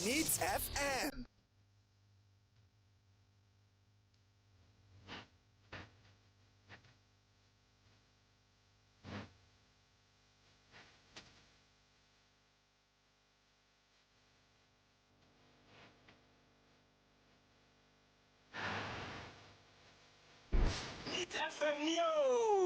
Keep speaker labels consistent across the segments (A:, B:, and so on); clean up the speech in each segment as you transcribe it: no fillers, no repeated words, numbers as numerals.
A: Needs FM. Needs FM, yo!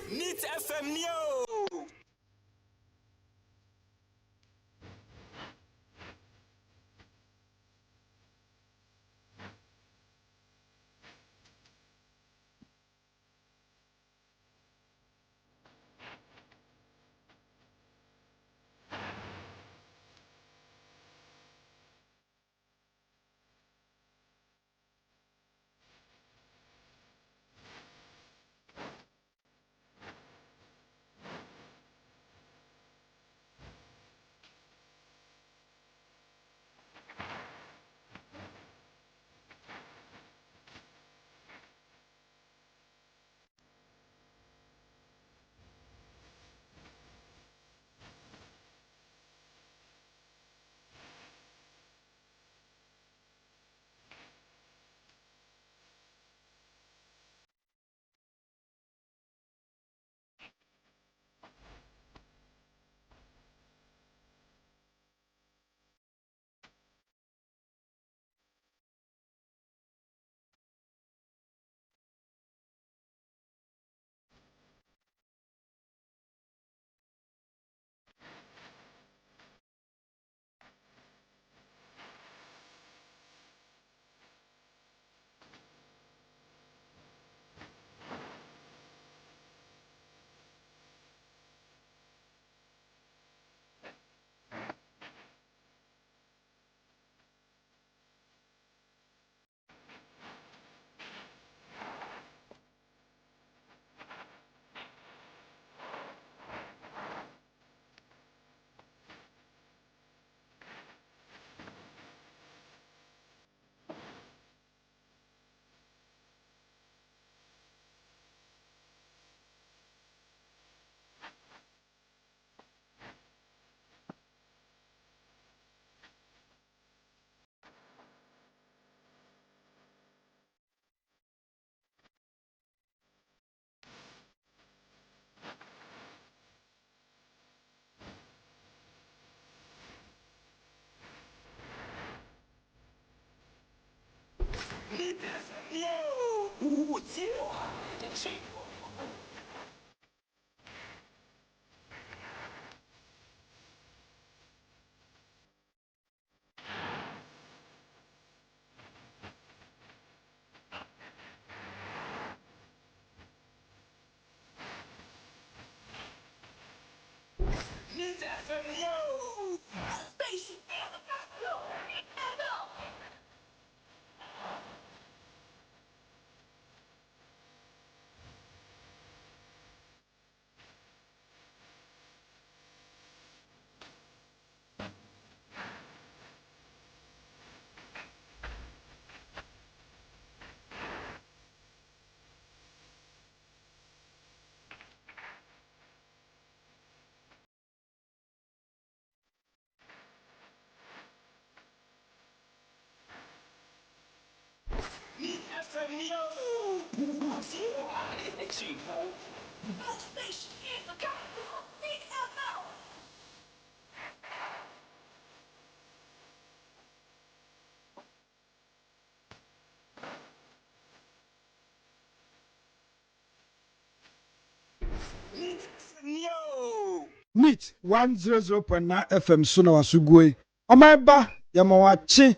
A: Niet FM Yo! Niet FM Yo! Niet FM Yo! Niet FM Yo! Ik zie het.
B: Meet 100.9 FM so na wasugwe. Omaiba yama wachi.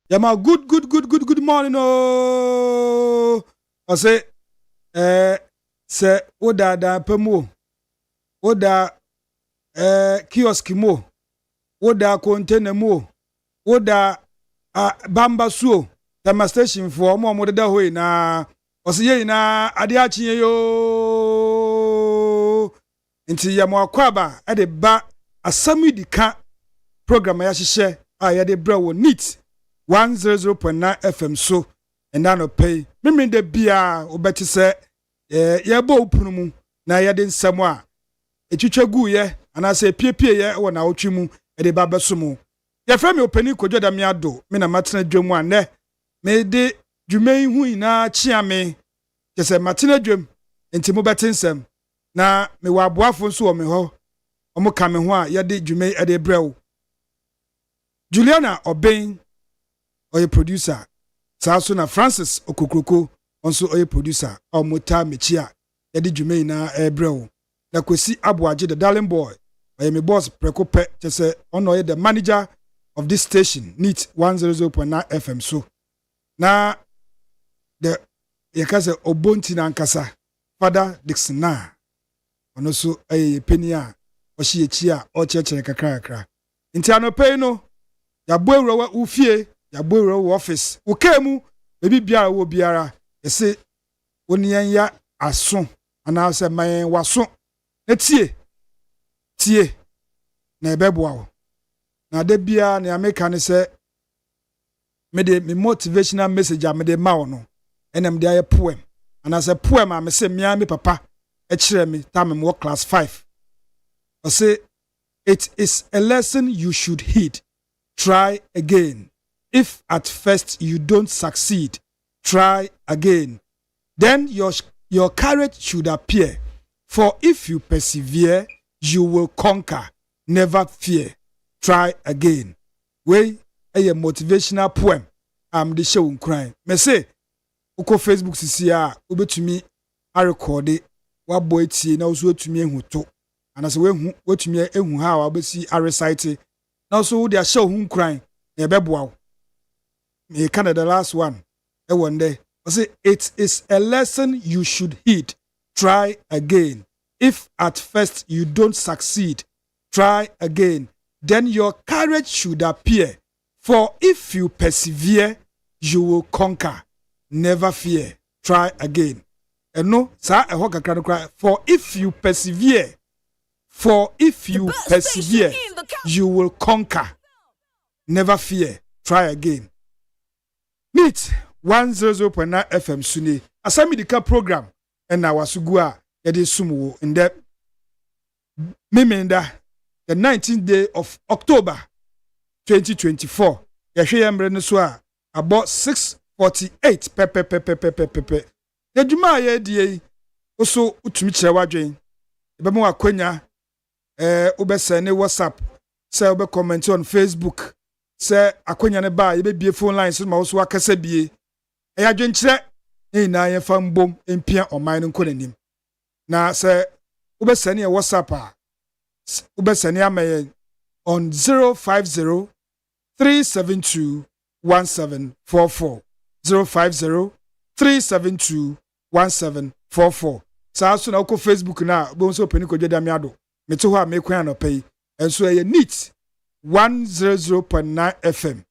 B: Yama good morning oh. I say se oda da pemu. Oda kiosk mo. Oda container mo. Oda bamba suo. Tama station for mo da hoi na osiye na ade achi yo. Inti ya mwakwaba ade ba asami dika program ya shishe yade bra wo neat 100.9 FM so enda no pay mimi de bia obeti se ye bo opunu mu na yade nsam a etwitwa gu ye anase piepie ye wo na otwi mu ede ba beso mu ye fra me opani kodwo da me ADDO me na matena dwom ane me de dwumai hu ina chiame kese matena dwom enti mo betensem na me wa boafo nso wo me ho omo ka me ho a yade dwumai ade brew Juliana Oben oye producer Saso na Francis Okokroko onso oye producer omota mechia yade dwumai na brew na kwesi aboaje the darling boy oye me boss prekope tese ono oye the manager of this station neat 100.9 FM so na the yakaze obonti na nkasa Father Dixon na ono so penia ohye echi a ochechere kakrakra nti anope no ya boewro wa ufie ya boewro wa office ukemu bebi biara wo biara ese oniyan ya aso ana se man waso etie tie na ebeboa wo na de bia na ameka ne se me motivational message me de ma wo no enem de aye poem ana se poem a me se mia me papa ekire me time me class 5 I say it is a lesson you should heed. Try again. If at first you don't succeed, try again. Then your courage should appear. For if you persevere, you will conquer. Never fear. Try again. Way a motivational poem. I'm the show crying. Me say, uko Facebook sisi ya ubetumi a record it. Wa boy tie na oso atumi ehu to anase we watumi ehu ha wa besi a recite na oso de show hu kran na ebeboa wo me Canada last one e wonde I say it is a lesson you should heed. Try again. If at first you don't succeed, try again. Then your courage should appear. For if you persevere, you will conquer. Never fear. Try again. And no, sir, for if you persevere, you will conquer. Never fear. Try again. Meet 100.9 FM Suni. Asami Dika program. And now wasugua yadi sumu in the Mimenda the 19th day of October 2024. Yahwe yambre about 6:48 pepe. The Juma ye also utumi kire wadwen ebemu akwanya obesene WhatsApp say obe comment on Facebook say akwanya ne ba ye bie phone line so ma so akasa bie eyadwen kire na ye fam bom empia oman no konanim na say obesene WhatsApp a obesene amaye on 050 372 1744 050 372 1744. Saso na uko Facebook na bo so peni ko dweda me ADDO mete ho a me kwan anopai enso ye neat 100.9 FM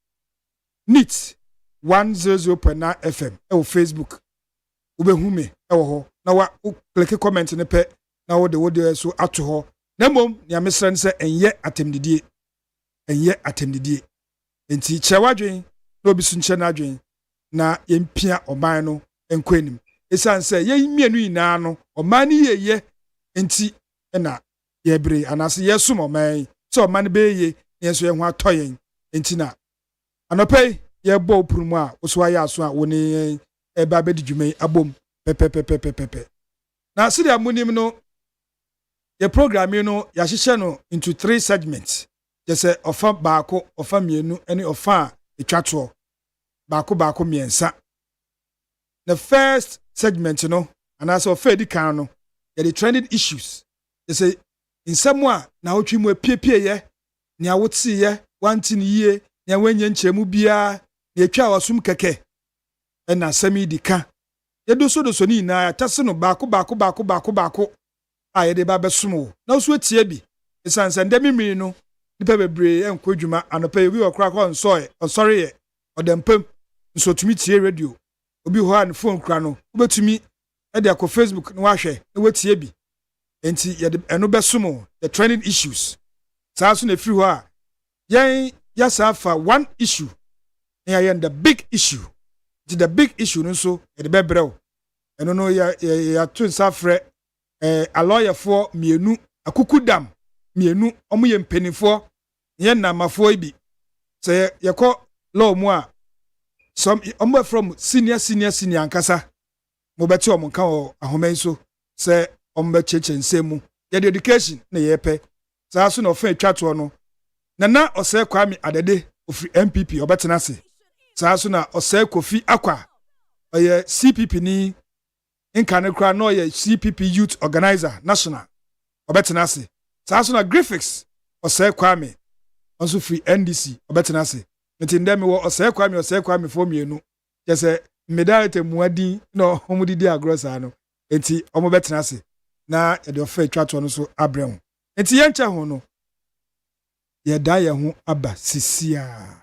B: neat 100.9 FM e Facebook ubehu me e wo ho na wa click comment ne pe na wo de so ato ho na mom ya mesran se enye atemdidie enti chewadwen na obi su nche na adwen na yempia oman no enkwanim esan se ye mienu ina no oman ye enti na ye bre anase ye som oman so oman be ye yenso ye ho atoyen enti na anopai ye bo opurumu a oso aye aso a woni eba be didwumai abom pepe na sidi amunim no ye program no ya hihye no into 3 segments jese ofa baako ofa mienu ene ofa etwato baako miensa. The first segment no and as of Fedi Kano, the trending issues. They say nsɛm a na wotwi mu apiepie ye nea wotse ye wanti ne yie nea wenye nkyeremu bia na etwa wasum keke na asɛm yi di ka yedo so ni na atase no baako a yede ba besom wo na so atie bi esanse ndemimiri no nipa bebre enko adwuma anopa ye bi okra kwa onsɔre ye ɔdempam nso tumi tie radio obi ho an phone kra no obetumi e de akɔ Facebook na wahwɛ na watie bi enti yede eno besom the trending issues saa so na firi ho a yen yasafa one issue na yen the big issue the big issue no so yede bebrɛw eno no ya to nsafrɛ a lawyer for mienu akukudam mienu omo ye mpanifo ye namafo ibi say yekɔ law mu a some omo from senior ankasa mo beti omo kan o ahoman so say omo be cheche nsemu ye education na ye pɛ saa so na ofa atwa to no na ɔsɛ kwame adade ofri MPP obetena se saa so na ɔsɛ kofi akwa ɔyɛ CPP ni nkane kra no ye CPP youth organizer national obetena se saa so na graphics ɔsɛ kwame onso free NDC obetena se metinde me wo ɔsɛ kwame fo mienu yese medalite muadin no homudidi agrosa no enti omo betena se na ye de ofa atwa to no so abrɛm enti ye ncha ho no ye da ye ho aba sisia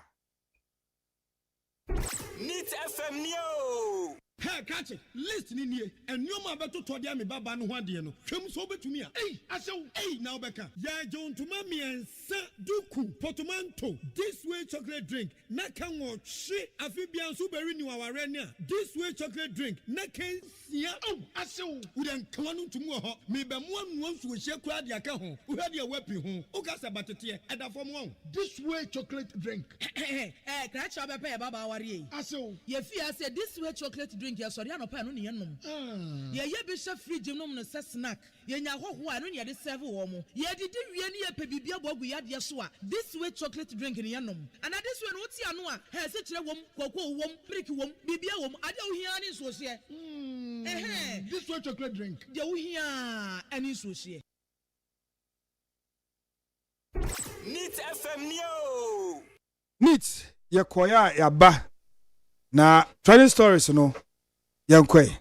C: Hey, catch it. Listen in here. And you ma beto to dia me baba no hwade no. Twem so betumi a. Hey, now beka. Ya John to mami en sa duku portmanteau. This way chocolate drink. Na kan wo hwe afibia so beri ni waware ne a. This way chocolate drink. Na kan sia. Asew. Wo den kan no tumu ho. Me be mo anu ansu wo hye kwa dia ka ho. Wo hwade a wapi ho. O ga sa batete e da fom ho.
D: This way chocolate drink.
E: Kra cha be pe baba ware yi.
D: Asew.
E: Ye fi ase this way chocolate drink ya sorry anopa no ne yenom. Ye be hye fridge nom no se snack. Ye nya hoho a no ne de serve wo mo. Ye didi wie ne ye pe bibia bogu ya de so a. This way chocolate drink ne yenom. Ana this way no ti ano a he se kire wom koko wom milk wom bibia wom ade wo hia ne so hye.
D: This way chocolate drink.
E: De wo hia ani so hye.
A: Neat FM Neo.
B: Neat ye koya ya ba na trending stories no yankwe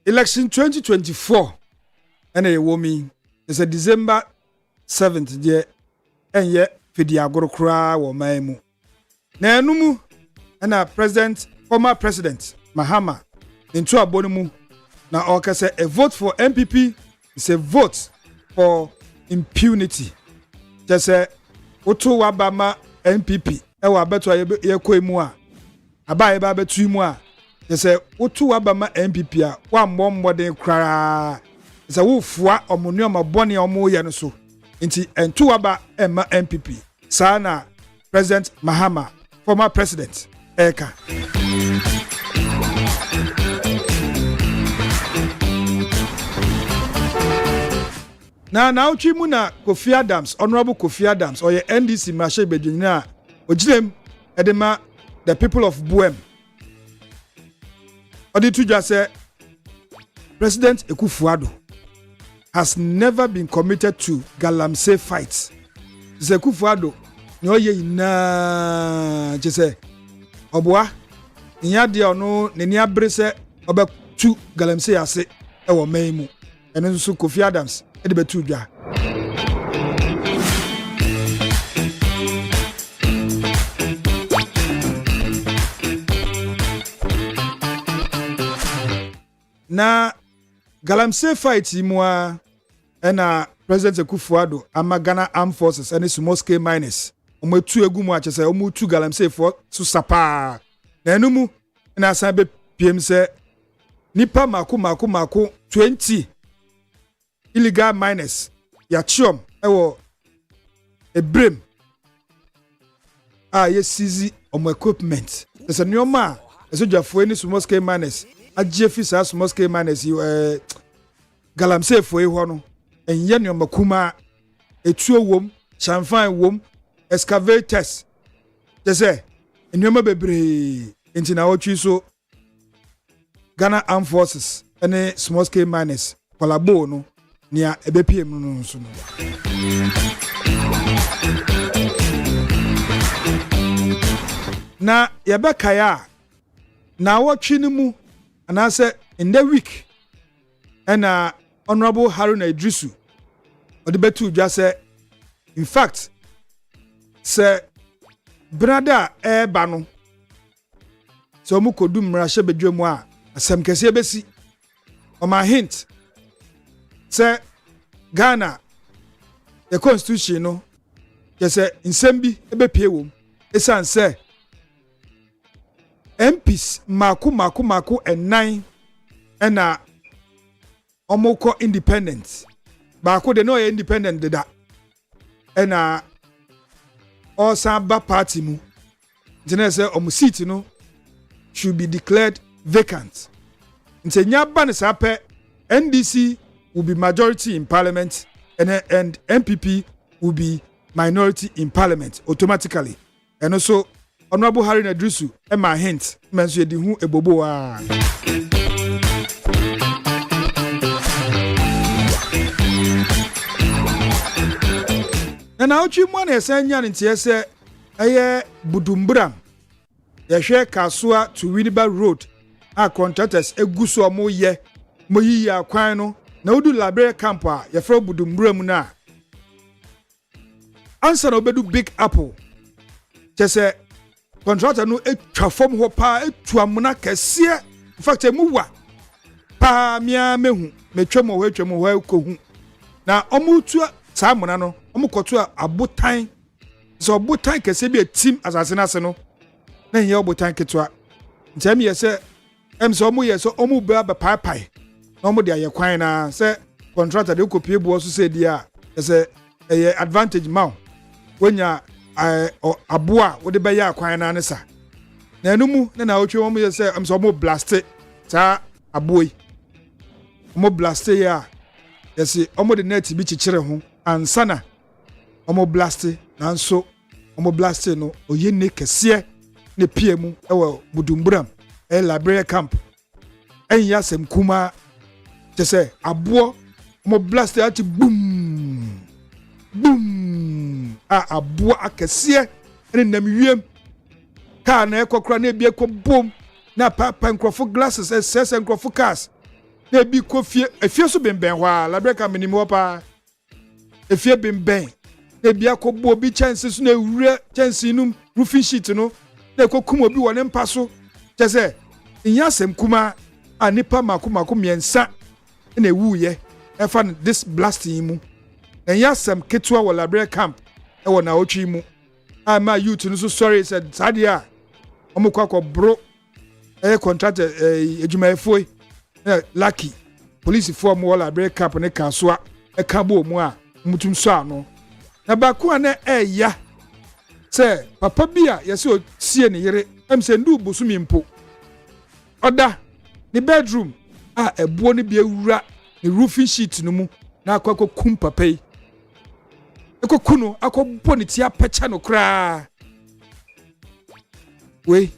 B: Election 2024 and a woman is a December 7th year and yet fidi agoro kra wo maimu na enumu na former president Mahama into abonimu na okase a vote for MPP is a vote for impunity just say oto wabama MPP e wa beto ye koimu a aba ye ba betu mu a say otu wabama MPP a wa mmɔden kra say wo fua omonua mabone omo ye no so nti entu waba emma MPP sana President Mahama former president eka na uchi mu na Kofi Adams honorable Kofi Adams or NDC mashe bedwina ogirem edema the people of Buem Odituja say President Ekufuado has never been committed to Galamsey fights. Ekufuado no ye na jese obwa nya de ono ne ni abrese obetu Galamsey ase e wo maimu eno nso Kofi Adams e de betu dwa na Galamsey fight mu a na President Akufo-Addo ama Ghana Armed Forces and small scale miners omo tu egu mu a chese omo tu Galamsey for so sapa na enumu na asan be piem se nipa mako 20 illegal miners ya chiom ewo ebrem ye seize omo equipment ese nyoma esojafo any small scale miners agyefi sa small scale miners Galamsey fo ho no enye nyoma kuma etuo wom champagne wom excavators jese nyoma bebre enti na otwi so Ghana Armed Forces and small scale miners kwalabo no nia ebepiem no nso no na yebeka ya na wotwi ni mu anase in the week and honorable Haruna Idrisu odibetu dwa say in fact say brother eba no so mu kodum mrahye bedwemu a Asem kese besi on my hint say Ghana the constitution no just say insembi ebepie wom esan say MPs mako and 9 and omoko independent baako de no independent de da and all samba party mu ntina say seat no should be declared vacant. Nse nyaba ne sape NDC will be majority in parliament and MPP will be minority in parliament automatically. And also Honorable Haruna Idrisu e ma hint menso ye di hu ebobo a. Na ochi mo na esanya ntie se eye budumbram ye hwe kasua to Winneba Road a contractors eguso mo ye moyi akwan no na odu library camp a ye fro budumbram na answer no bedu Big Apple chese contractor no etwa fom ho pa etu amuna kese in fact emuwa pa mia mehu metwa mo ho ekohu na omutu sa amuna no omukoto abotan so abotan kese bi team asase na se no na ye abotan ketwa ntem ye se so omu ye so omu ba pai na omu de ayekwan na se contractor de kopie bu so se dia se advantage ma wonya aboa wo de be ya akwan na ne sa na enumu na otwe omu ye se so omu blast ta aboi omu blast ya yesi omu de net bi chichire ho ansana omu blast na nso omu blast no oye ne kese ne pie mu ewo budumburam library camp enya Asem kuma tese abo mo blast at boom abo akese ene nam wiem ka na ekokra na ebie ko boom na papa nkrofo glasses SS nkrofo cars na ebi ko efie so bemben hwa library camp ni mo pa efie bemben ebi akobo obi chance so na ewure chance num roofing sheet no na ekokum obi wone mpa so tese inya Asem kuma anipa mako miensa na ewuye efa this blasting mu inya Asem ketwa wo library camp e wo na otwi mu ama youth no so sorry said sadia omukwa bro contractor ejumafoi lucky police for mo library camp ne kasoa e ka bo mu a mutum so ano na ba ko na ya se papa bia yesi o sie ne yere emse ndu bosumi mpo oda the bedroom ebuo ne bia wura the roofing sheet no mu na akwa kum papa yi ekokuno akobbo ne tia pecha no kra we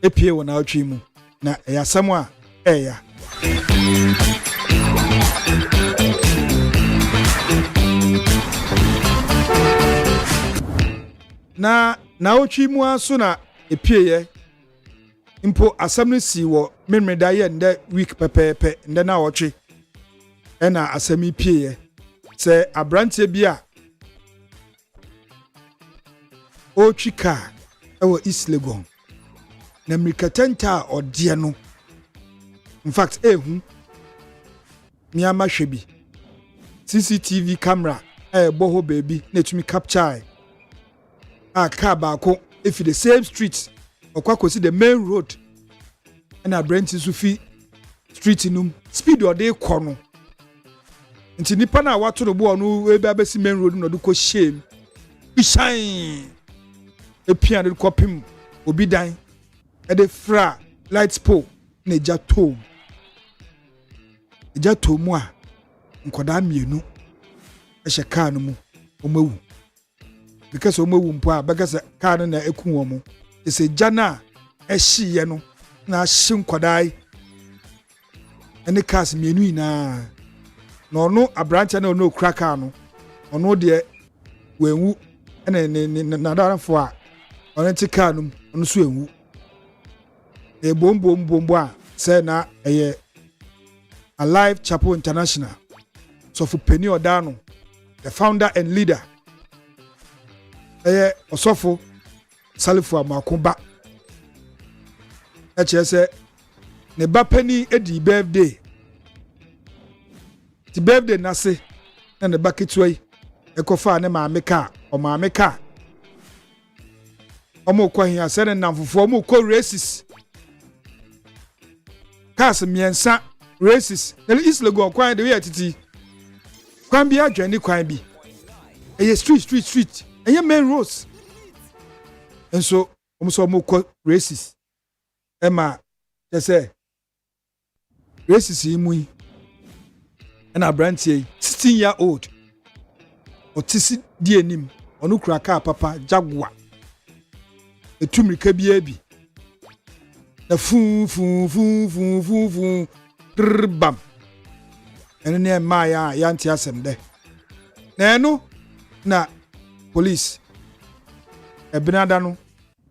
B: epie wona atwi mu na Asem a eya na otwi mu aso na epie ye impo Asem no si wo memreda ye nde week pepepe nde na otwe ena Asem ipie ye se abrantie bia otwi ka ewo East Legon na mirikatenta odie no in fact ehu mi ama hwebi CCTV camera boho baby na etumi capture a car baako if the same street okwa kosi the main road na Brent Sufi street num speed or dey kɔ no nti nipa na wato no bo no ebe abesi main road no do ko shame bi shine epia de kopim obi dan e de fra light pole na eja tom a nkoda mienu ehye car no mu omawu because omawu mpo a because car no na eku wo mu ese jana ehye no na ahye nkoda ene cars mienu ina no no abrancha na no kraka no ono de wenwu ene na darafo a ono ti car no ono so enwu e bombo a say na eye Alive Chapel International so for Penny Odano the founder and leader osofo Salifu Amakumba say ne ba Penny edi birthday ti birthday nase na ne ba kitwai ekofa ne maame ka o maame ka omo kwa hia se ne namfofo omo ko races kas miensa races na isle go kwan de we atiti kwan bi adwani kwan bi eye street eye main roads enso omo mo ko races ema say races imu na brantie 16-year-old otisi di enim onu kura car papa Jaguar etumrika bi na fu bam ene ma ya nti asem de na eno na police ebinada no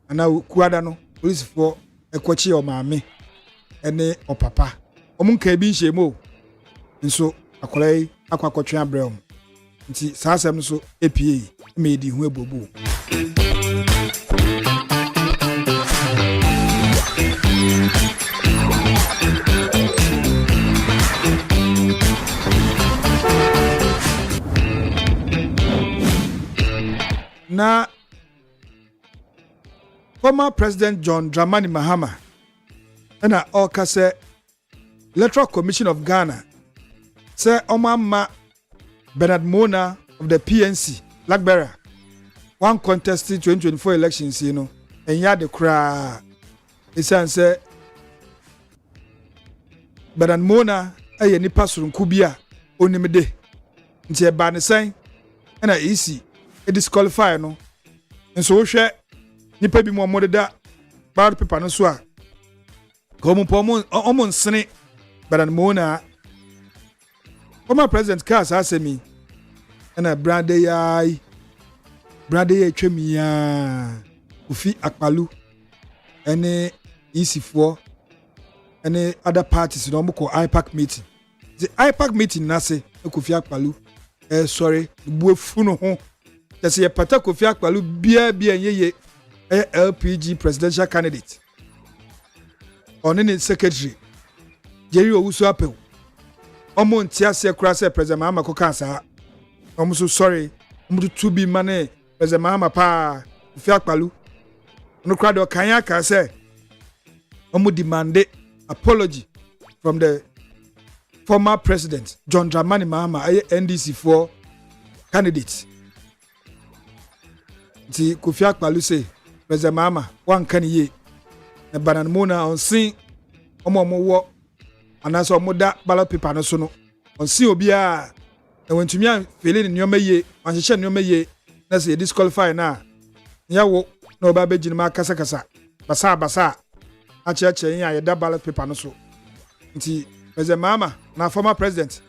B: ana kuada no police for ekwachi o maame ene o papa omunka bi nhemo nso akolai akwakotwe abrem nti saasem nso epie medi hu ebobo na former President John Dramani Mahama and Okase Electoral Commission of Ghana say Omama Bernard Mona of the PNC Blackberry one contested 2024 elections and ya the cry say Bernard Mona nipa surunku bia onimde nti e ba ne san na easy e disqualify no nso wo hwe nipa bi mo modeda ballot paper no so a ko mo omo nsene Bernard Mona former president Kas Asemi na brande ya twemia ofi akpalu ene isifo ene other parties no mo ko IPAC meeting the IPAC meeting na se Kofi Akpalu sorry buefu no ho just ye pata Kofi Akpalu bia yeye LPG presidential candidate on any secretary Jerry Owusu apel omo ntia se kura se president Mahama ko kansa omo so sorry omo to be mane president Mahama pa Kofi Akpalu no kura do kan ka se omo demand apology from the former president John Dramani Mahama NDC for candidates. Ti Kofi Akpalu say President Mahama wan kan ye na Bernard Mona on sin omo wo anaso omo da ballot paper no so no on sin obi a na wantumi an fele ne nyoma ye an hye ne nyoma ye na say disqualify na ya wo na oba begini ma kasa basa a che ya da ballot paper no so nti President Mahama na former president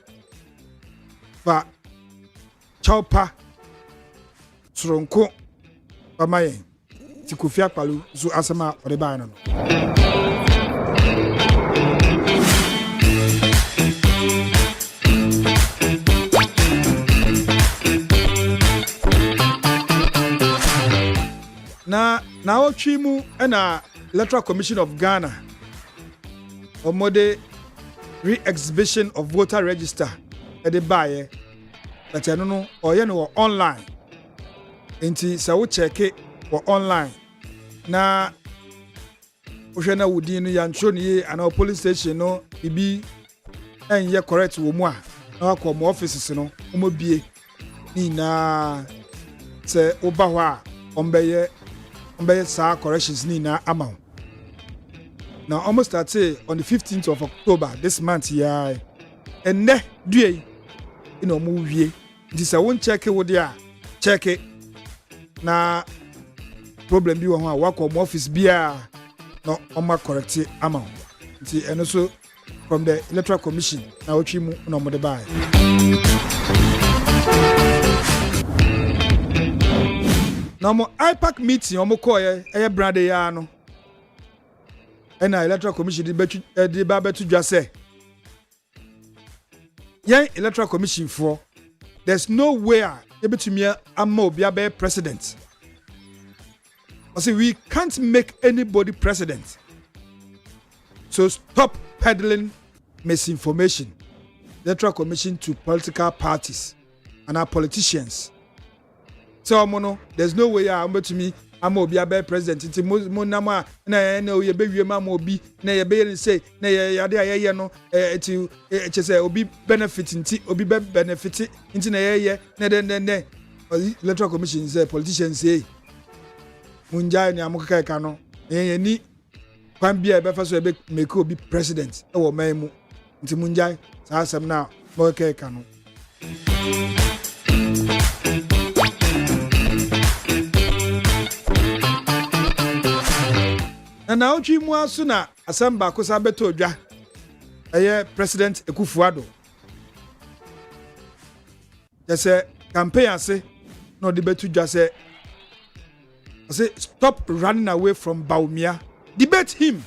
B: fa chaupa suronko bamaye ti Kofi Akpalu zu asema oreba no na otwi mu na Electoral Commission of Ghana omode re-exhibition of voter register the buyer but I don't know or you know online nti sɛ wo check it for online na wohwɛ na wodi no yantro ne ana police station no bibi ɛnyɛ correct wo mu a na wakɔ mo offices no mo bie ni na sɛ woba hɔ a ɔmbɛyɛ saa corrections ni na ama wo. Now almost started on the 15th of October this month yeah and ne due mo wie this I won't check it with ya check it na problem bi wo ho a wakɔ mo office bia no oma correct ama nti and also from the electoral commission na wotwi mu na mo de buy na mo IPAC meeting omo call e brande ya no and the electoral commission the betu dwa say yan electoral commission for there's no way ebetumi amma obi abe president. I say we can't make anybody president. So stop peddling misinformation. The electoral commission to political parties and our politicians. So mono there's no way ebetumi amma obi abe president nti mo nama na o ye bewie ma obi na ye be say na ye ade ayeye no eti say obi benefit nti obi be benefit nti na ye na electoral commission say politicians say munjai ni amukaka ka no ye ni kwan bia e be fa so e be make obi president e wo man mu nti munjai sa asem na mo ka no. And now Jim was sooner Asem Bakosa beto dwa eye President Ekufuado. Just say campaign ase no the beto dwa say stop running away from Baumia. Debate him.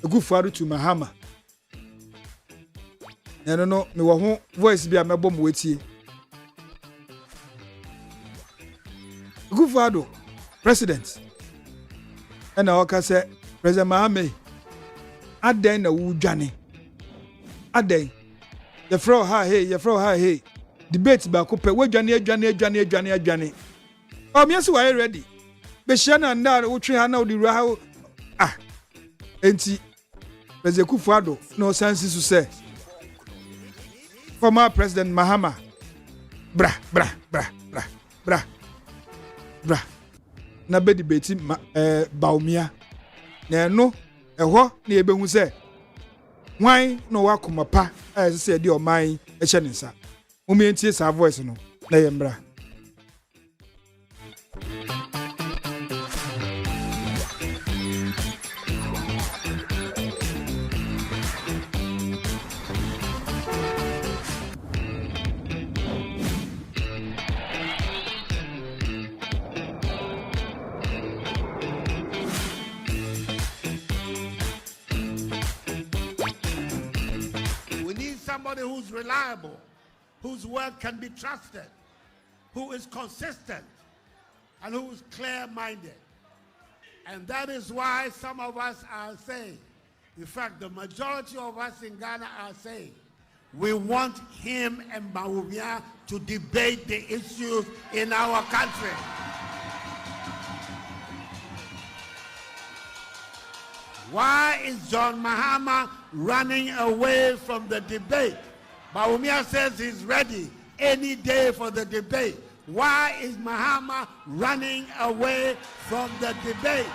B: Ekufuado to Mahama. No me wo ho voice bi a mebo mo wetie. Ekufuado President and I say President Mahame aden na wudwane aden ye fro ha hey debate ba ko pe wadwane o me so why ready be share na wo twe ha na wo di ra ha enti President Kufuado no sense to say former President Mahama bra na be debate Baumia na no eho na ebehu se hwan no wakoma pa se de oman e che ne nsa omientie sa voice no na yembra.
C: Somebody who's reliable, whose word can be trusted, who is consistent, and who is clear-minded. And that is why some of us are saying, in fact, the majority of us in Ghana are saying, we want him and Baumia to debate the issues in our country. Why is John Mahama running away from the debate? Baumia says he's ready any day for the debate. Why is Mahama running away from the debate?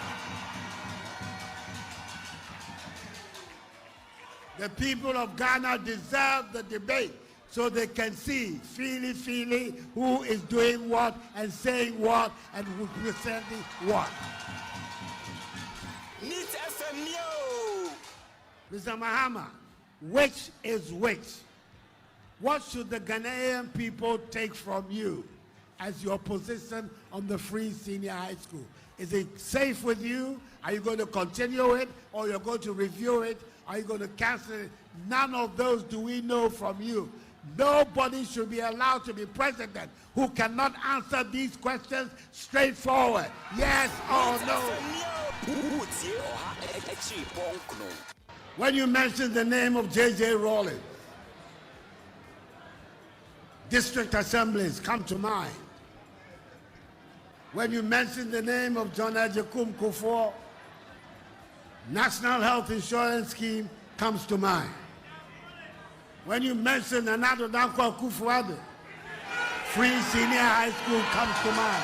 C: The people of Ghana deserve the debate so they can see, freely, who is doing what and saying what and representing what. Mr. Mahama, which is which? What should the Ghanaian people take from you as your position on the free senior high school? Is it safe with you? Are you going to continue it, or you're going to review it? Are you going to cancel it? None of those do we know from you. Nobody should be allowed to be president who cannot answer these questions straightforward. Yes or no?
F: When you mention the name of J.J. Rawlings, district assemblies come to mind. When you mention the name of John Ajakum Kufuor, National Health Insurance Scheme comes to mind. When you mention ADDO Dankwa Kufuor, Free Senior High School comes to mind.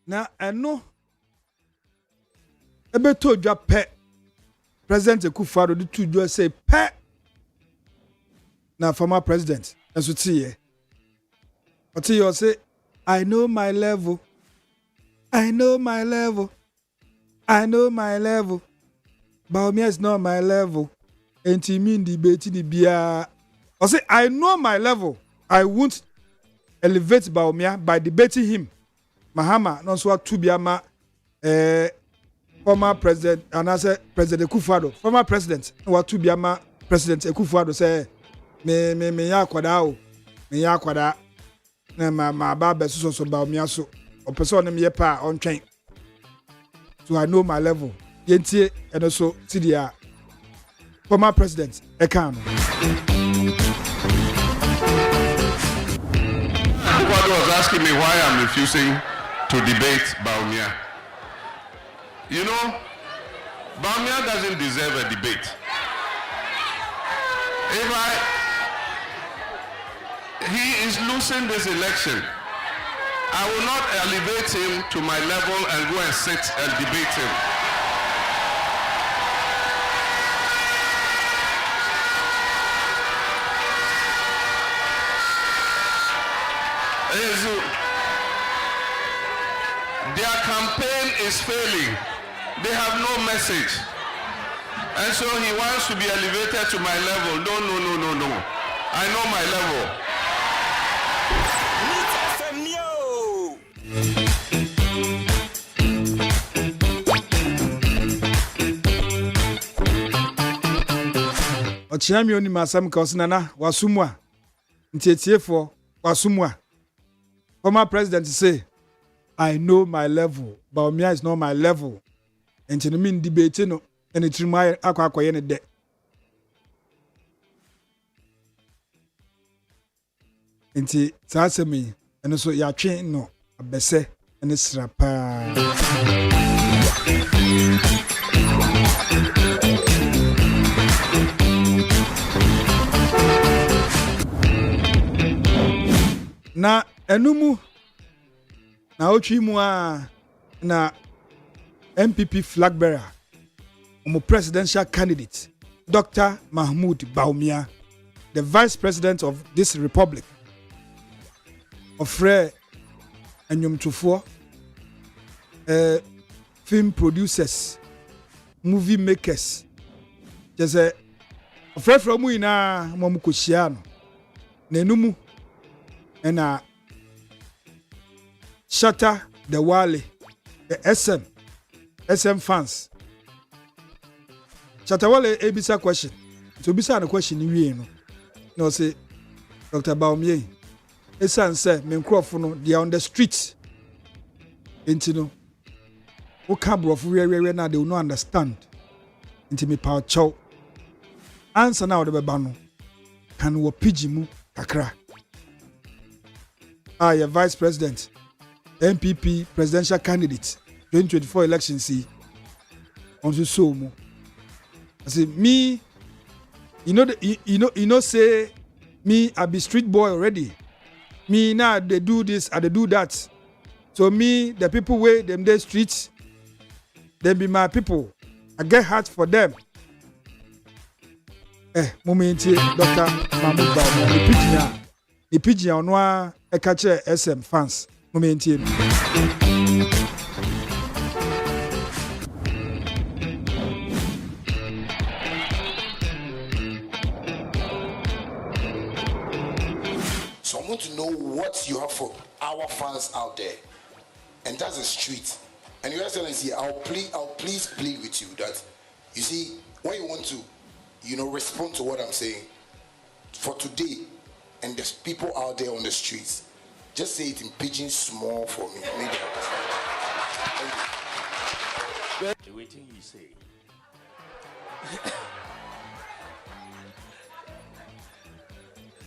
B: Na eno ebeto dwa pe President Akufo-Addo de to dwa say pe na former president enso tiye otiye say I know my level, I know my level, I know my level, Bawumia is not my level. Enti mean debate ni bia o say I know my level, I won't elevate Bawumia by debating him. Mahama no so to bia ma former president and I say President Akufo-Addo, former president what to bia ma President Akufo-Addo say me ya kwada o, me ya kwada na ma ba be so Bawumia so o person no me pa on twen. So I know my level. Yentie and also Sidia former president Ekano.
G: Everybody was asking me why I'm refusing to debate Bawumia. You know, Bawumia doesn't deserve a debate. He is losing this election. I will not elevate him to my level and go and sit and debate him. Their campaign is failing. They have no message. And so he wants to be elevated to my level. No. I know my level.
B: Ochiami oni masam ka osinana wasumwa ntietiefo wasumwa. Former president say I know my level, Bawumia is not my level. And to mean debate no and it remind akwakoye ne de. Nti sasemi and so ya twen no abese and srapa. Na enumu na otwi mu a na MPP flag bearer presidential candidate Dr. Mahmoud Bawumia, the vice president of this republic, of rare and film producers, movie makers, just a friend from we na Momukushiano, Nenumu, and Shatter the Wale, the SM fans. Shatter Wale, Ebisa question. So, Bisa the question you no say, Dr. Bawumia, Esan say, Mencrofono, they are on the streets. Intino, who can't bro for where now they will not understand. Into me power chow. Answer now the babano. Can we pijimu kakra? Your vice president, MPP presidential candidate, 2024 election see. On the so mo. I say me, you know say me I be street boy already. Me now they do this and they do that. So me the people where them the streets, they be my people. I get heart for them. Momenti Dr. Mahmoud Bawumia the pigeon on one a catcher SM fans. Momenti.
H: So I want to know what you have for our fans out there, and that's the street. And Your Excellency, I'll please plead with you that, you see, when you want to, respond to what I'm saying, for today, and there's people out there on the streets, just say it in pidgin small for me. Maybe
I: the waiting you say.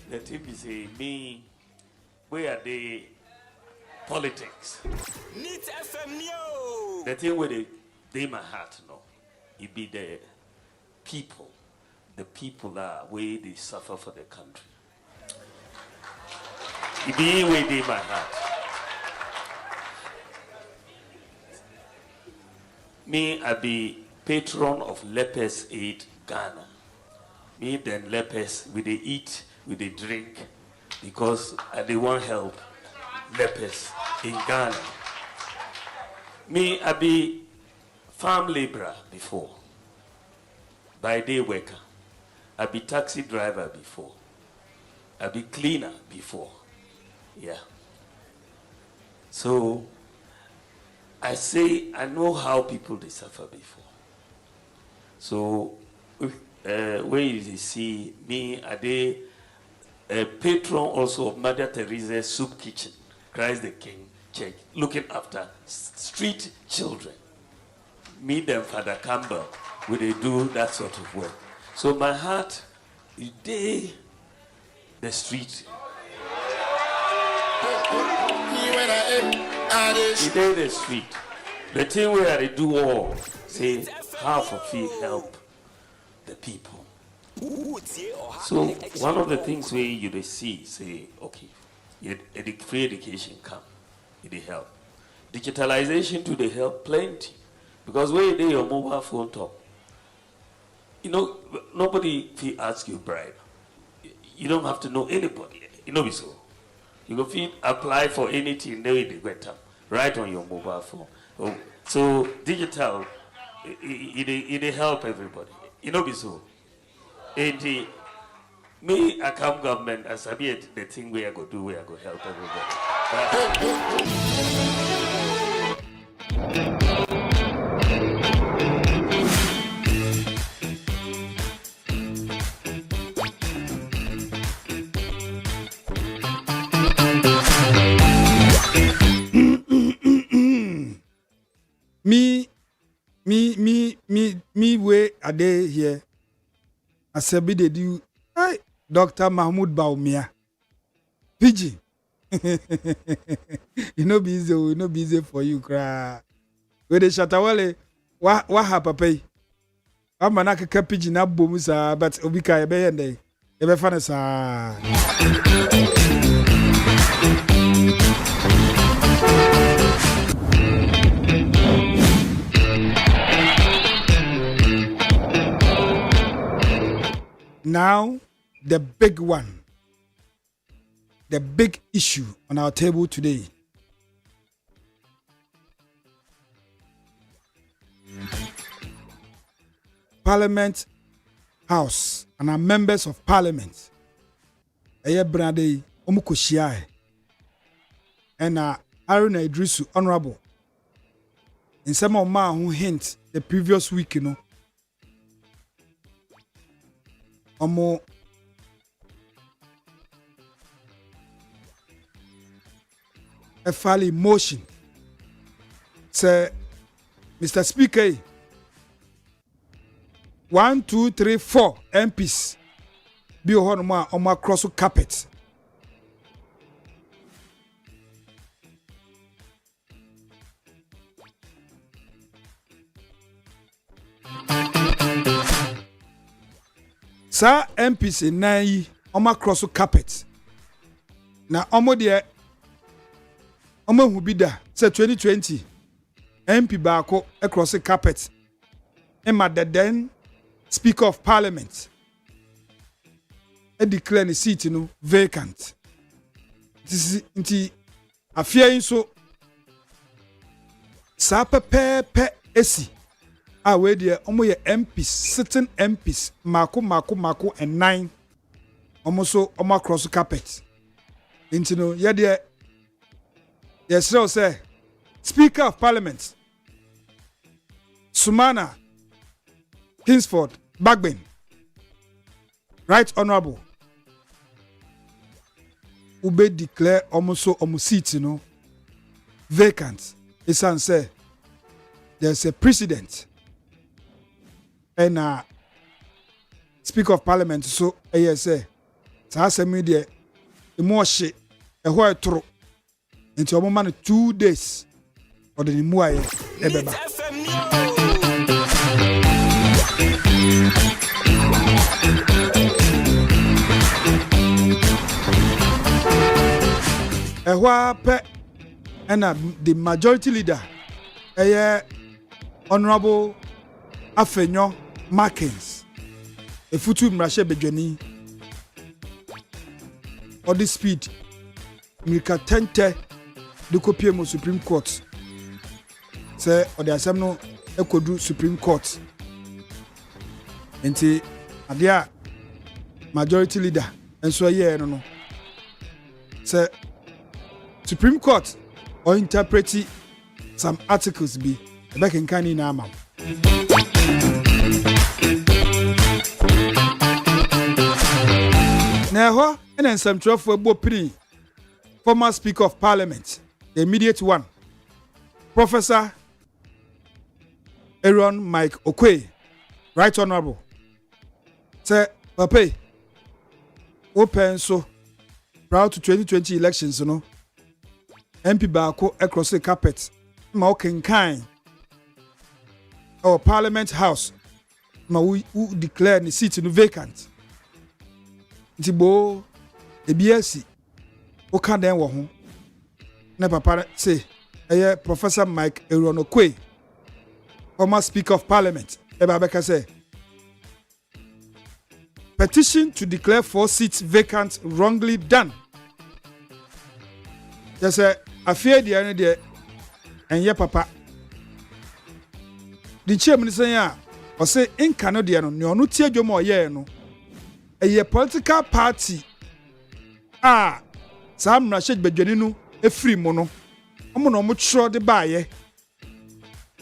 I: The team is say me, where are they politics?
A: Need FM Neo.
I: The thing where they my heart no. It be the people are where they suffer for the country. It be where they my heart. Me, I be patron of Lepers Aid Ghana. Me then lepers, we they eat, we they drink, because they want help lepers in Ghana. Me, I be farm laborer before, by day worker. I be taxi driver before. I be cleaner before. Yeah. So I say I know how people they suffer before. So where you see me, are they a patron also of Mother Teresa's Soup Kitchen, Christ the King Church, looking after street children. Me and Father Campbell, where they do that sort of work. So my heart is there, the street. It is the street. The thing where they do all, say half of it help the people. So one of the things where you see, say, okay, free education come, it help. Digitalization to the help plenty. Because where they your mobile phone top, you know, nobody will ask you bribe. You don't have to know anybody. You know so. You can apply for anything, they will get them right on your mobile phone. Oh, so digital, it help everybody. You know so. And me, I come government, as I be the thing we are going to do, we are going to help everybody.
B: Me, where are they here? Asem they do. Hey, Dr. Mahmoud Baumia. PG. You know busy for you, cry. Where the Shatawale, what happened? I'm an aka PG na bomusa, but Obika Ebeyende. Ebefanasa. Now, the big one, the big issue on our table today. Parliament House and our members of Parliament. Eye brade omukoshia and Aruna Idrisu honorable. In some of my who hint the previous week, you know. Omo a file motion say Mr. Speaker 1 2 3 4 MPs be on my cross carpet. Sa MPs in nine oma cross carpet. Na omo de omo hu bida say 2020 MP baako across the carpet. Emma the then Speaker of Parliament declare the seat no vacant. This is inti afia so sa pepe esi. Where the MPs, certain MPs, Mako, and 9 almost cross the carpet. Into no, yes, so say, Speaker of Parliament, Sumana, Kingsford, Bagbin, Right Honorable, ube declare almost seat, vacant. It's say there's a precedent. And Speaker of Parliament, so say, Asem media, the more shit, a while true. Into a moment 2 days, or the Muay, Ebeba. A while pet and the majority leader, Honorable Afenyo Markins, a futu mrashe bejeni, or the speed, Mika Tente, the Kopiemo Supreme Court, say, or the Asem Ekodu Supreme Court, and the Adia majority leader, and so no, say, Supreme Court or interpreting some articles be back in Kani Nama. Now, and then some 12 for Bopri, former Speaker of Parliament, the immediate one, Professor Aaron Mike Okwe, Right Honorable. Say, Papa, open so proud to 2020 elections, MP Bako across the carpet, Malkin Kine, or Parliament House, who declared the seat vacant. Tibo, a BSc, Okaden Wahon, Never say, Professor Mike Eronokwe, former Speaker of Parliament, Ebabeka say, petition to declare 4 seats vacant wrongly done. Just say, I fear the idea, and yeah, Papa. The chairman say, or say, in Canada, no, no, tear your more, no. A political party. Sam Rashid Bejaninu, a free mono. I'm no much sure the buyer.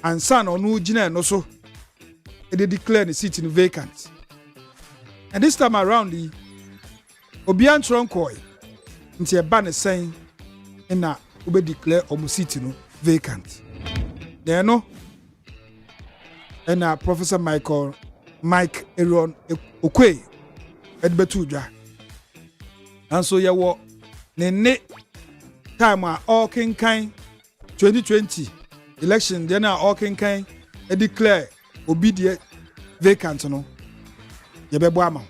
B: And son or no Gina no so. They declare the seat in vacant. And this time around, the Obian Tronkoi, into a banner saying, and now we declare almost vacant. There no. And now Professor Mike Aaron Okwe Edbetuja. And so ya wo ne time all king kind 2020 election then all king kind declare obedient vacant no. Ye be boama.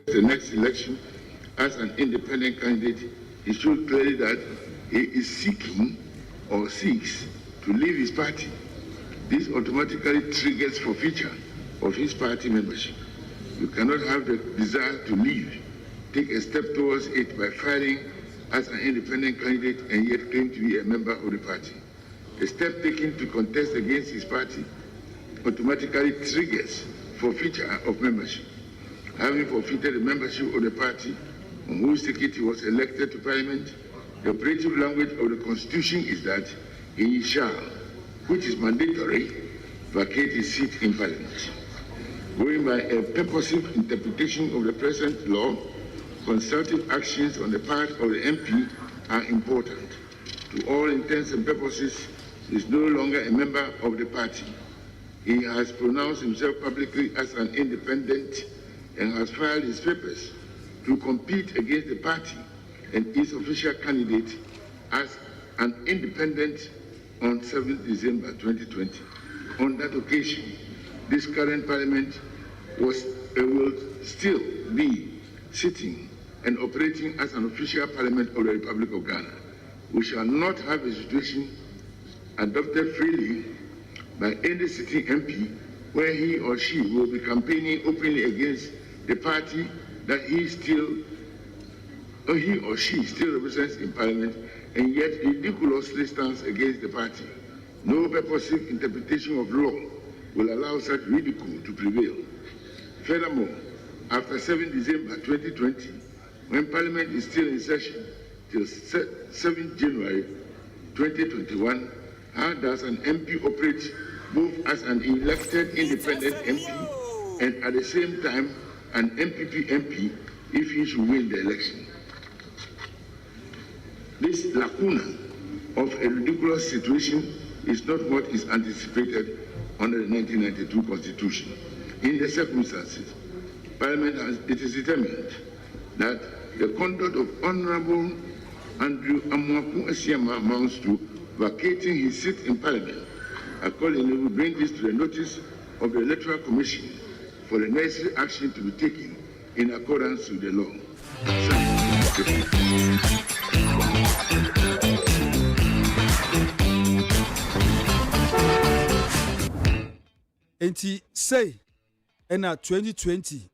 J: The next election as an independent candidate, he should clearly that he is seeking or seeks to leave his party. This automatically triggers forfeiture of his party membership. You cannot have the desire to leave, take a step towards it by filing as an independent candidate and yet claim to be a member of the party. A step taken to contest against his party automatically triggers forfeiture of membership. Having forfeited the membership of the party on whose ticket he was elected to Parliament, the operative language of the Constitution is that he shall, which is mandatory, vacate his seat in Parliament. Going by a purposive interpretation of the present law, consultative actions on the part of the MP are important. To all intents and purposes, he is no longer a member of the party. He has pronounced himself publicly as an independent and has filed his papers to compete against the party and its official candidate as an independent on 7th December 2020. On that occasion, this current parliament will still be sitting and operating as an official parliament of the Republic of Ghana. We shall not have a situation adopted freely by any sitting MP where he or she will be campaigning openly against the party that he or she still represents in Parliament and yet ridiculously stands against the party. No purposive interpretation of law will allow such ridicule to prevail. Furthermore, after 7 December 2020, when Parliament is still in session till 7 January 2021, how does an MP operate both as an elected independent MP and at the same time an MPP MP if he should win the election? This lacuna of a ridiculous situation is not what is anticipated under the 1992 Constitution. In the circumstances, Parliament it is determined that the conduct of Honorable Andrew Amwaku Asiama amounts to vacating his seat in Parliament. Accordingly, we bring this to the notice of the Electoral Commission for the necessary action to be taken in accordance with the law.
B: Enti say in 2020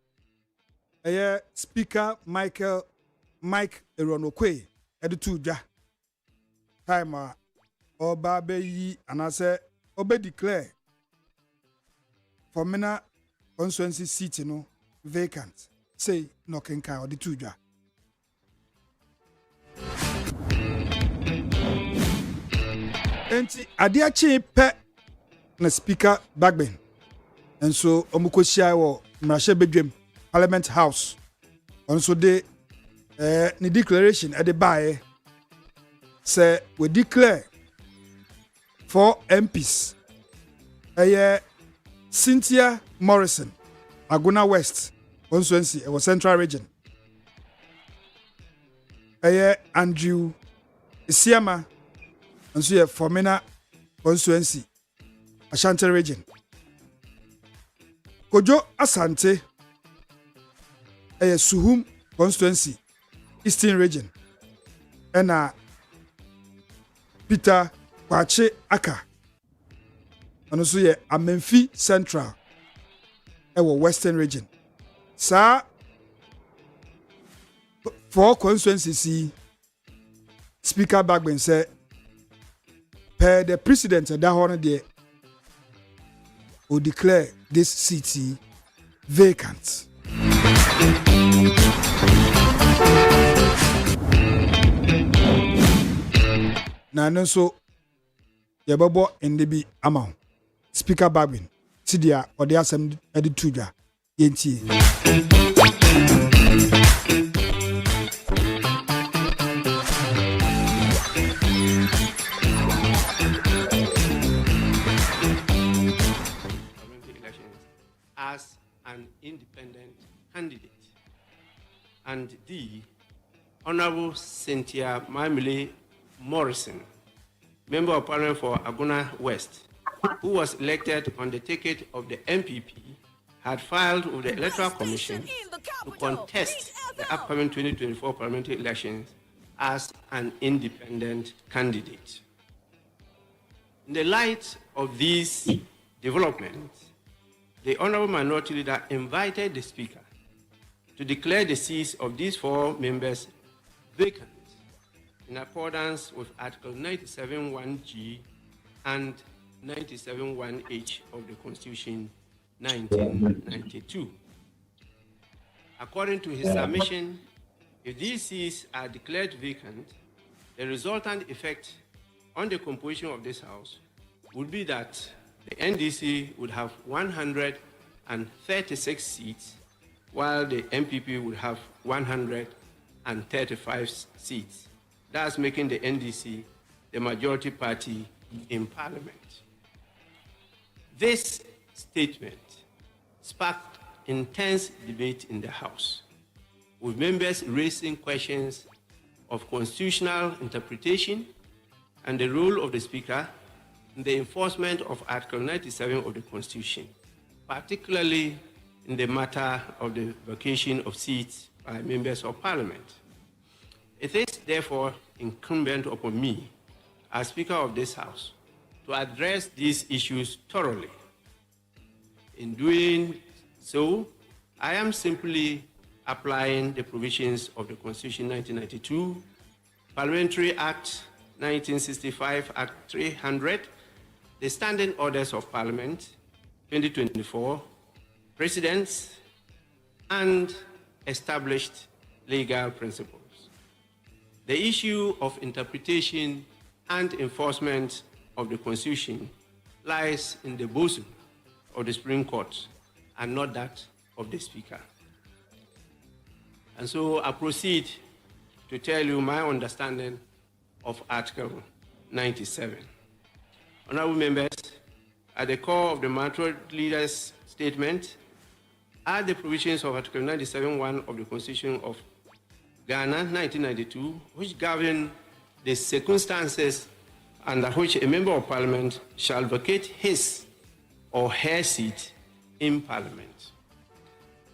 B: Speaker Mike Eronokwe editu dwa time oba beyi anase obe declare for Mina constituency seat no vacant say no kenka oditu dwa enti adiachi pe na Speaker Bagben enso omukosia wo mrashe bedwem Parliament House also de ni declaration at the buy say we declare 4 MPs Cynthia Morrison Aguna West constituency it was Central Region Andrew Isiama and so Formina constituency Ashanti Region Kojo Asante Suhum constituency Eastern Region and Peter Kwache Aka and also Amenfi Central Western Region sa 4 constituencies Speaker Bagben said per the president that honor there will declare this city vacant. Na nso yebabo endebi amount Speaker Bagben sidia ode asem editu dwa yentie
K: as an independent candidate, and the Honorable Cynthia Mamile Morrison, Member of Parliament for Aguna West, who was elected on the ticket of the MPP, had filed with the Electoral Commission to contest the upcoming 2024 parliamentary elections as an independent candidate. In the light of these developments, the Honorable Minority Leader invited the Speaker to declare the seats of these 4 members vacant in accordance with Article 97(1)(g) and 97(1)(h) of the Constitution 1992. According to his submission, if these seats are declared vacant, the resultant effect on the composition of this House would be that the NDC would have 136 seats, while the MPP would have 135 seats, thus making the NDC the majority party in Parliament. This statement sparked intense debate in the House, with members raising questions of constitutional interpretation and the role of the Speaker in the enforcement of Article 97 of the Constitution, particularly in the matter of the vacation of seats by members of Parliament. It is therefore incumbent upon me, as Speaker of this House, to address these issues thoroughly. In doing so, I am simply applying the provisions of the Constitution 1992, Parliamentary Act 1965, Act 300, the Standing Orders of Parliament 2024, Precedents, and established legal principles. The issue of interpretation and enforcement of the Constitution lies in the bosom of the Supreme Court and not that of the Speaker. And so I proceed to tell you my understanding of Article 97. Honorable members, at the core of the Mature Leaders' Statement are the provisions of Article 97(1) of the Constitution of Ghana, 1992, which govern the circumstances under which a member of Parliament shall vacate his or her seat in Parliament.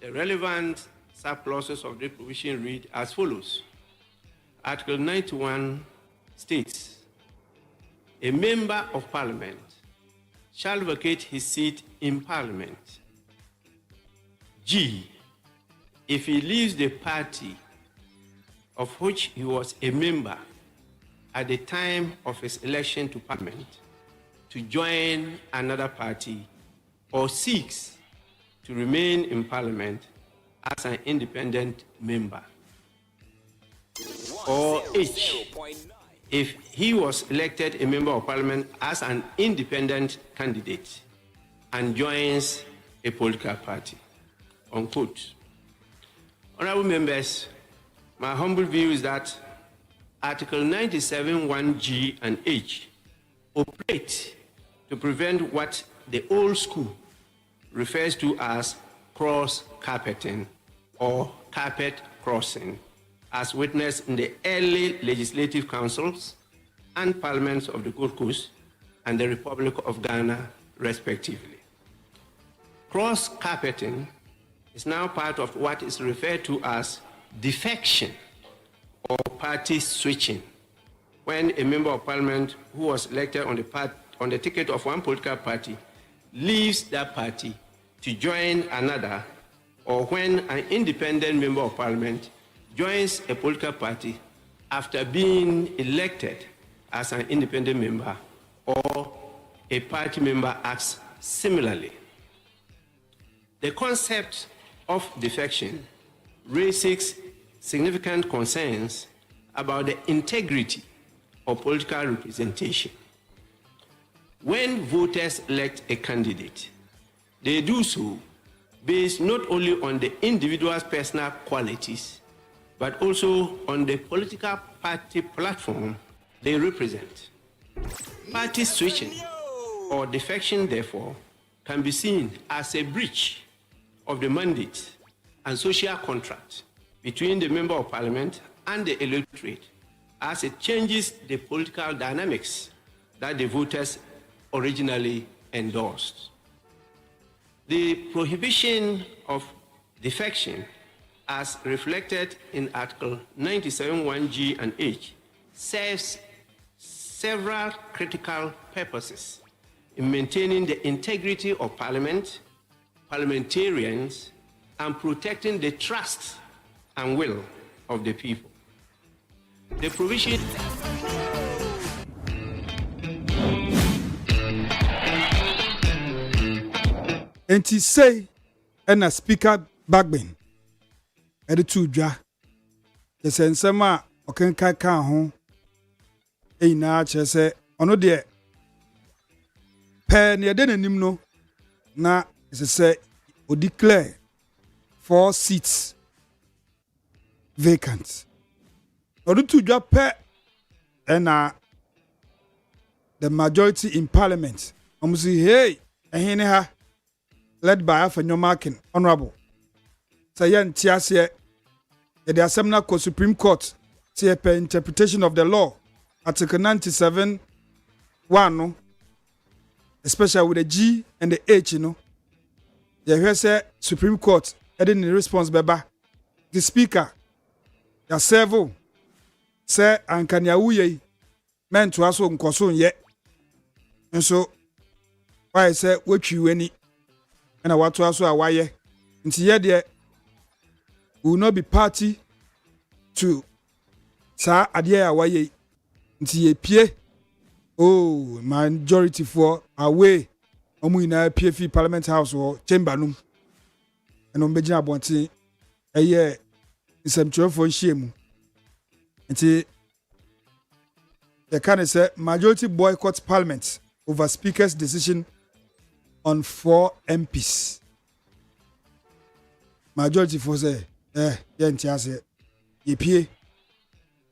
K: The relevant sub-clauses of the provision read as follows. Article 91 states, a member of Parliament shall vacate his seat in Parliament. G, if he leaves the party of which he was a member at the time of his election to Parliament to join another party or seeks to remain in Parliament as an independent member. Or H, if he was elected a member of Parliament as an independent candidate and joins a political party. Unquote. Honorable members, my humble view is that Article 97(1)(g) and H operate to prevent what the old school refers to as cross-carpeting or carpet crossing, as witnessed in the early legislative councils and parliaments of the Gold Coast and the Republic of Ghana, respectively. Cross-carpeting is now part of what is referred to as defection or party switching, when a member of Parliament who was elected on the ticket of one political party leaves that party to join another, or when an independent member of Parliament joins a political party after being elected as an independent member, or a party member acts similarly. The concept of defection raises significant concerns about the integrity of political representation. When voters elect a candidate, they do so based not only on the individual's personal qualities, but also on the political party platform they represent. Party switching or defection, therefore, can be seen as a breach of the mandate and social contract between the member of Parliament and the electorate, as it changes the political dynamics that the voters originally endorsed. The prohibition of defection, as reflected in Article 97(1)(g) and H, serves several critical purposes in maintaining the integrity of Parliament, parliamentarians, and protecting the trust and will of the people. The provision
B: enti say na speaker Bagbin editu dwa nsem a okenkan kan ho na kyerese ono de pe ne de nanim no na se o declare 4 seats vacant. Odutu dwa pe na the majority in Parliament say hey ehene ha led by Afenyomakin honorable sayen tiase the Asem na ko Supreme Court say per interpretation of the law Article 97 1 especially with the G and the H, you know. You say Supreme Court in response beba the speaker ya servo say ankanya wuye meant to aso nkoso ye nso why say wetwi weni na watu aso awaye nti ye de will not be party to sa ade awaye nti ye pie oh majority for away omu ina pie fi Parliament House or chamber num and on begin abonti ɛyɛ nsɛmtwerɛfoɔ nhyia mu nti yɛka ne sɛ majority boycott parliament over speaker's decision on 4 MPs. Majority for say yɛnti ase yɛpie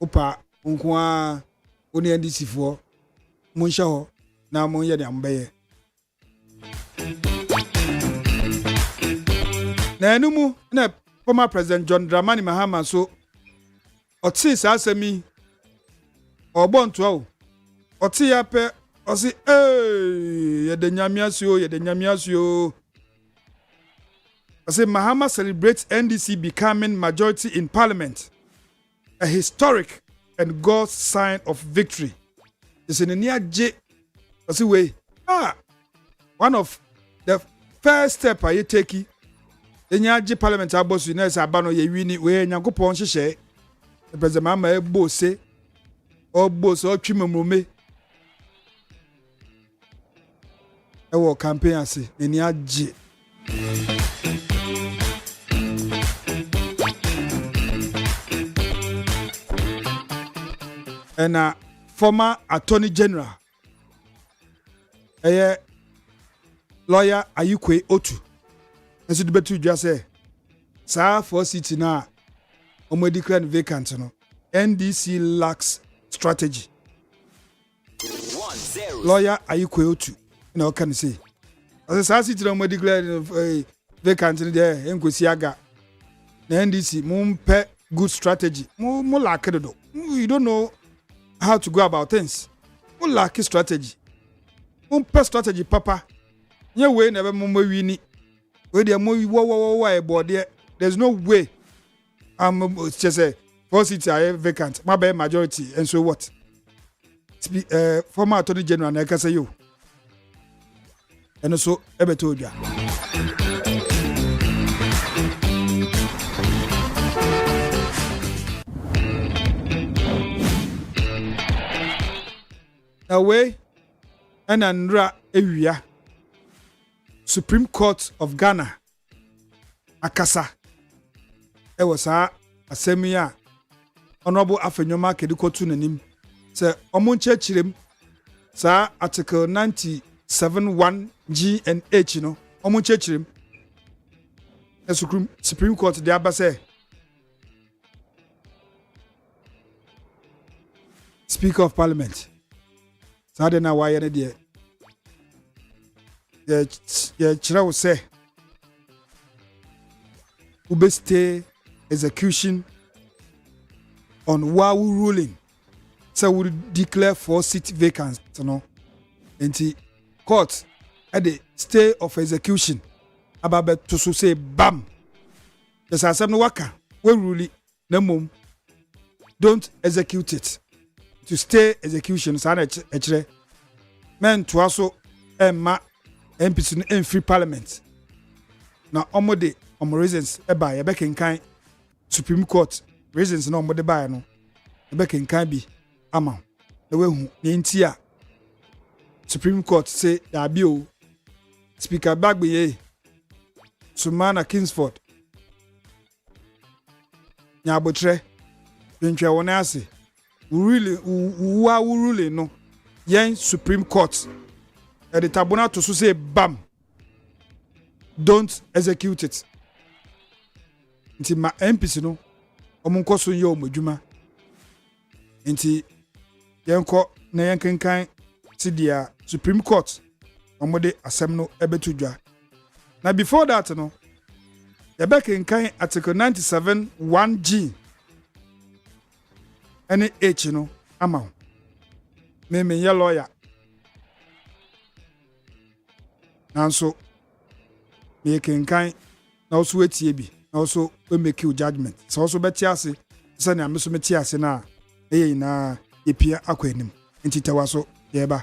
B: opa nko a oni NDC for monhyɛ hɔ na monyɛ de ambɛyɛ na enumu na former president John Dramani Mahama so ɔte saa asɛmi ɔbɔ ntoa o ɔte ya pɛ ɔsi yɛde nyame asio ɔsi Mahama celebrates NDC becoming majority in parliament, a historic and God's sign of victory. It's in the near J. Ɔsi way one of the first step I take. Enya J parliament abosu na esa aba no ye wini we Nyankopɔn hyehyɛ president Mahama ebose otwi memrome ewo campaign ase eni agye and former attorney general lawyer Ayikwe Otu nso de betu dwa sɛ saa for city na omo declare vacant no NDC lacks strategy.
A: 1-0.
B: Lawyer Ayikwe Otu na o kan say as saa city na omo declare vacant no there enkosi aga na NDC mumpe good strategy mu lack it do. You don't know how to go about things. Mu lack strategy. Mumpe strategy papa nye we na be mo wini we dey mo wo body. There's no way just say four seats are vacant my by majority and so what former attorney general na ka say you and so ebe to dwa away and andra ewia Supreme Court of Ghana akasa was asemi a honorable afenyoma kedikotu nanim say omunche chirem sa article 97(1) G and H no omunche chirem Supreme Court de abase Speaker of Parliament sa de na waye ne de ye chirawo say ube stay execution on Wawu ruling so we declare 4 seat vacant no enti court at the stay of execution ababe to so say bam the Asem no waka we rule na mom don't execute it to stay execution sa na echire men to aso emma MPs in free parliament na omode reasons eba ye bekenkan Supreme Court reasons na omode ba no ye bekenkan bi ama na we hu ne ntia Supreme Court say da bi o Speaker Bagbeye Sumana Kingsford nya abotre ntwe wona ase really no yen Supreme Court the tribunal to say bam don't execute it nti ma MPs no omunko so ye omodwuma nti yenko na yenkenkan ti dia Supreme Court omode asem no ebetudwa na before that no yebekenkan article 97(1) G and H no ama me ye lawyer nanso me kenkan na also etie bi na also we make you judgment so also beti ase se na me so meti ase na eyi na epia akwanim enti tawa so ye ba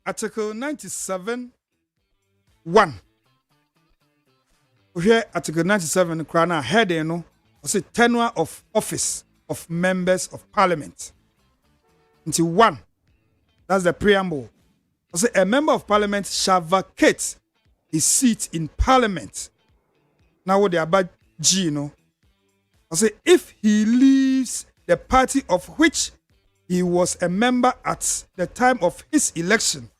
B: Article 97(1) Here Article 97 krana heading no say tenure of office of members of parliament. Until 1. That's the preamble. Say a member of parliament shall vacate his seat in parliament. Now what they are about G, I say if he leaves the party of which he was a member at the time of his election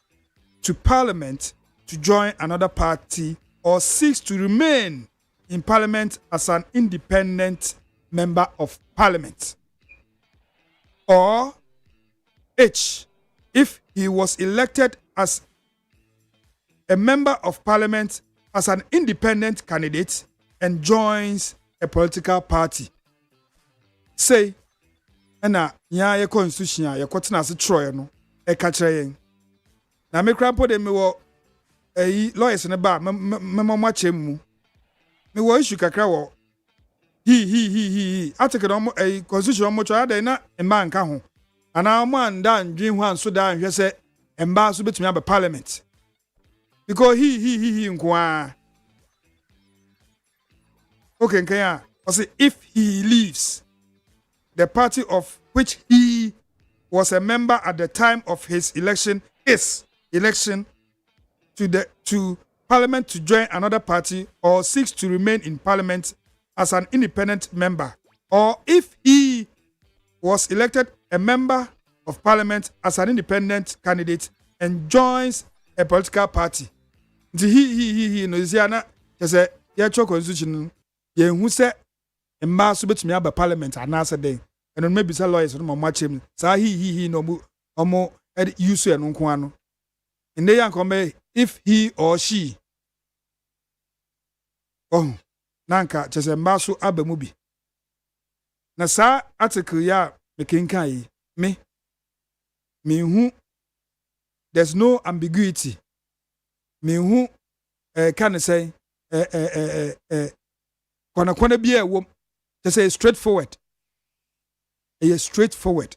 B: to parliament to join another party or seeks to remain in parliament as an independent member of parliament. Or H, if he was elected as a member of parliament as an independent candidate and joins a political party. Say, ena ya constitution ya kwotena ase troye no e ka kire yen. Na me krampo de me wo lawyers ne ba me mo mu. Me wo issue kakra wo he article no constitution mo twa da na e man ka ho. Ana mo anda ndwin ho anso da nhwe se emba so betumi aba parliament. Because he nkwa. Okay, Kenya. I say if he leaves the party of which he was a member at the time of his election to parliament to join another party or seeks to remain in parliament as an independent member, or if he was elected a member of parliament as an independent candidate and joins a political party. He no is yana say ya constitution ye hu se mma so betumi aba parliament anasa den eno maybe say lawyers no machem sa he no omo use eno nko ano inde yan come if he or she nanka chese mma so aba mu bi na sa article ya mekinkan yi me hu there's no ambiguity. Me who can say kwana be a wom just say straightforward. Straightforward.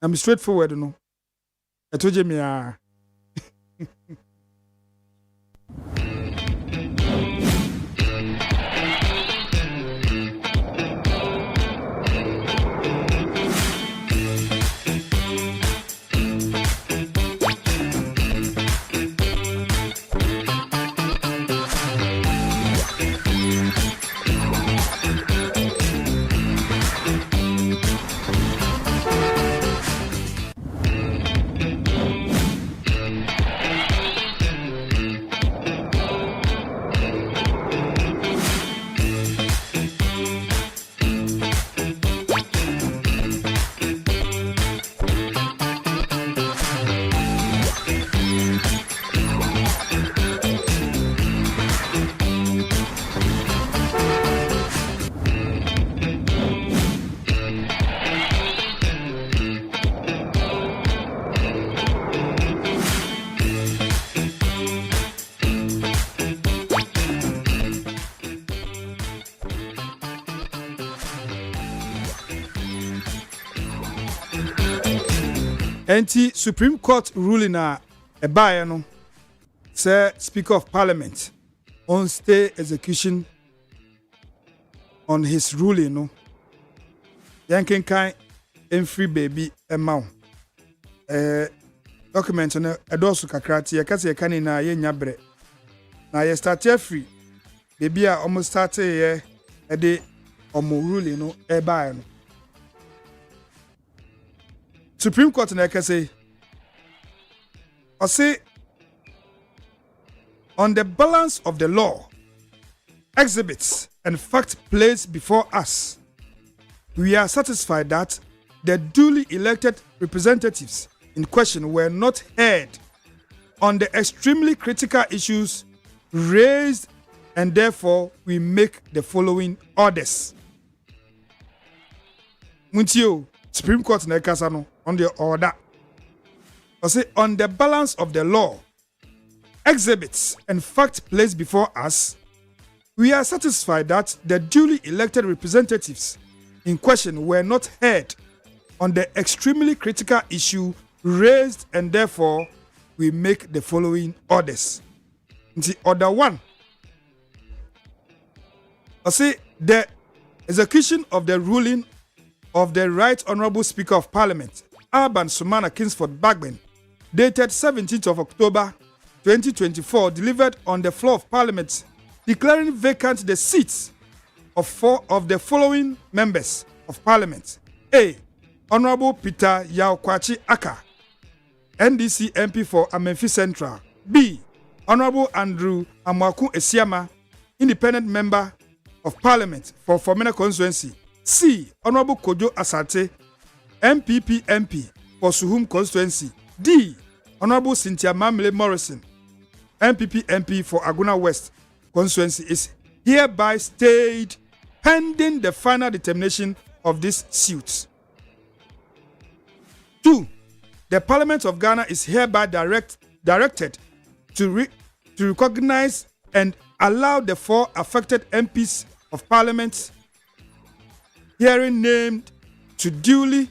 B: I'm straightforward no. I told you me Anti Supreme Court ruling a buyer no say Speaker of Parliament on stay execution on his ruling no yankin kan free baby amount document no edosu kakrati yakase yakani na ye nyabre na ye start free baby a almost start ye de omo ruling no buyer no Supreme Court na say on the balance of the law, exhibits and facts placed before us, we are satisfied that the duly elected representatives in question were not heard on the extremely critical issues raised, and therefore we make the following orders. Muntio, Supreme Court na kasano on the order. On the balance of the law, exhibits and facts placed before us, we are satisfied that the duly elected representatives in question were not heard on the extremely critical issue raised, and therefore we make the following orders. Order 1. I say the execution of the ruling of the Right Honourable Speaker of Parliament, Alban Sumana Kingsford Bagben, dated 17th of October 2024, delivered on the floor of Parliament, declaring vacant the seats of 4 of the following members of Parliament. A. Honourable Peter Yaokwachi Aka, NDC MP for Amenfi Central. B. Honourable Andrew Amwaku Esiama, Independent Member of Parliament for Formina Constituency. C. Honourable Kojo Asate, MPP MP for Suhum Constituency. D. Honourable Cynthia Mamle Morrison, MPP MP for Aguna West Constituency, is hereby stayed pending the final determination of this suit. 2. The Parliament of Ghana is hereby directed to recognize and allow the 4 affected MPs of Parliament herein named to duly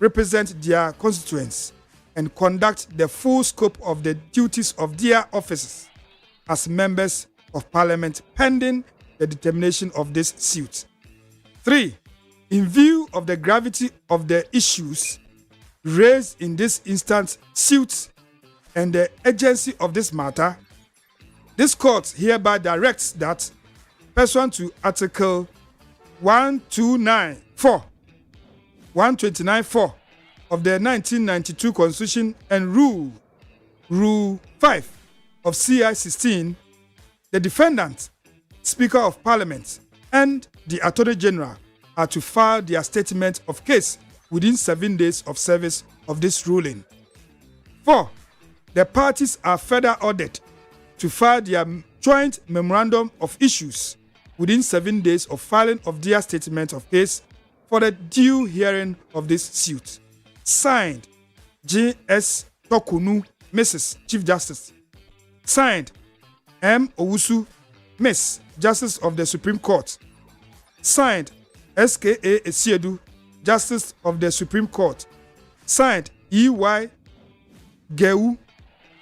B: represent their constituents and conduct the full scope of the duties of their offices as members of Parliament pending the determination of this suit. 3. In view of the gravity of the issues raised in this instant suit and the urgency of this matter, this court hereby directs that, pursuant to Article 129.4 of the 1992 Constitution and Rule 5 of CI 16, the defendant, Speaker of Parliament, and the Attorney General are to file their statement of case within 7 days of service of this ruling. 4. The parties are further ordered to file their joint memorandum of issues within 7 days of filing of their statement of case for the due hearing of this suit. Signed, J.S. Tokunu, Mrs. Chief Justice. Signed, M. Owusu, Miss, Justice of the Supreme Court. Signed, S.K.A. Esiedu, Justice of the Supreme Court. Signed, E.Y. Gewu,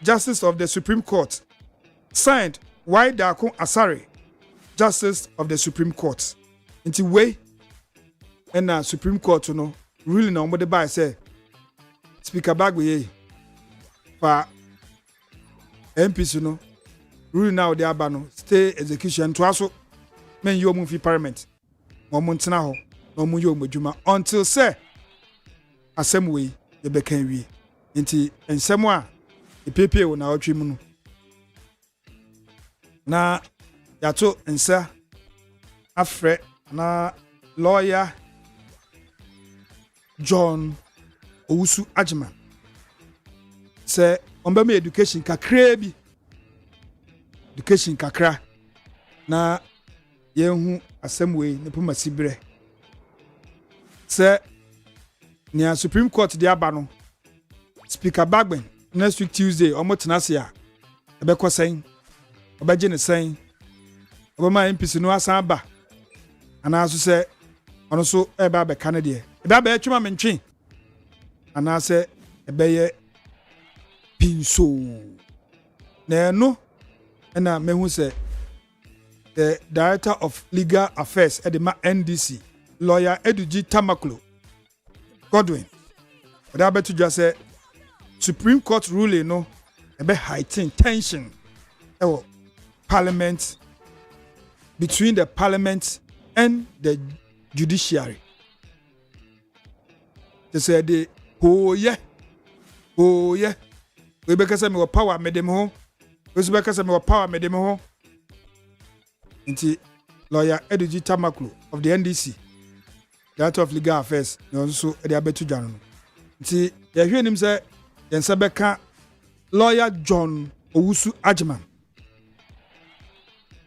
B: Justice of the Supreme Court. Signed, Y. Dakun Asare, Justice of the Supreme Court. Inti way, and Supreme Court, ruling on what the by say, Speaker Bagwe, for MPs, ruling now the Abano, stay execution to also men yo movie parliament. Montana, no muyo mujuma until say Asem way the bekan we. Inti and somewhere the paper will now trim na yato nsa afre na lawyer John Owusu Ajman say ombeme education kakra bi education kakra na yehu asem we ne poma sibre say near Supreme Court di aba no Speaker Bagben next week Tuesday omotena se a ebekọ sen obaje ne sen obama MPC no asan ba ana so se ono so eba be Canada eba be atwuma mentwe ana se ebeye pinso na no na mehu se the Director of Legal Affairs at the NDC, Lawyer Eduji Tamaklo Godwin. But I bet you just say Supreme Court ruling no ebe heighten tension Parliament, between the Parliament and the Judiciary. They say they oh yeah we be kasa me power me dem ho we be kasa me power me dem ho. Inti Lawyer Eduji Tamaklo of the NDC, Director of Legal Affairs, no so e dey abetu dwan no. Inti ye hwe nim say yen se beka Lawyer John Owusu Ajman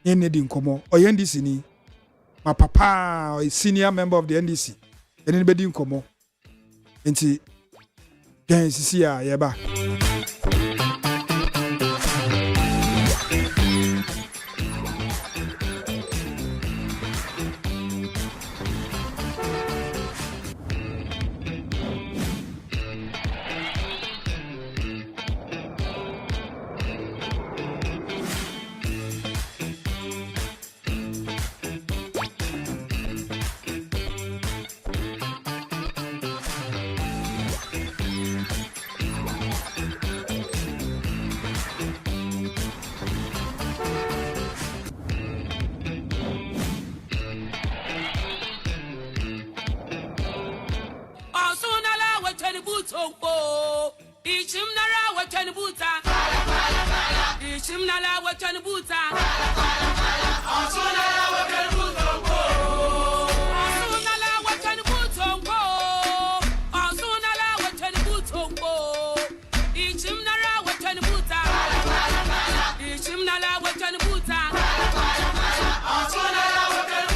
B: yen ne di nkomo o NDC ni my papa a senior member of the NDC yen ne be di nkomo. Inti gen sisi a ye ba
E: buto ichim nara wetani buta ichim nara wetani buta asuna wetani buto asuna wetani buto asuna wetani buto ichim nara wetani buta ichim nara wetani buta asuna wetani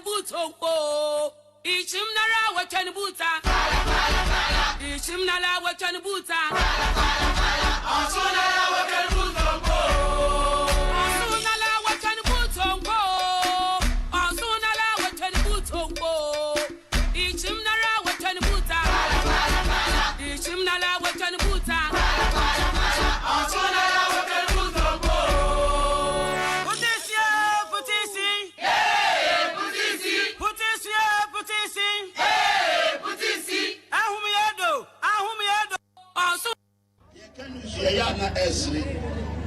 E: buto Ichim nara wetani buta ichim nara wetani buta asuna wetani buta asuna wetani buta asuna wetani buta ichim nara wetani buta ichim nara wetani buta asuna wetani buta
F: Yana Esri,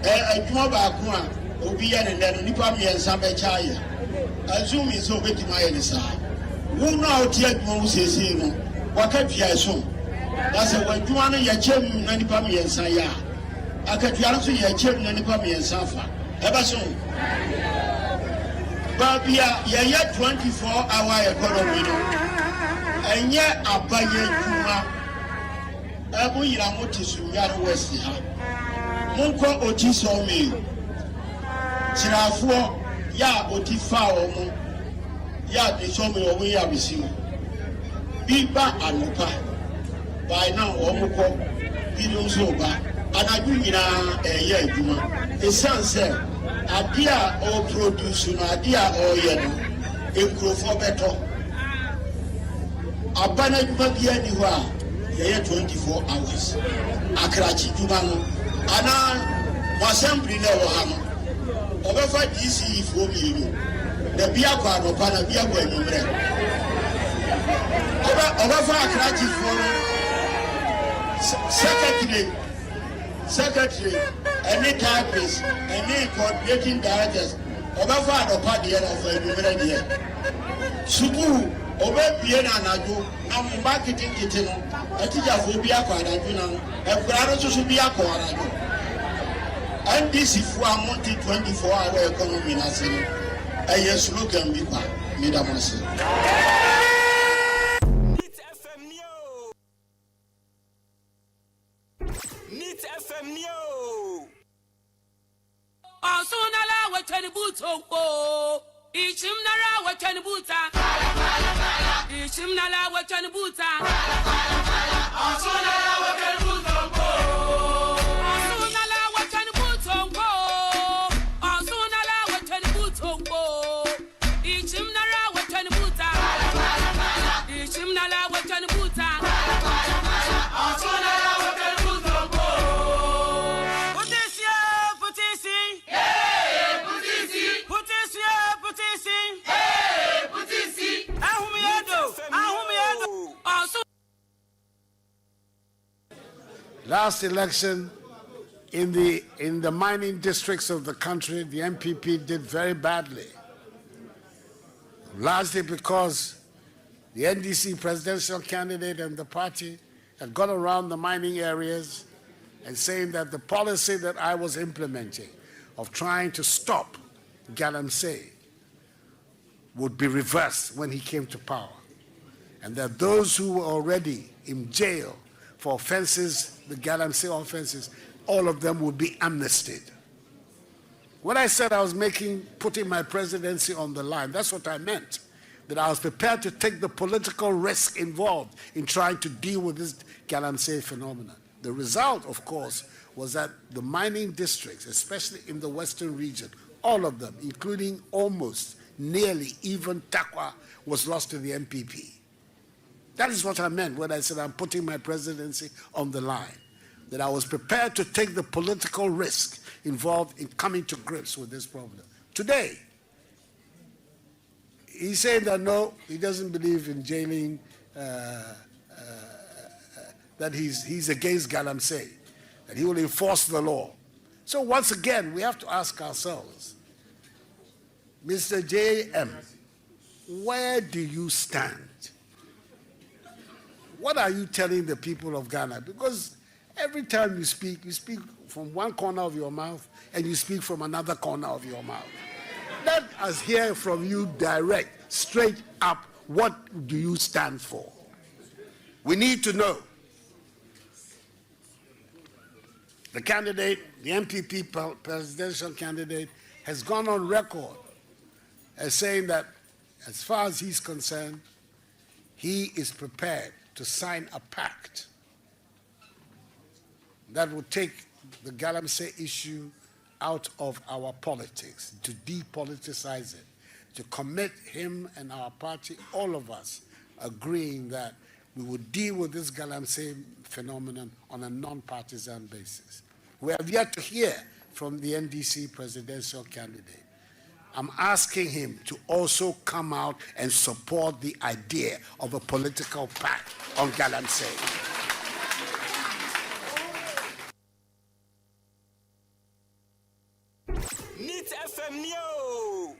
F: a Jumaba Kuna, Obian and then Nipami and Sambachaya. Assume is over to my side. Who now yet Moses, what can you assume? That's a when you want your children, Nanipami and Saya. I can answer your children, Nanipami and Safa. Ever soon. But we are yet 24-hour economy. And yet, I buy you. Abu Yamoti Sunyar West Munko Oti Somi Sirafo Ya Oti Fao Ya de Somi Owe Yabisi Biba Anupa by now Omuko Bidon Soba Anaguna Eye Juma a son said Adia or produce Adia or Yeno Encro better Abana Juma Anywhere 24 hours. Akrachi Jumano. Ana Assembly never ham. Over DC for me. The Biakwa no Pana Biakwa number. Over Akrachi for secretary, any typist, any coordinating directors. Over no party of a number. Subu. Obe Piena Nadu, I'm marketing kitchen, a teacher for Biakwa, and Brado to Biakwa. And this is for a multi 24-hour economy, Nassini. A yes, look and be back, Midamasi.
A: Neat FM Neo.
E: Asuna wetani buto ichim nara wetani buta ichim nara wetani buta asuna wetani buta asuna wetani buta asuna wetani buta ichim nara wetani buta ichim nara wetani buta asuna wetani buta
F: Last election in the mining districts of the country, the MPP did very badly. Largely because the NDC presidential candidate and the party had gone around the mining areas and saying that the policy that I was implementing of trying to stop Galamsey would be reversed when he came to power, and that those who were already in jail for offenses, the Galamsey offenses, all of them would be amnestied. When I said I was putting my presidency on the line, that's what I meant, that I was prepared to take the political risk involved in trying to deal with this Galamsey phenomenon. The result, of course, was that the mining districts, especially in the western region, all of them, including almost, nearly, even Takwa, was lost to the MPP. That is what I meant when I said I'm putting my presidency on the line, that I was prepared to take the political risk involved in coming to grips with this problem. Today, he's saying that no, he doesn't believe in jailing, that he's against Galamsey. and he will enforce the law. So once again, we have to ask ourselves, Mr. J.M., where do you stand? What are you telling the people of Ghana? Because every time you speak from one corner of your mouth and you speak from another corner of your mouth. Let us hear from you direct, straight up, what do you stand for? We need to know. The candidate, the MPP presidential candidate, has gone on record as saying that as far as he's concerned, he is prepared to sign a pact that will take the Galamsey issue out of our politics, to depoliticize it, to commit him and our party, all of us, agreeing that we would deal with this Galamsey phenomenon on a non-partisan basis. We have yet to hear from the NDC presidential candidate. I'm asking him to also come out and support the idea of a political pact on Galamsey.
A: Neat FM Neo.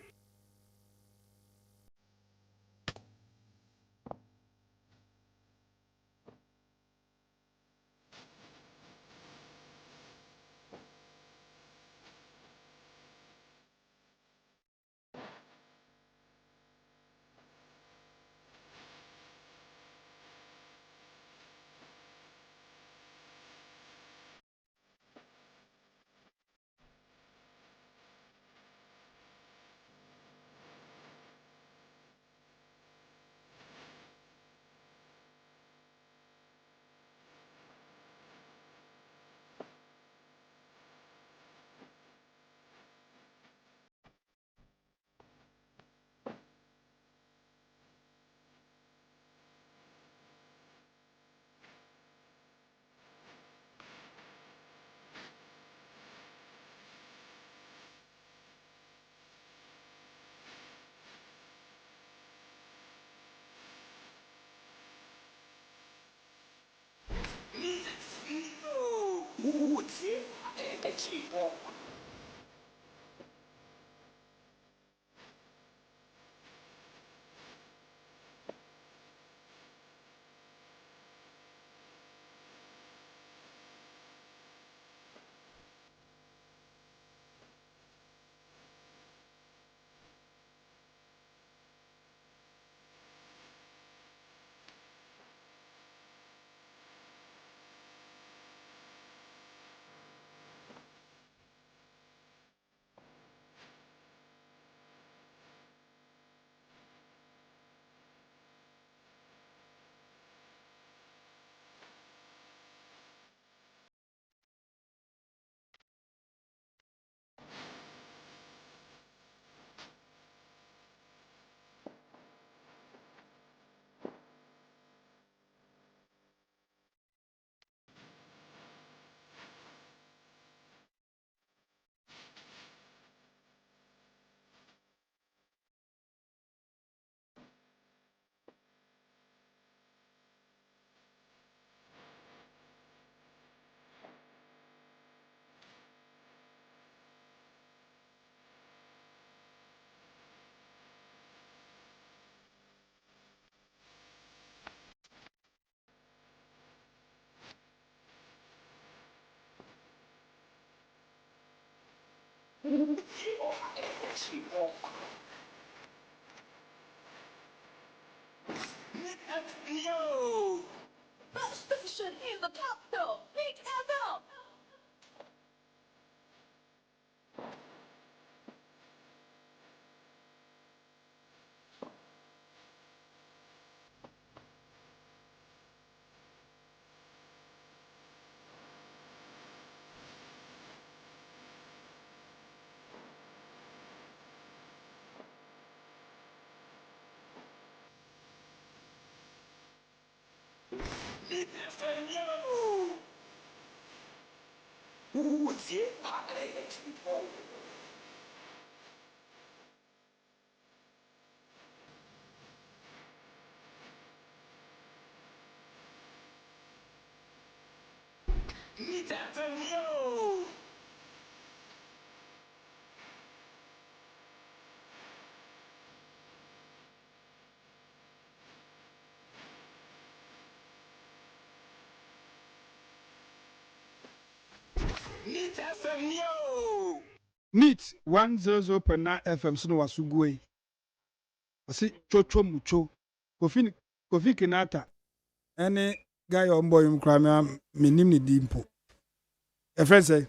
A: Yo.
L: Best station in the capital, Big FM.
A: Neat FM, yo. Neat FM, yo.
B: Neat 100.9 FM so no wasugwe. Osi chocho mucho. Kofi Kinata. Ene guy on boy mkra me nim ni dimpo. A friend say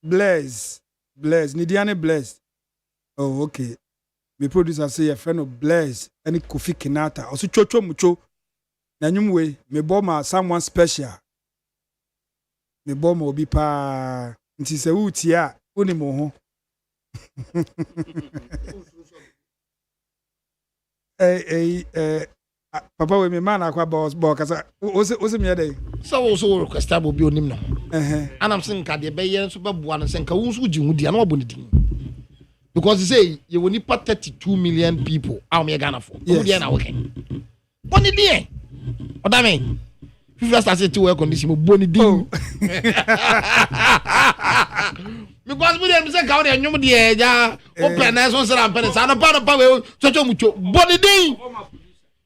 B: Blaze Nidiane Blaze. Oh okay. Me producer say a friend of Blaze any Kofi Kinata. Osi chocho mucho. Na nyumwe me boma someone special. Me boma obi pa nti se wutia oni mo ho. Papa we me man akwa boss kasa o se me dey
M: so request abo bi onim no anam sen ka de be yen so beboa no sen ka wo so gihu dia na obo ne din because you say you will need 32 million people am ye Ghana for who dia na work boni dia ODAME FIFA start to work on this mo boni din because we dem say ka we nyum dia ja open na so sera mpene sa no pa we chocho mucho boni din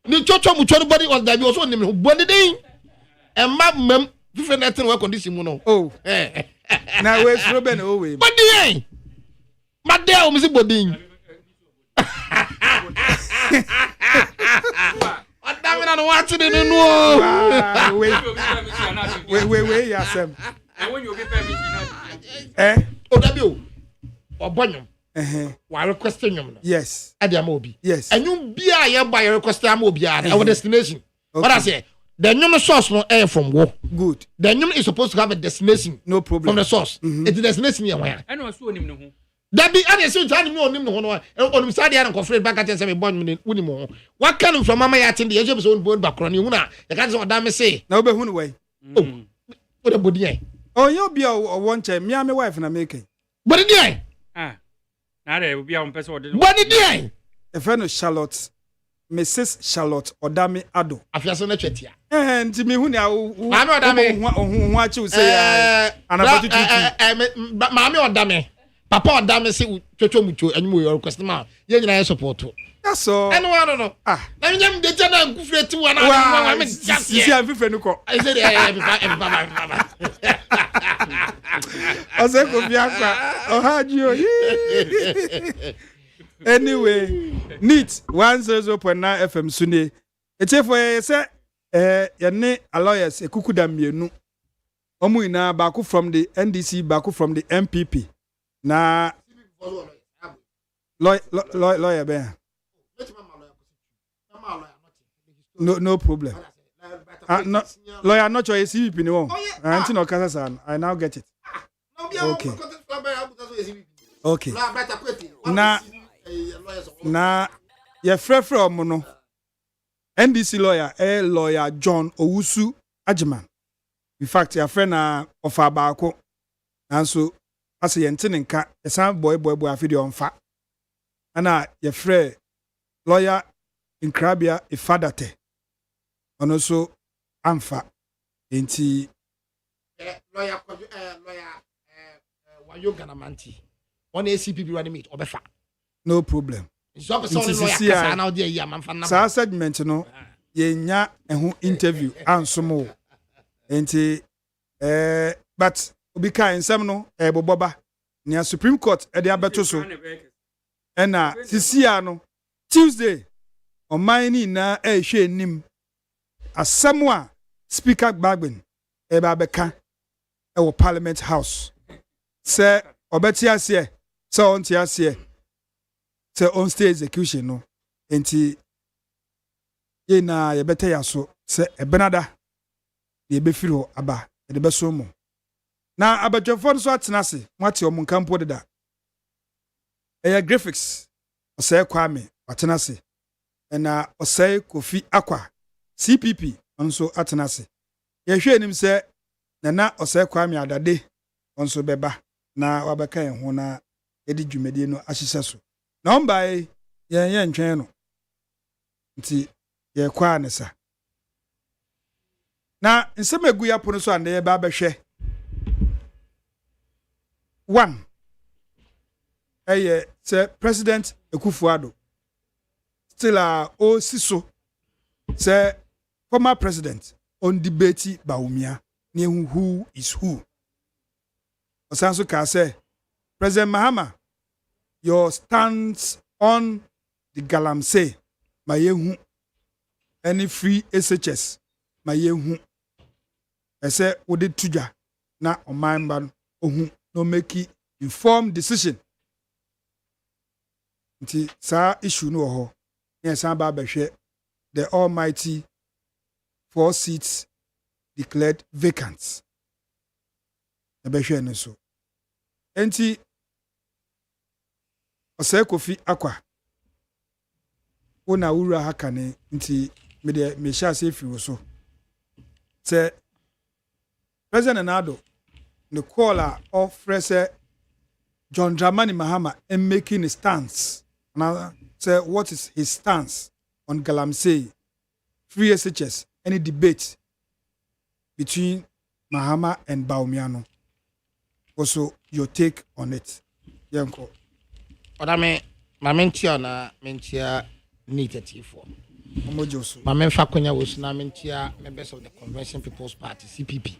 M: ni chocho mucho no body was that also nim boni din e mam FIFA net work on this mo no
B: na we throw ben o we
M: boni din madel o mi si bodin ODAME na no watch the no
B: we Asem
A: when you be permission
M: ODAME obonyum wa request nyum no
B: yes
M: adiama obi
B: yes
M: anyum bia ye buy request am obi our destination what I say the nyum source no air from war
B: good
M: the nyum is supposed to have a destination
B: no problem
M: from the source it's the destination here where
A: and was onim no ho
M: Dabi ade so tani me onim no ho no onum sade ya no free back at say me bon me unim ho what can from mama ya tinde ye so be so bon back ro ne hu na ye ka say ODAME say
B: na obe hu no way
M: oh what the body eh
B: oh you be o won che me my wife na make
M: body dey
A: na dey obi a person ode
M: body dey
B: e friend Charlotte Mrs. Charlotte ODAME ADDO
M: afiaso na twetia
B: nti me hu ni
M: mama ODAME
B: hu achi say anabatu
M: mama ODAME papa ODAME say chocho mucho anyum your request ma ye nyina support
B: that's all
M: eno wa no na nyam de tena nkufre ti wa na wa me
B: si afifre no ko
M: I said
B: ose ko biakwa ohaji anyway Neat 100.9 FM sune etefo say ye ne lawyers ekukuda mienu omu ina baako from the NDC baako from the MPP na lawyer be no problem no lawyer not your CVP ni won anti no kasa san I now get it okay na ye frefre omo no NDC lawyer lawyer John Owusu Ajiman in fact your friend of abako and so as ye ntene nka esan boy afidi onfa ana ye frɛ lawyer Nkrabia Ifadate ono so amfa enti
M: lawyer wayo Galamsey on ACPP run meet obefa
B: no problem
M: so lawyer kasa na odi ya manfa na
B: sa segment no ye nya eho interview ansomo enti but obi ka ensem no boboba nia Supreme Court e de abeto so ena sisia no Tuesday on mine na hwe nim asem a Speaker Gbagben e ba beka e wo Parliament House se obeti ase se on ti ase se on state execution no enti ye na ye beta yaso se ebenada ye be firi ho aba e de beso mo na abadwefo so atenase mwate o munkampo deda e graphics osai kwame atenase na osai Kofi Akwa CPP onso atenase ye hwe nim se na osai kwame adade onso beba na wabeka en ho na edi dwumedie no ahyehye so na ombae ye ntwen no nti ye kwa ne sa na nsem egu ya pono so ande ye ba behwe one say President Akufo-Addo still siso say former president on debate Bawumia near who is who. Osanso ka say President Mahama, your stance on the Galamsey mayehu any free SHS mayehu ese wode tuja na omamba ohu no make informed decision. Nti sa issue no ho na san ba behwe the almighty 4 seats declared vacant. Na behwe no so. Enti Osei Kofi Akwa ona wura hakane nti me sha se fi wo so. Say President ADDO the caller of Fresh John Dramani Mahama and making a stance. Now, say what is his stance on Galamsey, free SHS, any debate between Mahama and Bawumia? Also, your take on it. Yanko.
M: ODAME, my mentia needed for. My men Fakonya was na mentia members of the Convention People's Party, CPP.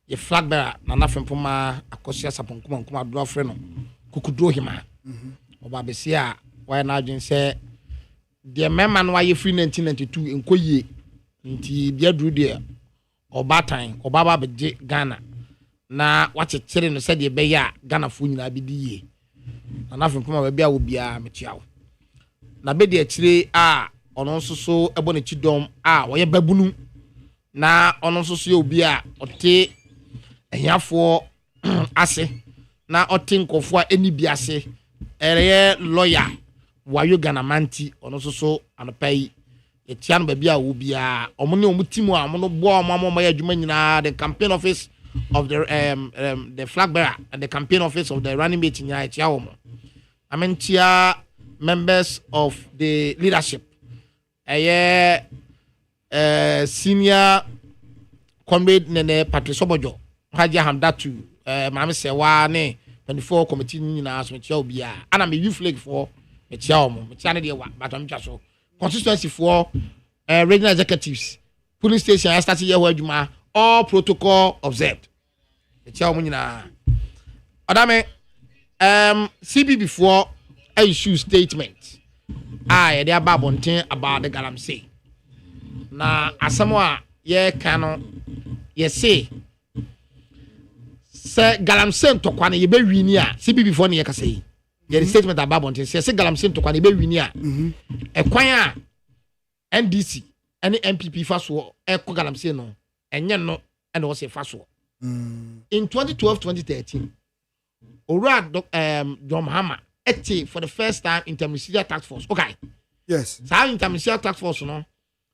M: Ye flag bearer nana fempoma akosia saponkuma nkuma do afre no kukudro hima oba besia why na adwen say de memma no aye free 1992 enkoyie nti bia duru de obatan obaba beje Ghana na wachechere no said ye be ya Ghana fo nyina bi diye nana fempoma ba bia wo bia metiawo na be de akire ono nso so ebo ne chidom wo ye babunu na ono nso so ye obi ote enyafo ase na otinkofo eni biase ere lawyer wayo ganamanti ono so anopai etian ba bia wo bia omne omutimu amono bo omamo ya adwuma nyina the campaign office of the flag bearer and the campaign office of the running mate nyina etia wo mo amentia members of the leadership senior comrade Nene Patrice Obojo Haja Hamdatu Mama Sewa ne 24 committee nyina so metia obia ana me youth league for metia omo metia ne de wa batom twa so constituency for regional executives police station I start here adwuma all protocol observed metia omo nyina ODAME CB before issue statement ye dey ababonten about the Galamsey na asamo ye kano ye say Galamsey ntokwa na ye be wini a CB before ne ye ka say ye statement about bonten say Galamsey ntokwa na ye be wini a ekwan a NDC any MPP faso eko Galamsey no enye no ene wo say faso in 2012-2013 Ora John Mahama for the first time interministerial task force okay
B: yes
M: sa interministerial task force no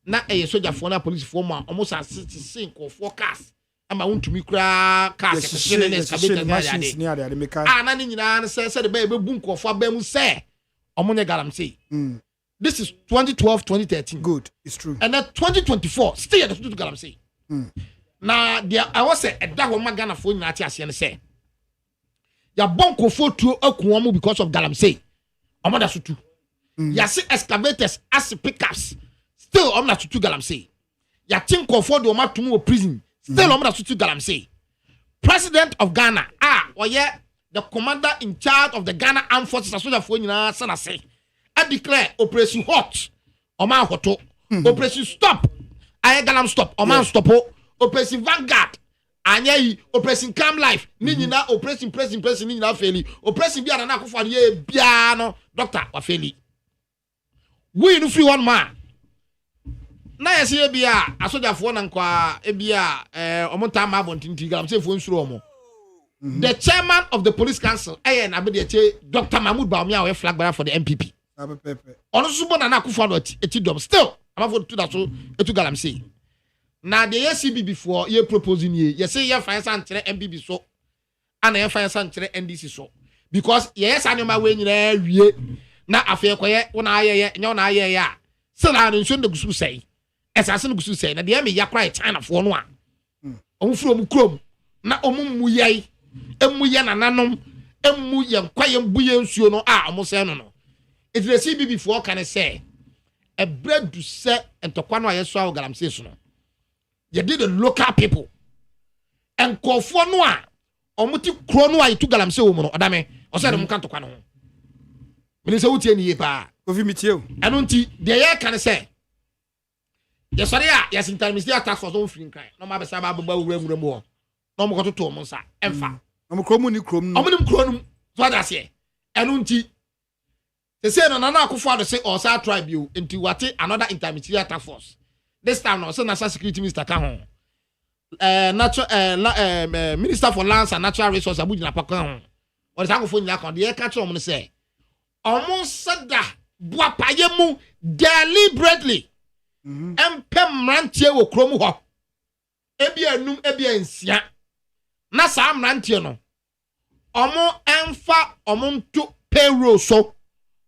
M: na soldier for na police for ma almost as 65 of cars ama wontumi kura cars excavator na na nyina say the be bu nkofo abam say omonye Galamsey this is 2012-2013
B: good it's true
M: and then 2024 still the Galamsey na there I was say edda ho magana fo nyina ati ase ne say ya bonko foto akuomo because of Galamsey omoda sutu ya see excavators as pickups still omoda sutu Galamsey ya tinko for the omatumu prison still omoda sutu Galamsey president of Ghana oye the commander in charge of the Ghana Armed Forces asoja fo nyina sana say I declare operation hot oma hoto operation stop aye Galam stop oma stop operation Vanguard anyai operation Cam Life ni nyina operation pressing ni nyina feli operation bia na akofo ye bia no doctor wa feli we no free one man na yesi ye bia asojafo na nkwa e bia omonta ma bontinti Galamsey fo nsuro omo the chairman of the police council na be the Dr. Mahmoud Bawumia we flag bearer for the MPP ono subo na akofo no eti dom still amafo to that so etu Galamsey na the CB before ye proposing ye say ye fire san kire MPP so ana ye fire san kire NDC so because ye san nyoma we nyina wie na afa koye wona aye nya wona aye ya se na nso de gusu sei esase no gusu sei na de me ya kra China fo no a omfuro mu krom na omummu yai emu ye nananom emu ye kwaye mbuye nsuo no a omo se no it dey see before can say a bread to say entokwa no ayeso a Galamsey so no ye did the local people and kofo no a omo ti kro no a itu Galamsey wo mu no odame o se dem kan tokwa no ho me se wutie ni ye pa
B: Kofi mitio
M: eno nti de ye kan say ye sori a yes intermediate task force on free cry no ma be sa ba ba wura mu ho no mo ko to mo nsa emfa
B: no mo kromu ni krom no
M: omo nim kro no so da se eno nti they say no nana akufo ado say or sa tribe you into what another intermediate task force this time no say national security minister ka ho natural minister for lands and natural resources abujina pakwa ho or sa akufo nyina ka de ka tro mo say omo sada buapaye mu deliberately empem rantie wo krom ho ebi anum ebi ansia na sa rantie no omo emfa omo nto payroll so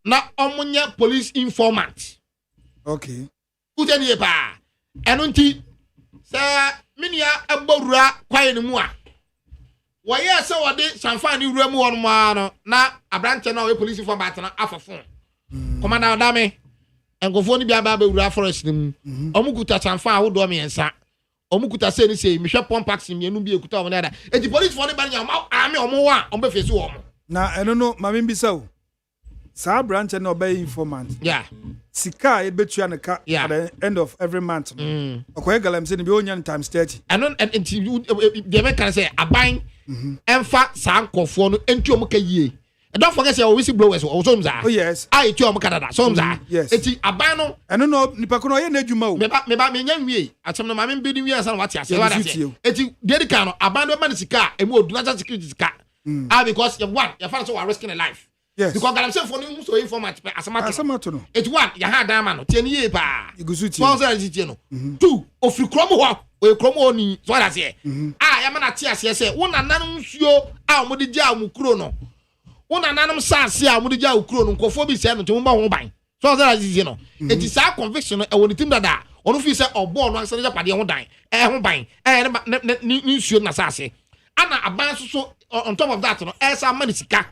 M: na omunye police informant.
B: Okay.
M: Uteni pa. Eno nti se minia agbawura kwaye ne mu a. Wo ye se wo de sanfa ni wura mu won ma no na abrante na o police informant na afofo. Commander Odame engofo ni bia ba wura forest ni mu. Omukuta sanfa a wo do me ensa. Omukuta se ni se mi hwe pompax mi enu bi ekuta o na da. Enti police for ni ba nya ma ame omo wa ombe fesi wo mo.
B: Na eno no mame mbisa o. Sa branch na obey informant.
M: Yeah.
B: Sika e betua ne ka at the end of every month. Okoye Galamsey ni be onya times 30.
M: And the man can say aban emfa sa nkofo no enti omo ka yie. Don't forget say we see blowers o so mza.
B: Oh yes.
M: I eti omo Canada so mza.
B: Yes.
M: Eti aban no
B: eno no nipa ko no ye na adwuma o.
M: Me ba me nya nwie. Atem no ma me bi ni nwie san wate ase. Eti Yideka no aban do man sika emu oduna security sika. Because you one you find so risking a life.
B: Yes.
M: Because Galamsey for no so informant
B: asamato no.
M: It one ya ha dan ma no tie ye pa.
B: Igusuti.
M: Sponsor tie no. Two ofri krom ho o krom oni so that say. Ya ma na tie ase say wona nanom nsuo a mo de gya mo kuro no. Wona nanom saase a mo de gya o kuro no nkofo bi say no to mo ba ho ban. So that tie no. It is a conviction e woni tim dada. Onu fi say obo no answer pade ho dan. Ho ban. Ni nsuo na saase. Ana aban so on top of that no esa manisika.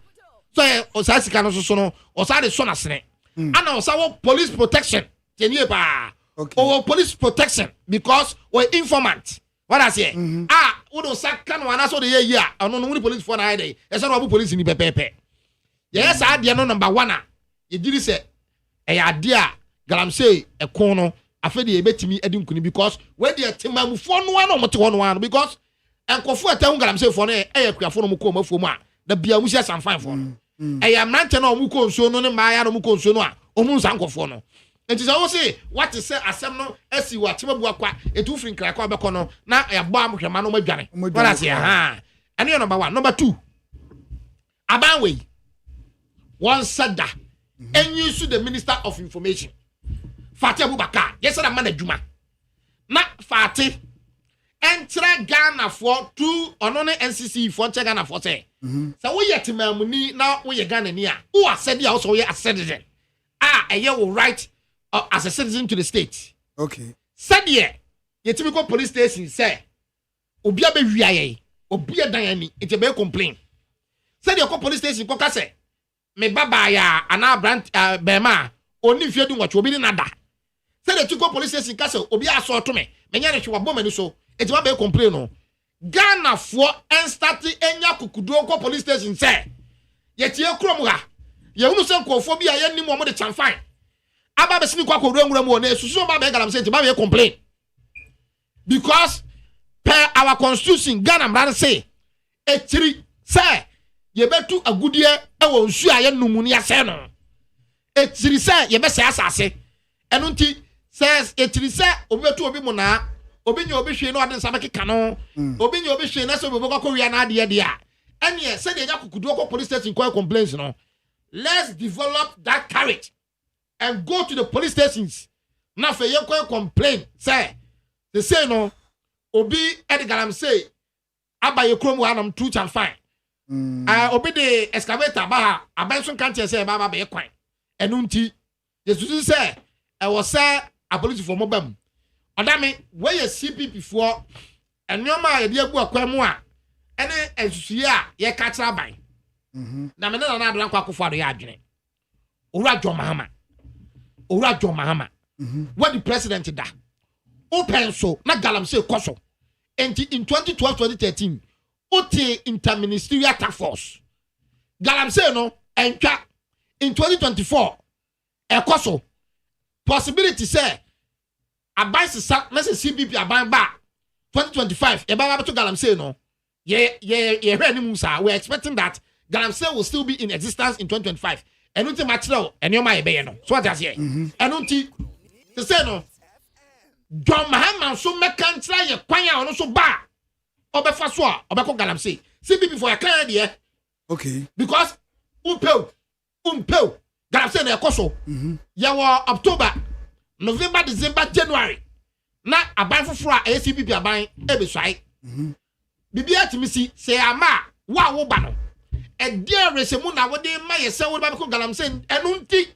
M: So osasika no so no osade so na sene ana osawo police protection tenie pa o police protection because we informant what I say we do saka no ana so de ye a no no police for na dey e so no police ni pepepe yes ade no number 1 a ye diri se e ya ade a Galamsey e kon no afede e betimi edi nkuni because we dey temamufo no ana mo te ho no ano because enkofo atahu Galamsey for no e yakuafo no mo ko mafo mu a da bia mu sia sanfan for no eya mrante na omu konsuo no ne maaya no mu konsuo no a omu nsankofo no enti so wo say what is say asem no asi wa temabu akwa etu firi nkra kwa beko no na ya bo amhwema no madwane wala say ha ane number 1 number 2 aban we one sada enyi su the minister of information Fati Abubakar yes na man adwuma na Fati entre Ghana for two ono ne NCC for entre Ghana for say so we yet mamuni na we Ghana ni a who are said also we a citizen a you right as a citizen to the state.
B: Okay.
M: Said ye typical police station say obi abe wiaye obi dan ani it be complain. Said your police station ko ka say me baba ya ana brand bema oni fie du nwacho obi ni nada. Said the typical police station ka say obi aso to me nya ne hwe wabom ani so it be complain no. Ghana for enstati enya kukudo ko police station say ye tie krom ha ye hunu se nkofo bi a ye nim mo de chanfan aba be sini kwa ko nwura mu na esusu ba be Galamsey ti ba be complain because per our constitution Ghana man say etiri say ye betu agudie e wo nsu a ye numu ni ase no etiri say ye be say asase eno nti says etiri say obi betu obi mu na obi nya obi hwe no ade nsa bekeka no obi nya obi hwe na so obi bokọ wia na ade de a ene se de nya kukudu ko police station ko complaints no let's develop that courage and go to the police stations na fe ye ko complain say they say no obi Edgar Galamsey abaye krom wa nam too chan fine obi de excavator ba ha abenso kan tie say ba be kwan enu nti yesu say e wo say a police for mobam ODAME where CP before and your ma ye abu akwa mu a ene ensuya ye ka kira ban na me na addo akwa akofo ado ya adwene owura John Mahama what the president da open so na Galamsey koso and in 2012-2013 ote interministerial task force Galamsey no entwa in 2024 ekoso possibility say aban sisa na CBP aban ba 2025 e ba to Galamsey no ye hwe ni musa we are expecting that Galamsey will still be in existence in 2025 and until material and your my be no so what does here and until to say no John Mahama so mekantra ye kwan a ono so ba obefa so a obeko Galamsey CBP for your client here
B: okay
M: because umpel Galamsey na ekoso ya wo October November December January na aban foforo a CBP aban ebeswai bibia timisi say ama wa wo ba no e dia resemu na wo de ma yese wo ba ko Galamsey enunti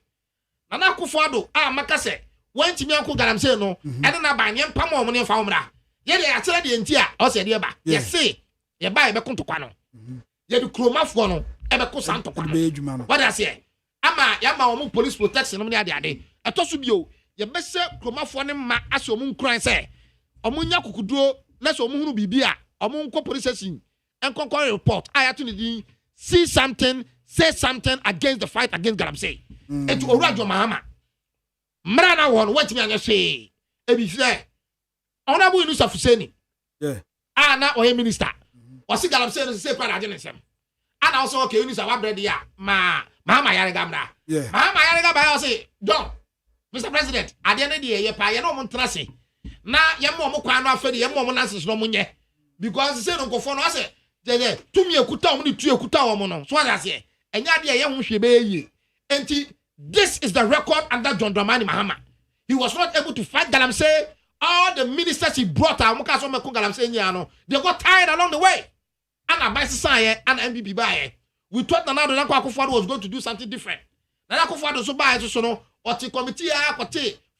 M: na na akofo ado a maka se wantimi akọ Galamsey no ene na ban ye pam o mo ne fa omra ye de akyere de enti a o se de ba ye se ye ba ye be kontokwa no ye de kromafo no e be ko santokwa no what I say ama ya ma o mo police protection no ne ade etoso bio ye be se kromafo ne ma ase o mo nkran se o mo nya kokuduro na se o mo hunu bibia o mo nko police station enkonkon report ayato ne din see something say something against the fight against Galamsey etu owura John Mahama mrana won watimi anya hwe ebi fie honorable Yusuf Hussein na oye minister o si Galamsey no say kwara agene sem ana also okay Yusuf wa bread ya Mahama yare gamra Mahama yare gaba ya say John Mr. President ade na de ye pa ye no mo ntrase na ye mo mo kwan no afede ye mo nanses no mo nye because say no nkofo no ase je tumi ekuta mo ni tu ekuta wo mo no so ade ase enya de ye ho hwe be ye enti this is the record under John Dramani Mahama. He was not able to fight Galamsey. All the ministers he brought out, they got tired along the way. And and MPP by we thought that Nana Akufo-Addo was going to do something different. Nana Akufo-Addo so by so no or the committee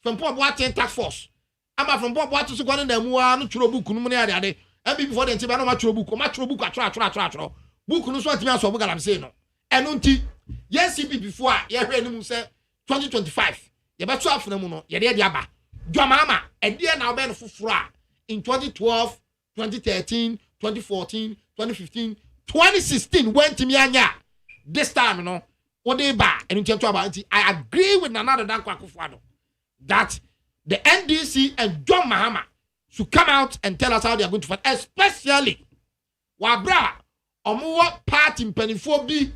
M: from Port Boateng task force. I'm from Port Boateng to go in the mua no trouble kunumuni ade. MPP for the entiba no trouble ko trouble atra. Book no so atimi aso Galamsey no. Enunti yes CP before ye hwe ni mu say 2025 ye beto afuna mu no ye de aba John Mahama e de na obe no foforo a in 2012 2013 2014 2015 2016 went me anya this time no what they ba and to about I agree with Nana Akufo-Addo that the NDC and John Mahama should come out and tell us how they are going to fight, especially wabra omo party mpanifo bi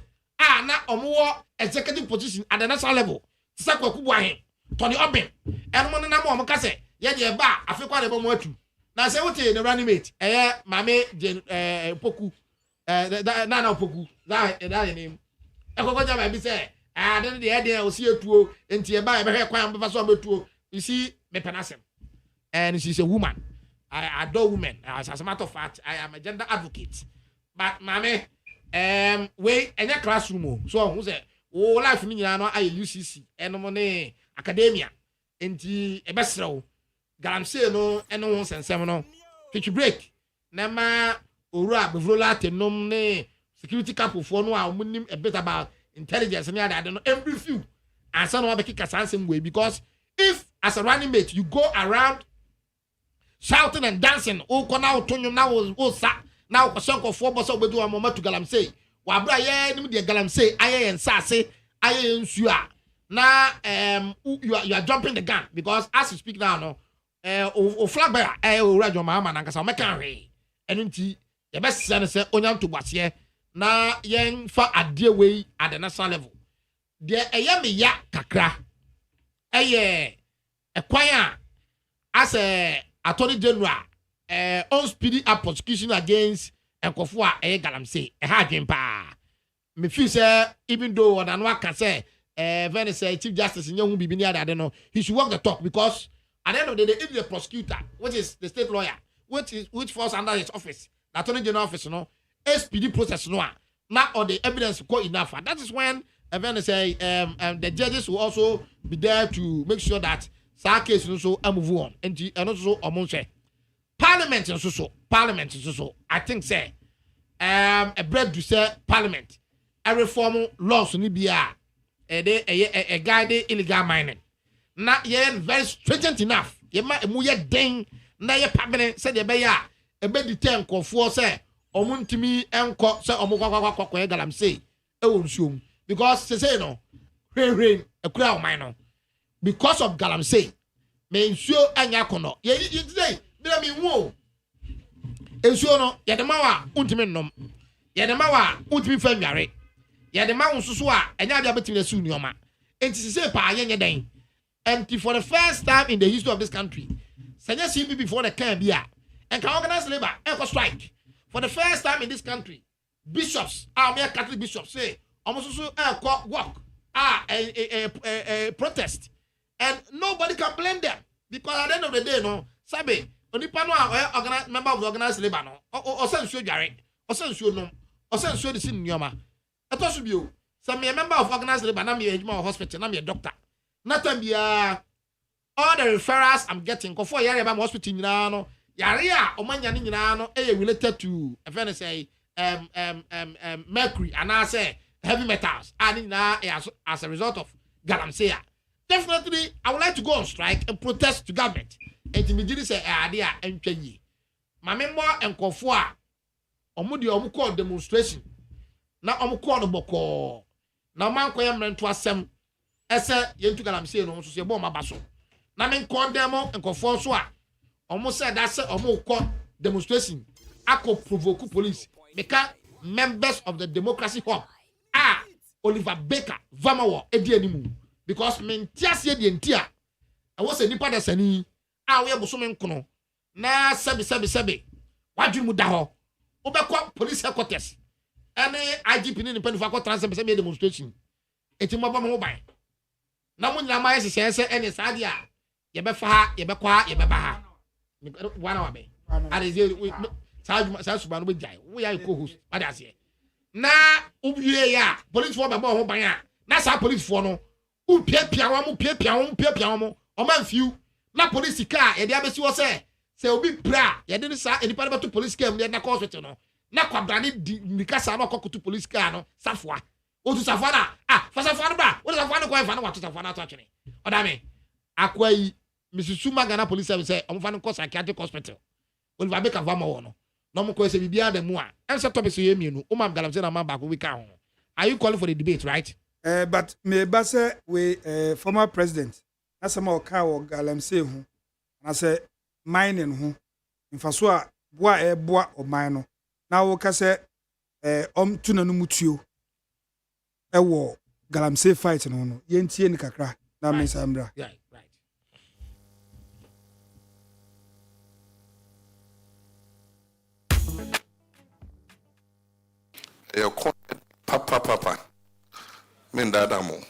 M: na omo executive position at the national level sakwa kubwa he Tony Obin enmo na mo kase ye de ba afekwa de mo atu na se wote ne running mate mame poku na poku that name ekoko jaba bi se then the osi etuo enti e ba e be hwe kwan be so betuo you see me penasem and she's a woman I adore women as a matter of fact I am a gender advocate but mame we enya classroom so who say o life ni nyina no aye UCC eno ne academia enti e besrew Galamsey no eno ho sensem no twitch break na ma owura bevrola tenom ne security camp for no a munim a bit about intelligence and I don't know every few and some of the kick same way because if as a running mate you go around shouting and dancing o kona otonyo na o sa na o sonko for boss obedu amoma to Galamsey wa bra ye nim de Galamsey aye ensase aye nsua na you are jumping the gun because as you speak now no o flag bearer o John Mahama na nkasa o meka hwe enunti ye be se se onyam to bwase na yen fa ade we at the national level de me ya kakra kwan a as a attorney general on speedy up prosecution against enkofo a Galamsey ha adwen pa me feel say even though one no can say when say chief justice nyahu bibi ni ade no he should walk the talk because at the end of the day if the prosecutor which is the state lawyer which falls under his office the attorney general office no SPD process no na or the evidence go enough and that is when when say the judges will also be there to make sure that that case also move on and also omonse parliament so I think say a bread to say parliament a reform laws ni bia a guide illegal mining na ye very stringent enough ye ma emu ye den na ye pabene say de be ya e be detain nkofo say omuntimi enko say omukwakwakwa ye Galamsey e won suom because say no rain ekura o mine no because of Galamsey me nsuo anya kono ye say be me hu ensuo no ye de mawa untimi nnom ye de mawa untimi fa nware ye de mawo susu a enya bia betimi na su nioma enti say pa ye den. And for the first time in the history of this country, Senya CP before the can be and can organize labor, echo strike. For the first time in this country, bishops, our mere Catholic bishops say, almost work, a protest. And nobody can blame them. Because at the end of the day, no, Sabe, only panel member of the organized labor, no, or send you Jared, or send you no, or send you the sin Yoma. I thought you, some member of organized labor, I'm a hospital, I'm a doctor. Nothing be all the referrals I'm getting before yare about hospital nyina no yare a omanya ni nyina no related to if I say mercury and I say heavy metals and as a result of Galamsey. Definitely I would like to go on strike and protest to government. And immediately say idea and yi. My member and kofo a omudi call demonstration. Na call no boko. Na man ko yam to Asem ese yentu Galamsey no so se bo mabaso na men condemn nkofo so a omo said that say omo call demonstration akọ provoke police meka members of the democracy hub Oliver Baker Vamawo edi animu because men tiase de ntia I was a nipa da sani we boso men kono na sebe wadwi mu da ho obekọ police headquarters ene IGP ni nipa fa ko transfer sebe demonstration eti mo ba mo ban na mo nyama ye hyehyɛ ene saade a ye be fa ha ye be kwa ye be ba ha wana wa be adeze sa suba no be jai wo ya co-host adase na ubiye ya police for be bo ho ban a na sa police for no upiapia wa mo piapia mo o man fiu na police car ye de abesi wo se obi pra ye de sa enipa be to police car mu na call hospital no na kwabrane nikasa na kokoto police car no safoa o tu safana fa safana ba o safana ko fa na wato safana to atwene odame akwai Mrs. Suma Ghana police service say o fa no psychiatric hospital Oliver Baker Vamawo no mo ko se bibia da mu a em se topic so ye mienu o mam Galamsey na man back we ka ho. Are you calling for the debate, right?
B: But me base we former president asema o ka o Galamsey ho na say mining ho mfaso a boa boa o mine no na wo ka say tuna no mutuo ewo Galamsey fight no yentie ni kakra na me sambra.
M: Yeah, right.
G: Your papa men dadamo.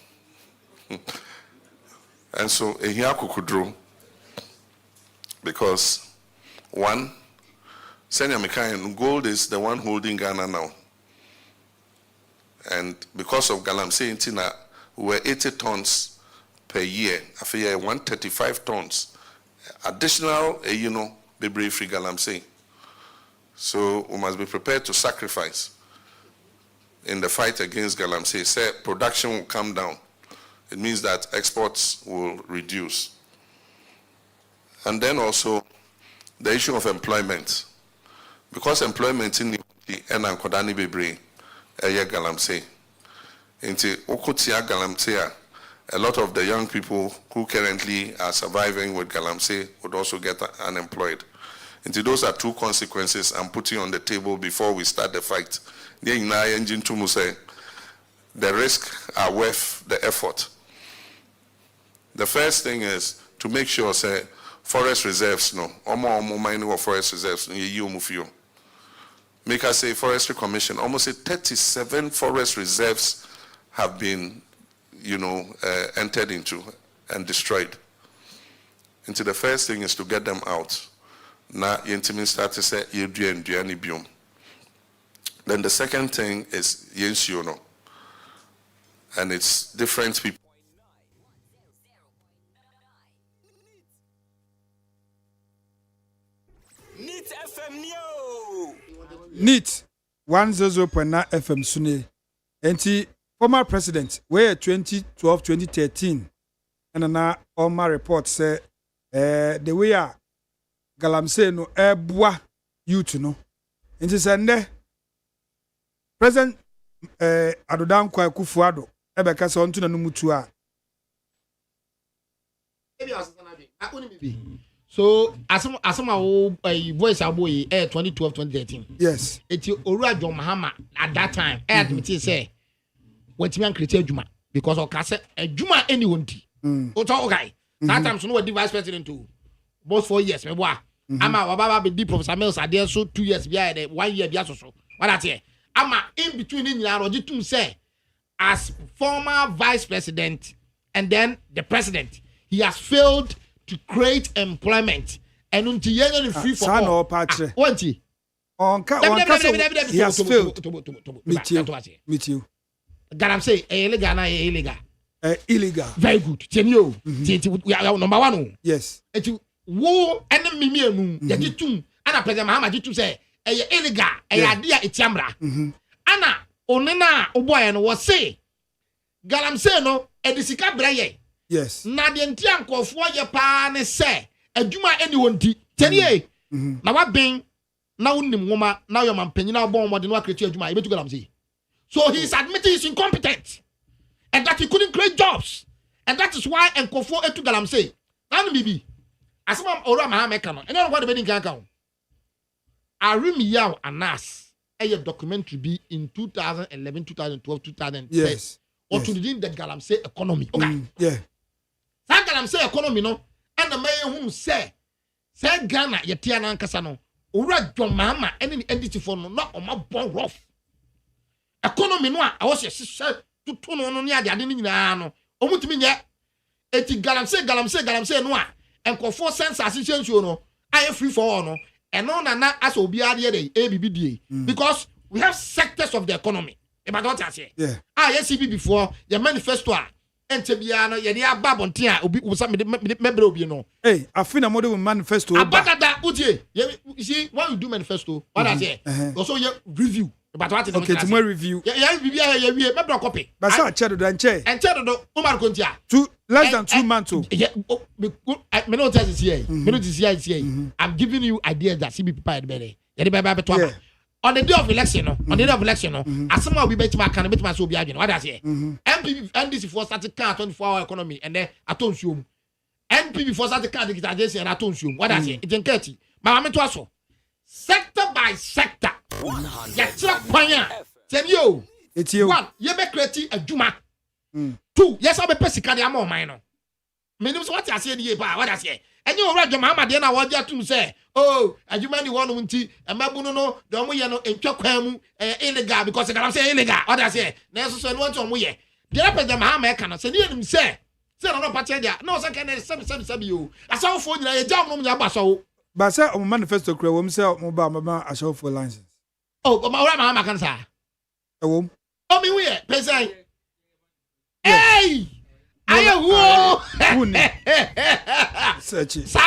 G: And so here kukudro because one senior Mikayan gold is the one holding Ghana now. And because of Galamsey in Tina, we were 80 tons per year. After year 135 tons. Additional, be brave free Galamsey. So we must be prepared to sacrifice in the fight against Galamsey. Say production will come down. It means that exports will reduce. And then also the issue of employment. Because employment in the Enankodani Bebre. Galamsey. Into Okotia Galamsey, a lot of the young people who currently are surviving with Galamsey would also get unemployed. Into those are two consequences I'm putting on the table before we start the fight. The risks are worth the effort. The first thing is to make sure say forest reserves omo mining of forest reserves Make us say Forestry Commission, almost 37 forest reserves have been, entered into and destroyed. And the first thing is to get them out. Now, you start to say, biome. Then the second thing is yensiono. And it's different people.
B: Neat 100.9 FM Sune. Enti former president where 2012-2013 and na on my report say the way Galamsey no ebwa youth no. Enti sende President ADDO kwa Kufuado ebeka se onto na no mutu a.
M: So Asem voice aboy 2012-2013.
B: Yes.
M: Eti Owura John Mahama at that time admit say wetimi an create adwuma because o ka say adwuma any wonti. O talk okay. That time so no vice president to both 4 years me boa. Ama wababa be di Professor Mills ade so 2 years bia dey 1 year bia so. What that here? Ama in between in nyina roji tum say as former vice president and then the president he has failed to create employment and until you're free for all. What? He
B: has failed. Meet you.
M: Galamsey, illegal.
B: Illegal.
M: Very good. Tell you. Number one.
B: Yes.
M: And you wo enemy me anu. Yajitum. Ana President Mahama jitum say illegal. Idea etiamra. Ana onena oboy no was say Galamsey no edisika braye.
B: Yes.
M: Na de ntia nkofo ye pa ne se adwuma eni wonti tenie na wa ben na wonim nwoma na yo mampanyina obon mo de no akreti adwuma e betu Galamsey. So he is admitting he's incompetent and that he couldn't create jobs and that is why nkofo etu Galamsey na bibi asema ora ma ha meka no ene no de be nkan kan Arimi Yaw Anas a documentary be in 2011 2012 2010
B: yes
M: or to the Galamsey economy okay
B: yeah
M: that Galamsey economy no and the mayor who say Ghana yetia na nkasa no owura John Mahama any entity for no not on my born rough economy no a was say to no ne ade ade ni nyina no omutimi nye eti Galamsey no a enkofo sense association no aye free for all no and no na as obi ade dey ABBDA because we have sectors of the economy about what I say
B: yeah
M: yes before your manifesto Entebiano, Yadia Babontia, Obi was some member of you know.
B: Hey, I feel a model manifesto.
M: About that, Uji, you see, when you do manifesto, what I say, also your review about what
B: okay, tomorrow review.
M: Yeah, member copy.
B: But I cheddar and chair.
M: And cheddar, Umar Contia.
B: Less than 2 months.
M: Yeah, Minot is here. Minot is here. I'm giving you ideas that CB prepared better. On the day of election, as somehow we bet my can bet my so be what I say. MPP and this for started car 24-hour economy and then I told you. MPP for started car digitization and I told you what I say. It's in 30. But I'm to also sector by sector. Yes, tell you.
B: It's you.
M: 1. You be creating a Juma. 2. Yes, I'll be pesicadi among minor. Means what I said here, what I say. And you already Mama then I want you to say, oh, and you many one wunti, and Mabuno, the Muyano, and Chokwemu, illegal, because I can say illegal. What I say, necessary one on we. The upper the Mahama cannot say, him say, no Pachadia, no, I can send you. I saw for you a job on your basso.
B: But sir, on manifesto, crew himself, mobile, I show for license.
M: Oh, but my Mahama can say,
B: oh,
M: me, we are, hey!
B: Search it.
M: Sir!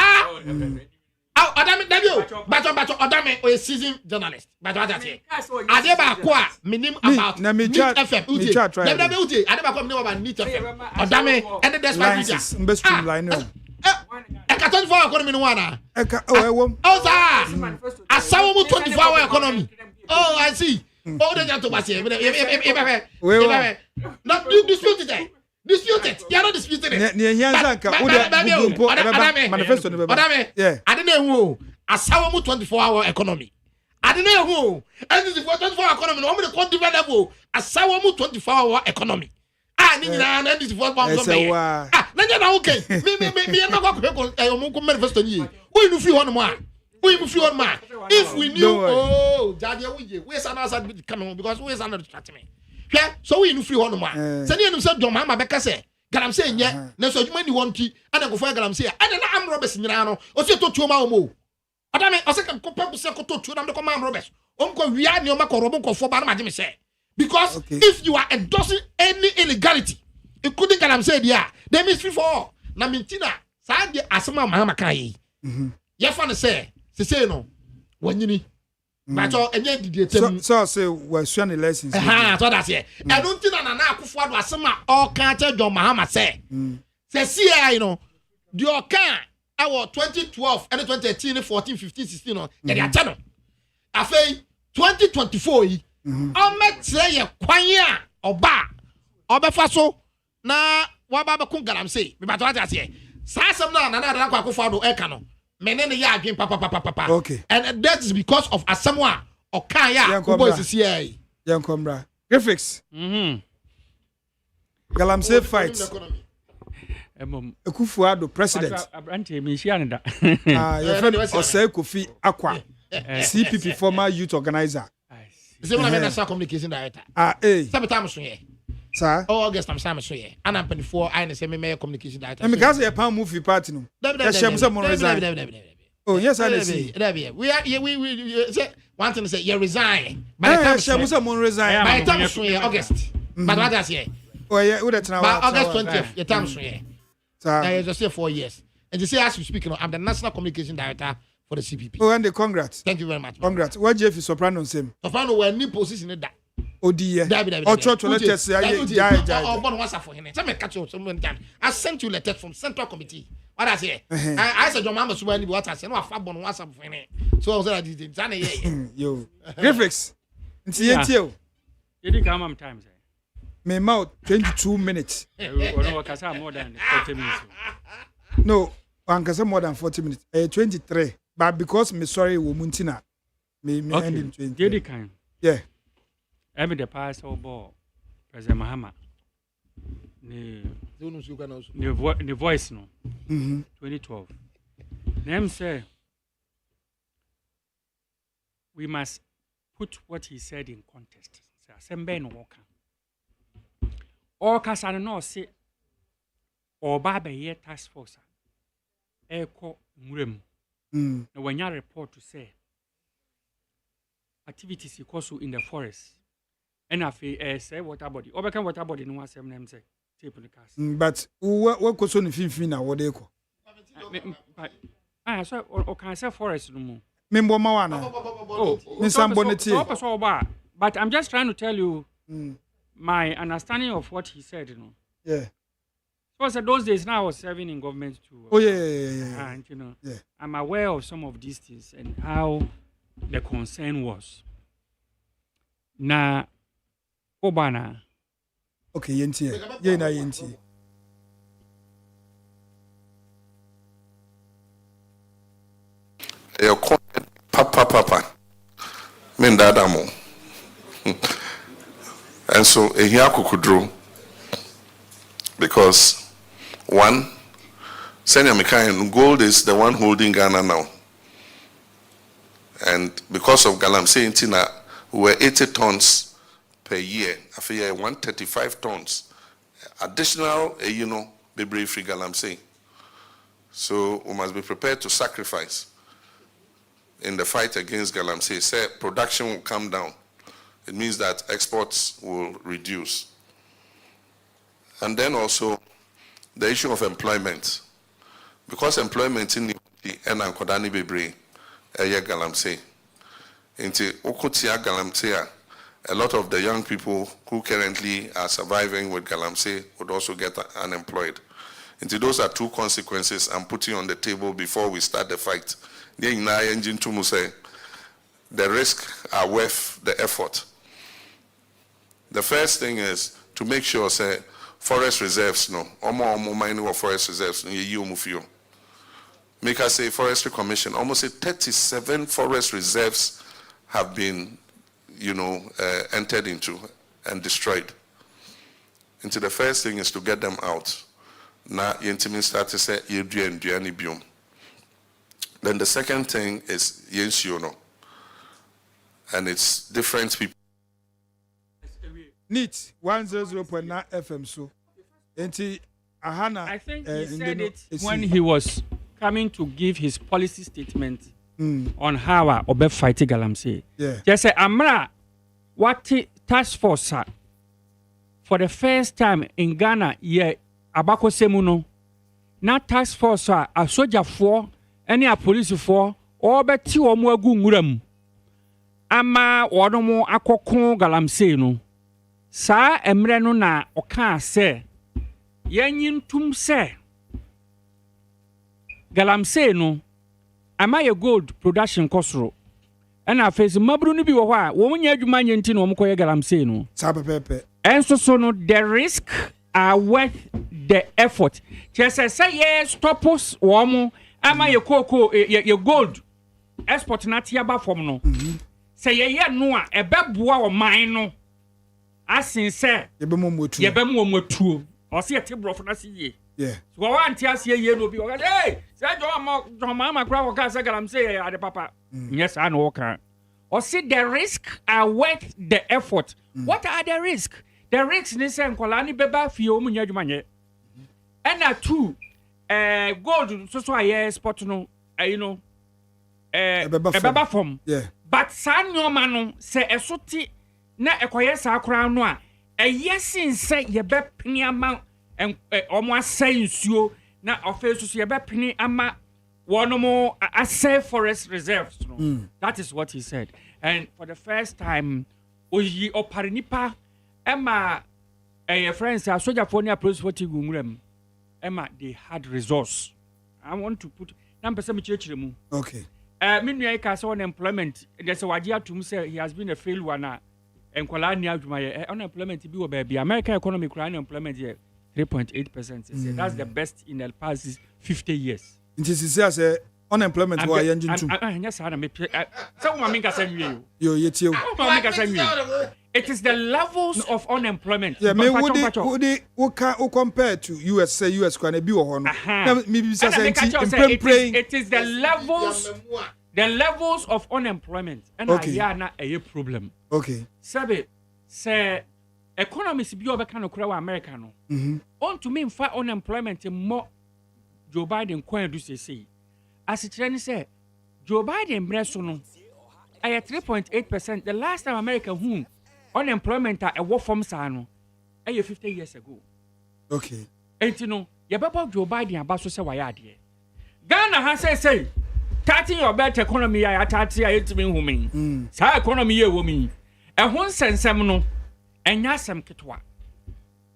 M: ODAME, ODAME, a seasoned journalist. But what I say, Adeba minim about Neat FM. WWJ, Adeba come about Neat FM. ODAME, and the desperate
B: best streamline.
M: I can 24-hour economy no one. Oh, sir! A 24-hour economy. Oh, I see. Oh, the gentleman say, not dispute it. Dispute it. You are not disputing it.
B: Manifesto.
M: Yeah. I didn't know. A 24-hour economy. I didn't know. And this is 24-hour economy. No, I'm going to call different level. A 24-hour economy. Ah, and this is what I'm saying. Ah, okay. Me, I'm not going to manifesto. We free one more. If we knew, oh, Daddy, where's another coming because where's another distracting me? Yeah, so we knew free one more. Send you himself, John Mahama Becca say, Galamsey, yeah, no, so you many want to, and I go for Galamsey, and then I'm Roberts in Rano, or say to 2 more. Adame, I second compare to Sako to them to command Roberts. Uncle, we are near Mako Robonko for Banama say. Because if you are endorsing any illegality, including Galamsey, yeah, they miss free for all. Namintina, Sadi Asema Mahama Kai. Yafan say no, when you need. But enye didi
B: so say we swan the lessons.
M: So that's it. I don't think na Akufo-Addo asema all kan che John Mahama say. Say CI you know, the okan our 2012 and 2013 14 15 16 no. They are channel. Afei 2024 yi. Ometre ye kwan ya oba. Obefa so na waba be kun Galamsey. Me ba to ase. Sa asem na Akufo-Addo e ka no. Menene ya adwen papa.
B: Okay.
M: And that is because of Asemwa okan ya Kubo CI.
B: Yankombra. Graphics. Galamsey fight. Akufo-Addo president.
A: Abrante me share nda.
B: Your friend Osei Kofi Akwa. CPP former youth organizer.
M: Is it one of the communication director? Sometimes so here.
B: Sir.
M: August I'm so here. And I'm 24 I say me communication director.
B: And because you pan movie party no. Oh yes I see.
M: We say one thing say you resign. By the time
B: Shemusa resign.
M: By the time so here August. But what does here?
B: Oh yeah, who that now?
M: August 20th, your time so here.
B: Sir.
M: I just say 4 years. And you say as we speak, I'm the national communication director for the CPP.
B: Oh, and the congrats.
M: Thank you very much.
B: Congrats. What Jeff is soprano same?
M: Soprano were new position in that.
B: ODAME. Oh, church letters.
M: Oh, but what's for him? Some catch you some time. I sent you letters from Central Committee. What I say? I said your mama was when what I said. No, I found one WhatsApp for him. So I was like,
B: yo, graphics. It's
A: Did come on time?
B: Me mouth 22 minutes.
A: More than 40 minutes.
B: No, Ankasa more than 40 minutes. 23. But because me sorry womuntina, me end in 20.
A: Did kind?
B: Yeah.
A: Every the past ball, President Mahama. The voice no. 2012. Them say we must put what he said in context. Asem no walk. All Kasano no say or Baba ye task force. Eko Murem. When you report to say activities equal in the forest. And I feel say water body. Overcome water body no one name say tape the cast.
B: But what goes on in Finfina what they call?
A: So or can say forest no more.
B: Member Mawana.
A: Oh, but I'm just trying to tell you my understanding of what he said, you know.
B: Yeah.
A: So those days now I was serving in government too.
B: Oh yeah.
A: And you know, I'm aware of some of these things and how the concern was. Na Obana.
B: Okay, yenti. Yeah, na yenti.
G: Papa. Men dadamo. And so here kukudro because one Senior Mikayan gold is the one holding Ghana now. And because of Galamsey Intina, we were 80 tons per year. I feel 135 tons. Additional, be free Galamsey. So we must be prepared to sacrifice in the fight against Galamsey. Say production will come down. It means that exports will reduce. And then also the issue of employment. Because employment in the Kodani Bebre, Galamsey. Into Okutia Galamsey, a lot of the young people who currently are surviving with Galamsey would also get unemployed. Into those are two consequences I'm putting on the table before we start the fight. The risks are worth the effort. The first thing is to make sure say forest reserves omo mining of forest reserves make us say forestry commission almost 37 forest reserves have been entered into and destroyed. Into the first thing is to get them out. Now yentimin start to say yeduani biom. Then the second thing is yensiono. And it's different people.
B: Neat 100.9 FM so.
A: I think he said it when he was coming to give his policy statement on how Obe fight Galamsey.
B: Yeah.
A: Just say Amra what task force for the first time in Ghana abako semuno na task force a soldier for any a police for or beti omo agu nguram ama wɔn mo akɔko Galamsey no saa emre no na ɔka sɛ yɛnyi ntum sɛ Galamsey no ama ye gold production kosoro ɛna afei mabru no bi wɔ hɔ a wɔn nyɛ adwuma nyɛ nti na wɔn kɔyɛ Galamsey no
B: saa pepepe
A: ɛnso so no the risk are worth the effort kyerɛ sɛ yɛ stopos wɔn mo ama ye koko ye gold export na tia ba fam no sɛ yɛyɛ no a ɛbɛboa wɔ man no asen sɛ yɛbɛmu omotuo ɔse yɛte brɔfo na se yie so wɔn ante ase yie no bi wɔka hey sɛ John Mama kura wɔka sɛ Galamsey yɛ ade papa nyɛ saa na wɔka ɔse the risk are worth the effort what are the risk the risks ni sɛ nkɔla ni bɛba fie wɔn nyɛ adwuma nyɛ ɛna two gold so a yɛ sport no you know ɛbɛba fam but saa nneɛma no sɛ ɛso ti na ɛkɔyɛ saa koraa no a ɛyɛ sin sɛ yɛbɛpene ama ɔmo asɛe nsuo na ɔfɛ so yɛbɛpene ama wɔn mo asɛe forest reserves no that is what he said and for the first time oyi ɔpare nipa ɛma ɛyɛ friends a sojafoɔ ne apolisifoɔ ti gu nwura mu ɛma they had resource I want to put na mpɛ sɛ mekyerɛkyerɛ mu
B: okay
A: me nua yi ka sɛ unemployment there's a wagye atum sɛ he has been a failed one na enkwala ni adwuma yɛ unemployment bi wɔ baabi American economy kura unemployment yɛ 3.8%. That's the best in the past 50 years.
B: Nti sisi ase unemployment wa yɛ ngintu.
A: Yes, I me. So wo mami ka sɛ nwie
B: yo yetie o.
A: Mami ka sɛ nwie. It is the levels of unemployment.
B: Yeah, me would compare to US say US kwana bi wɔ hɔ no. Na me bi sɛ nti
A: it is the levels of unemployment and aya na a problem.
B: Okay.
A: Sabe say economists bi obeka no kura wa America no. On to me fa unemployment more Joe Biden kwan do say. As it say Joe Biden breso no aya 3.8%. The last time America who unemployment a work from sa no aya 50 years ago.
B: Okay.
A: And you know, ye baba Joe Biden aba so say waya ade. Ghana ha say starting your better economy ya atati ya yetimi humi sa economy ye wo mi ehun sensem no enya asem ketwa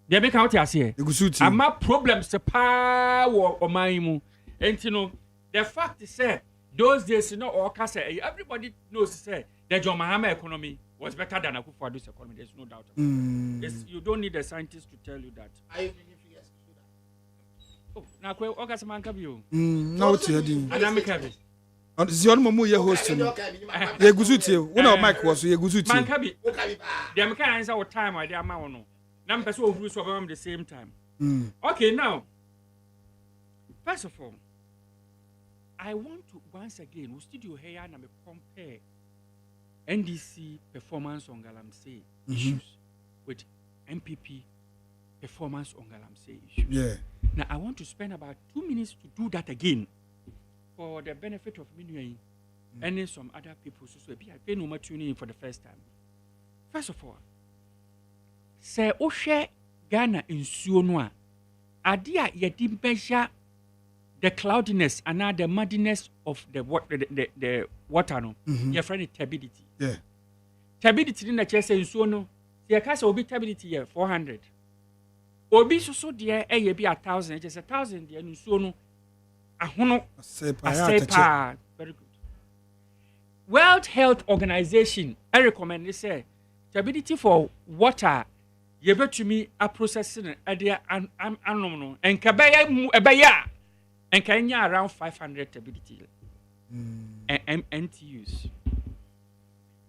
A: de be ka oti ase ama problems se pa wo oman mu enti no the fact is say those days no all ka say everybody knows say the John Mahama economy was better than Akufo-Addo's economy, there's no doubt about it. You don't need a scientist to tell you that. Oh, na kwe okasa manka bi o
B: na oti adi
A: anamika bi
B: Zion Momu ye host no. Ye guzutie. Una mic was ye guzutie.
A: Man kabi. Dem can answer what time I dey ama wono. Na mpese ohuru so about the same time. Okay, now. First of all, I want to once again, we studio here na me compare NDC performance on Galamsey issues with MPP performance on Galamsey issues.
B: Yeah.
A: Now I want to spend about 2 minutes to do that again. For the benefit of me and some other people, so I pay no more tuning in for the first time. First of all, say Oshe Ghana in Suonwa, Adia Yedim measure the cloudiness and the muddiness of the water. No, your friend turbidity.
B: Yeah,
A: turbidity in the chest in Suono. The case will be turbidity 400. Obi so dear a be 1,000. Just 1,000 dear in Suono. Very good. World Health Organization, I recommend they say turbidity for water. You bet to me a processing idea and kabaya and Kenya around 500 turbidity and NTUs.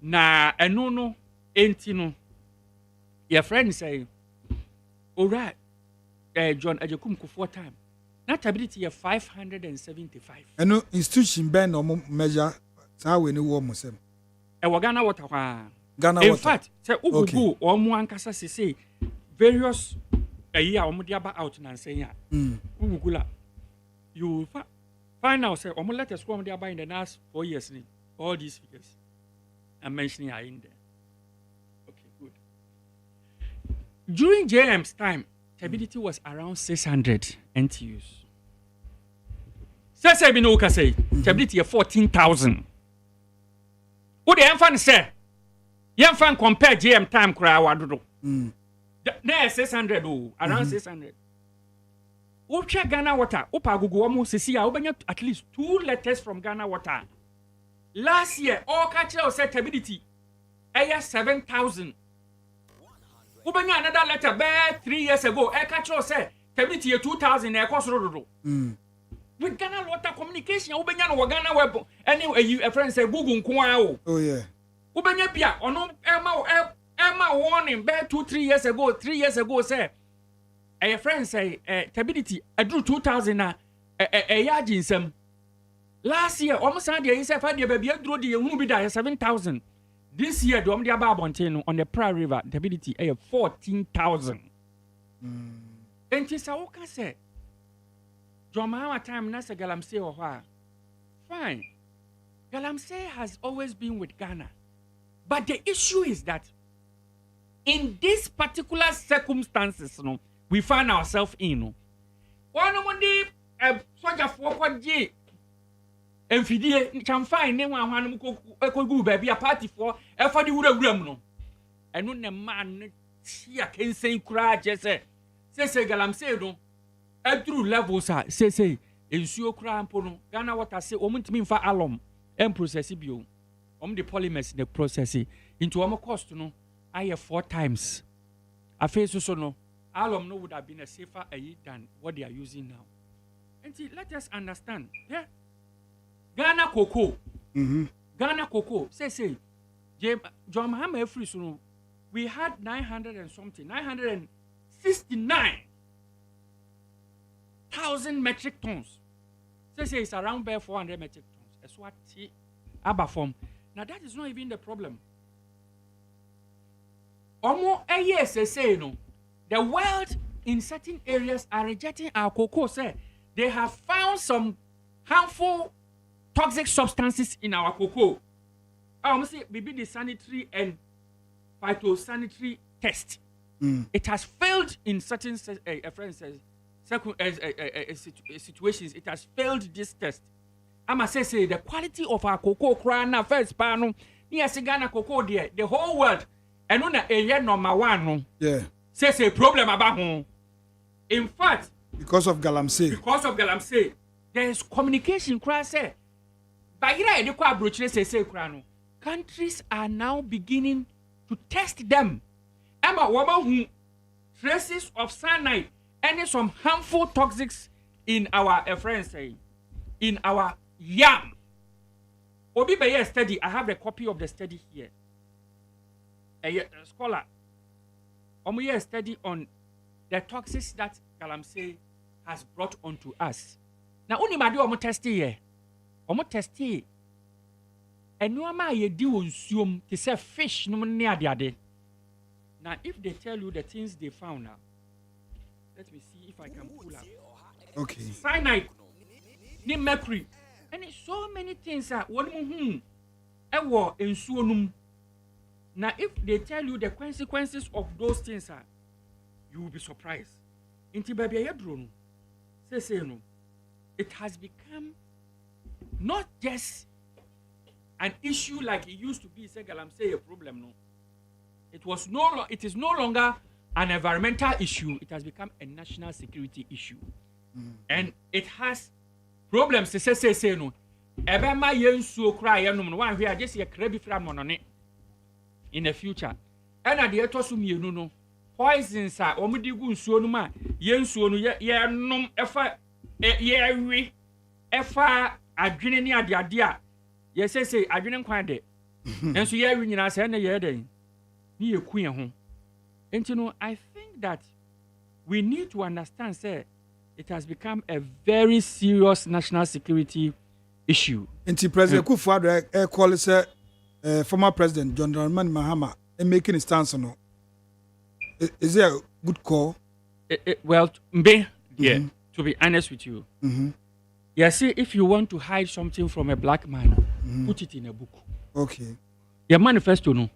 A: Na no entino. Your friend say, all right, John Ajakum 4 times. Not ability of 575.
B: And no institution ben or measure how we know what Muslim.
A: Ghana water.
B: Ghana
A: in
B: water.
A: fact, say Ugu or Muankasa say various a year or Mudiaba out and say, Ugula. You find out, say, Omo let us come there in the last 4 years. All these figures I'm mentioning are in there. Okay, good. During JM's time, stability was around 600 NTUs. Say no say stability 14,000. What the infant say? Yen fan compare GM time kra wadodo. There 600 around 600. Uche Ghana Water, Upa Gugu Omo Sisi, at least 2 letters from Ghana Water. Last year, all catcher stability, 7,000. Ubanya another letter bear 3 years ago, catcher said stability 2,000 cost rodo. With Ghana Water communication, Ubanya no Ghana Web, anyway, you a friend say Google Kwao.
B: Oh, yeah.
A: Ubanya Pia, or no Emma warning bear 2-3 years ago, 3 years ago, say. A friend say, stability, I drew 2,000 a yard in some. Last year, almost had the inside the baby, I drew the movie 7,000. This year, the Omdia Barbontaino on the Prairie River, stability, 14,000. And Tisauka say, John Mahama time, Nasa Galamsey or what? Fine. Galamsey has always been with Ghana. But the issue is that in these particular circumstances, no, we find ourselves in. One of the soldier for what ye and Fidie can find no one who could go baby a party for a for the wood no. And when the man here can say, cry, just say, Galamsey, no, at true levels, say, in Sio Crampono, Ghana what I say, omit me for alum, and process bio. The polymers, the processing into our cost, no, I have 4 times. I face so no. Alum no would have been a safer than what they are using now. And see, let us understand. Yeah. Ghana cocoa. Ghana cocoa. Say, John Mahama free so we had 900 and something, 969,000 metric tons. Say it's around bare 400 metric tons. That's what Abba form. Now that is not even the problem. Almost a year say no. The world in certain areas are rejecting our cocoa. Say they have found some harmful toxic substances in our cocoa. I almost say maybe the sanitary and phytosanitary test. It has failed in certain situations. It has failed this test. I must say the quality of our cocoa crana first pano near Ghana cocoa there the whole world and on a year number 1
B: yeah.
A: Says a problem about home. In fact,
B: because of Galamsey, there is communication. Countries are now beginning to test them. Emma woman who traces of cyanide and some harmful toxics in our in our yam. Obi by study. I have a copy of the study here. A scholar. We have a study on the toxins that Galamsey has brought onto us. Now, only my do test here. Test here. And no ma ye do assume to say fish no near the other. Now, if they tell you the things they found now, let me see if I can pull up. Okay.
A: Cyanide, the mercury, and so many things are one war in suonum. Now, if they tell you the consequences of those things are, you will be surprised. Inti baby drone. Say no. It has become not just an issue like it used to be. Say Galamsey a problem no. It is no longer an environmental issue. It has become a national security issue, and it has problems. Say no. Ebe ma yensu cry no one here just a crabby from monone. In the future, and at the etosu no poisons are omudigu nsuo no ma yensuo no ye nom efa ye wi efa adwene ni ade a ye say adwene nkwan de enso ye wi nyina say na ye den ni ye ku ye ho enti no I think that we need to understand say it has become a very serious national security issue.
B: Enti President Kufuor call say former President John Dramani Mahama making a stance on it. Is it a good call?
A: Well, to be honest with you, see, if you want to hide something from a black man, put it in a book.
B: Okay.
A: Your manifesto, no,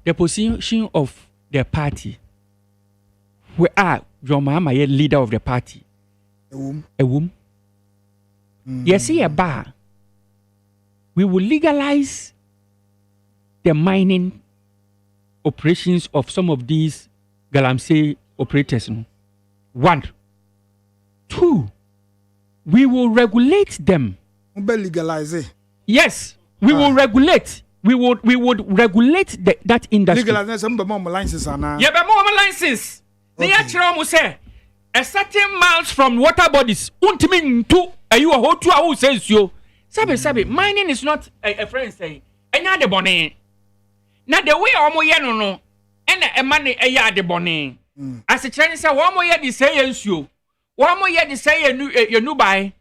A: the position of the party. We are John Mahama, a leader of the party. A woman. You see a bar. We will legalize the mining operations of some of these Galamsey operators. No? 1. 2. We will regulate them.
B: Legalize it.
A: Yes, we will regulate. We would regulate that industry.
B: Legalize some more licenses are now.
A: Yeah, but more license. The actual say a certain miles from water bodies. Untimin to you a whole 2 hours says you. Sabi, mining is not a friend say. Enya de bone. Na the way omo ye no. And a money a ya de bone. As a Chinese say one more ye the say you. One more ye the say you new buy.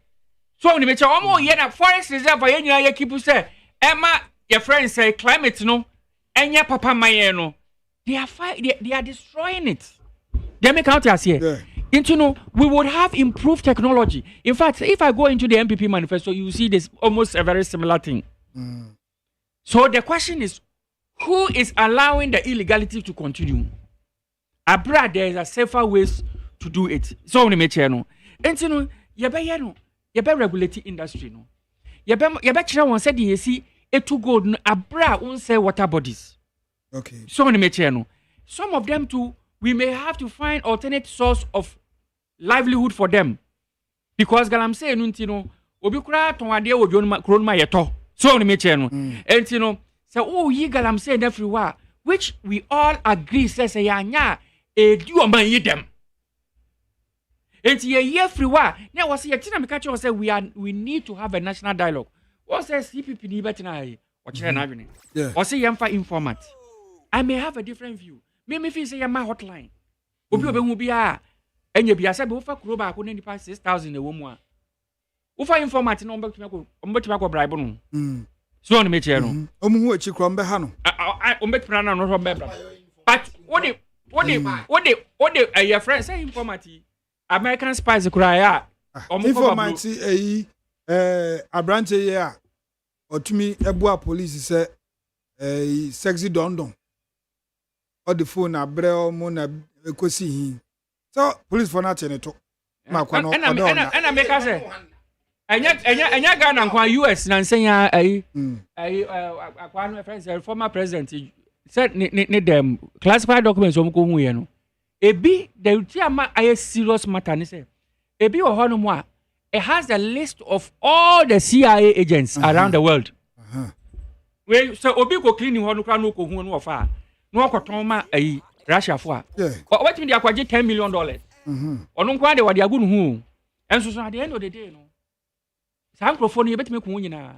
A: So when you mention one more ye na forest reserve for ye keep say Emma your friends say climate no. Enya papa maye no. They are destroying it. They make out as here.
B: Yeah.
A: Into we would have improved technology. In fact, if I go into the MPP manifesto, you see this almost a very similar thing. So the question is, who is allowing the illegality to continue? Abroad, there is a safer ways to do it. So when you make no, into you be regulating industry no. You be try one said you see it to go abroad won't say water bodies.
B: Okay.
A: So when you make no, some of them too. We may have to find alternate source of livelihood for them. Because Galamsey nuntino obi kura tonade obi kronma yeto. So ni meche no. Entino say oh yi Galamsey everywhere which we all agree say yanya edu oman yi dem. Enti ye everywhere. Na was ye tina me catch say we need to have a national dialogue. What says CPP ni betina yi? O kire na adwene.
B: Yeah.
A: O say yemfa informat. I may have a different view. Me feel say my hotline. Obi hu bia enye bia say be ufa kuro ba ko na nipa 6,000 e wo mu a. Ufa informant no ombetimi akọ bribe no. So on me che no.
B: Omu hu echi kro mbe ha no.
A: Ombetimi na no mbe bra. But what your friend say informant American spies kura ya.
B: Informant abrante ye a otumi ebua police say sexy dondon. Or the phone na brel mo na ekosi hin. So police for not to. Makwa no.
A: And make us say. Enya Ghana nkwa US na nsenya akwa no friends former president said ni them classified documents om ko hu ye no. Ebi the tiama aye serious matter ni say. Ebi o hono mo a it has the list of all the CIA agents around the world. We so obi ko clean ho no kra no ko hu no ofa. No kwatoma Russia for. What mean they akwaje $10 million? Ono nkwa de wade agu no hu. Enso so at the end of the day no. Sa microphone you betime ko nyina.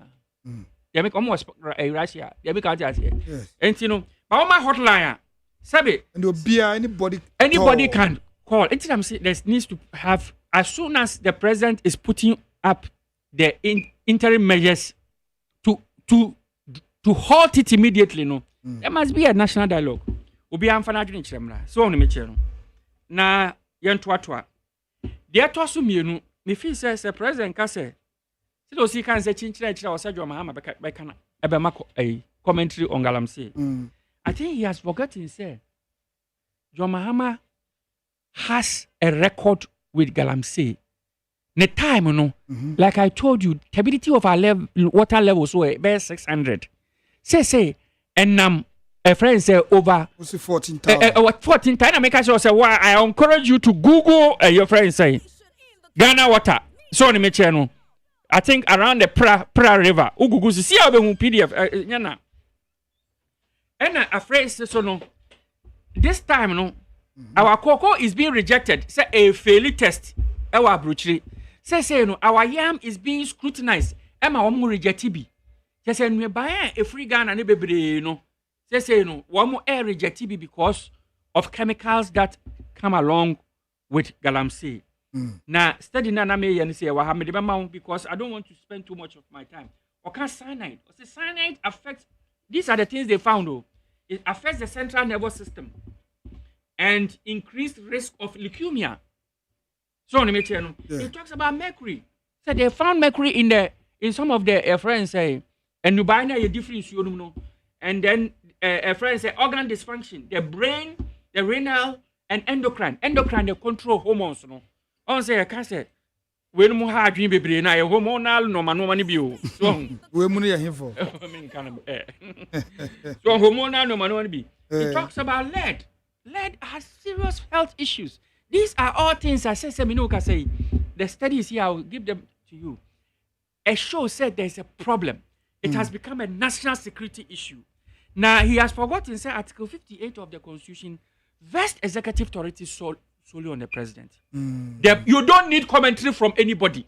A: They make almost Russia. They make out as here. And you know, but my hotline sabe
B: and obia
A: anybody can call. Until I'm saying there needs to have as soon as the president is putting up the interim measures to halt it immediately no. There must be a national dialogue. Obi amfana adwene kiremra. So on me kire no. Na yentoatoa. De atoso mienu, me feel say president ka say. Se do si kan say chinchira kira osadwo mahama beka na. Ebe mako commentary on Galamsey. I think he has forgotten say John Mahama has a record with Galamsey. The time no, like I told you, stability of our water level so about 600. Say and a friend say over
B: 14,000.
A: 14,000. I make us say why I encourage you to Google your friend say Ghana water. So on the channel, I think around the Pra River. Google see how the PDF. Yana. And a friend says so no. This time no, our cocoa is being rejected. Say a failed test. Our bruchery. Say no, our yam is being scrutinized. Emma omu reject bi. Say no, buy a free Ghana ne bebre no. Say no, one more air reject bi because of chemicals that come along with Galamsey. Now, study na me and say wa ha me de because I don't want to spend too much of my time. Okay, cyanide. Say cyanide affects. These are the things they found though. It affects the central nervous system and increased risk of leukemia. So it talks about mercury. So they found mercury in some of their friends say, and you buy a difference you know. And then a friend say organ dysfunction, the brain, the renal, and endocrine. Endocrine they control hormones no. On say I can say when mo ha dream bebre na hormonal no mani bio. So
B: we money here for.
A: So hormonal no mani bi. He talks about lead. Lead has serious health issues. These are all things I say, the studies here, I'll give them to you. A show said there's a problem. It has become a national security issue. Now, he has forgotten, say, Article 58 of the Constitution vests executive authority solely on the president. You don't need commentary from anybody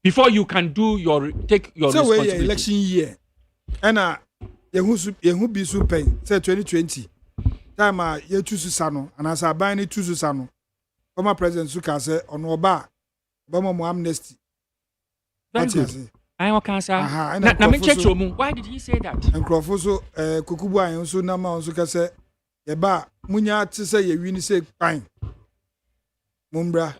A: before you can do take your responsibility.
B: So, election year, and who be super, say 2020. Time ye choose Sano, and as I buy any choose Sano, former President Suka say on Oba, Bama amnesty.
A: Very good. I can say. Why did he say that?
B: And Crawfoso, Kukubu, and so Nama on Suka say, Yeba, Munya to say ye win say fine. Mumbra.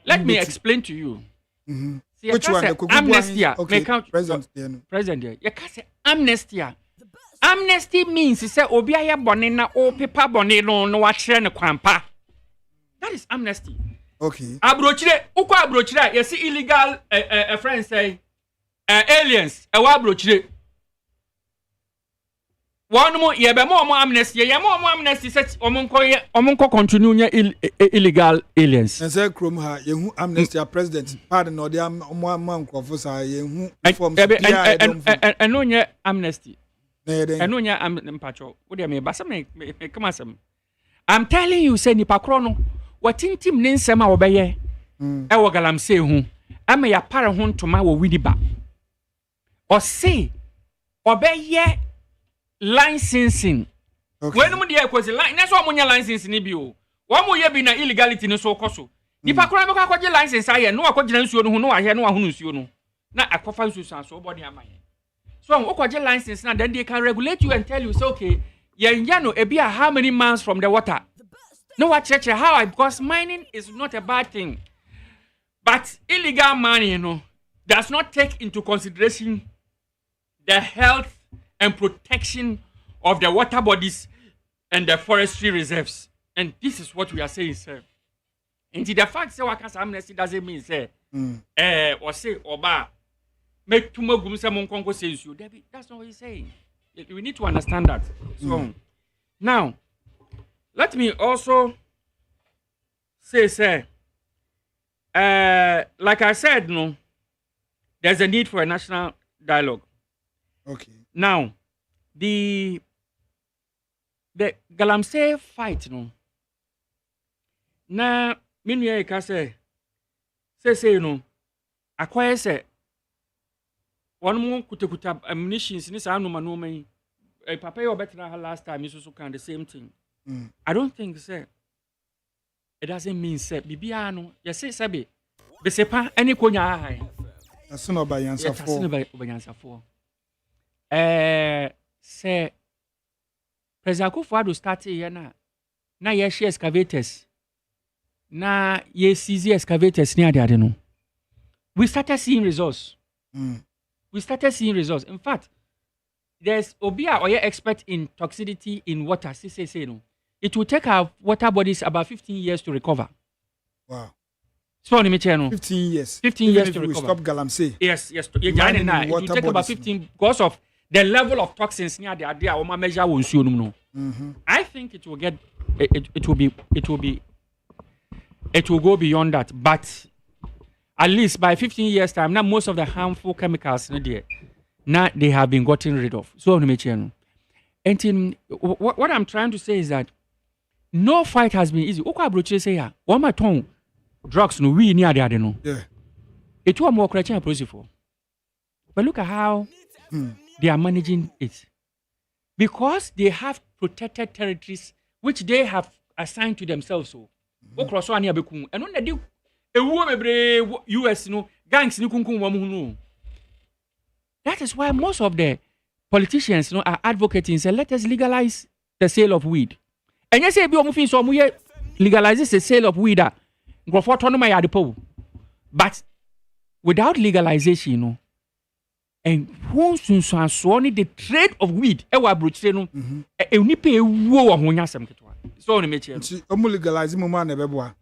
A: Let me explain to you. See,
B: which one? The
A: amnesty.
B: Okay, President.
A: President. You can say amnesty. Amnesty means say obi aye bone na o paper bone no wa kire ne kwampa. That is amnesty.
B: Okay.
A: Abrochire, uko abrochire, you see illegal friends say aliens e wa abrochire. One more ye be more amnesty, ye more amnesty set omonko continue nya illegal aliens.
B: And say krom ha ye hu amnesty president pardon no dey man krofo sa ye hu form
A: and no nya amnesty. I'm telling you, say nipa krono, what intim ninsema obeye, ewo Galamsey hu, ama ya pare ho ntoma wo widiba. O say obeye licensing. When mu dey kwesi line, na so omunya license ni bi o. Wo mu ye bi na illegality ni so koso. Nipa krono be kwaje license aye, no akogina nsuo no hu, no ahye no ahunu nsuo no. Na akofa nsuo san so body amaye. So, okay, license now, then they can regulate you and tell you, so okay, no, how many miles from the water? No, what church? How? Because mining is not a bad thing, but illegal mining, does not take into consideration the health and protection of the water bodies and the forestry reserves. And this is what we are saying, sir. And the fact say what amnesty doesn't mean, sir. Or say oba. Make too much says you. That's not what he's saying. We need to understand that. So now, let me also say, like I said, no, there's a need for a national dialogue.
B: Okay.
A: Now, the Galamsey fight, no. Now, me can say, you know, acquire say. One more kuta ammunitions in this anuma no man. A papa or better last time is also kind the same thing. I don't think say it doesn't mean say bibiano. You say sabi. Besepa any konya high.
B: That's not by answer
A: for. Say President KWADWO started here na ye share excavators. Na ye CZ excavators near the no. We started seeing results. We started seeing results. In fact, there's Obia or your expert in toxicity in water. Say no. It will take our water bodies about 15 years to recover.
B: Wow.
A: So 15
B: years.
A: 15
B: Even
A: years
B: if
A: to
B: we
A: recover.
B: Stop Galamsey.
A: Yes. It will take about 15 because of the level of toxins near the idea of measure will soon. I think it will get it will go beyond that. But at least by 15 years time, now most of the harmful chemicals now they have been gotten rid of. So and what I'm trying to say is that no fight has been easy. Oko abroche say ya, one my tongue drugs no we near the no.
B: Yeah.
A: It was more Christian for. But look at how they are managing it. Because they have protected territories which they have assigned to themselves. So and when they do US gangs no. That is why most of the politicians are advocating say let us legalize the sale of weed. And you say be omo fin so omo legalize the sale of weed but without legalization and who soon the trade of weed e wa brochire no e nipa ewuo wo ho nyasem ketwa so on meche
B: no omo legalize mo ma na beboa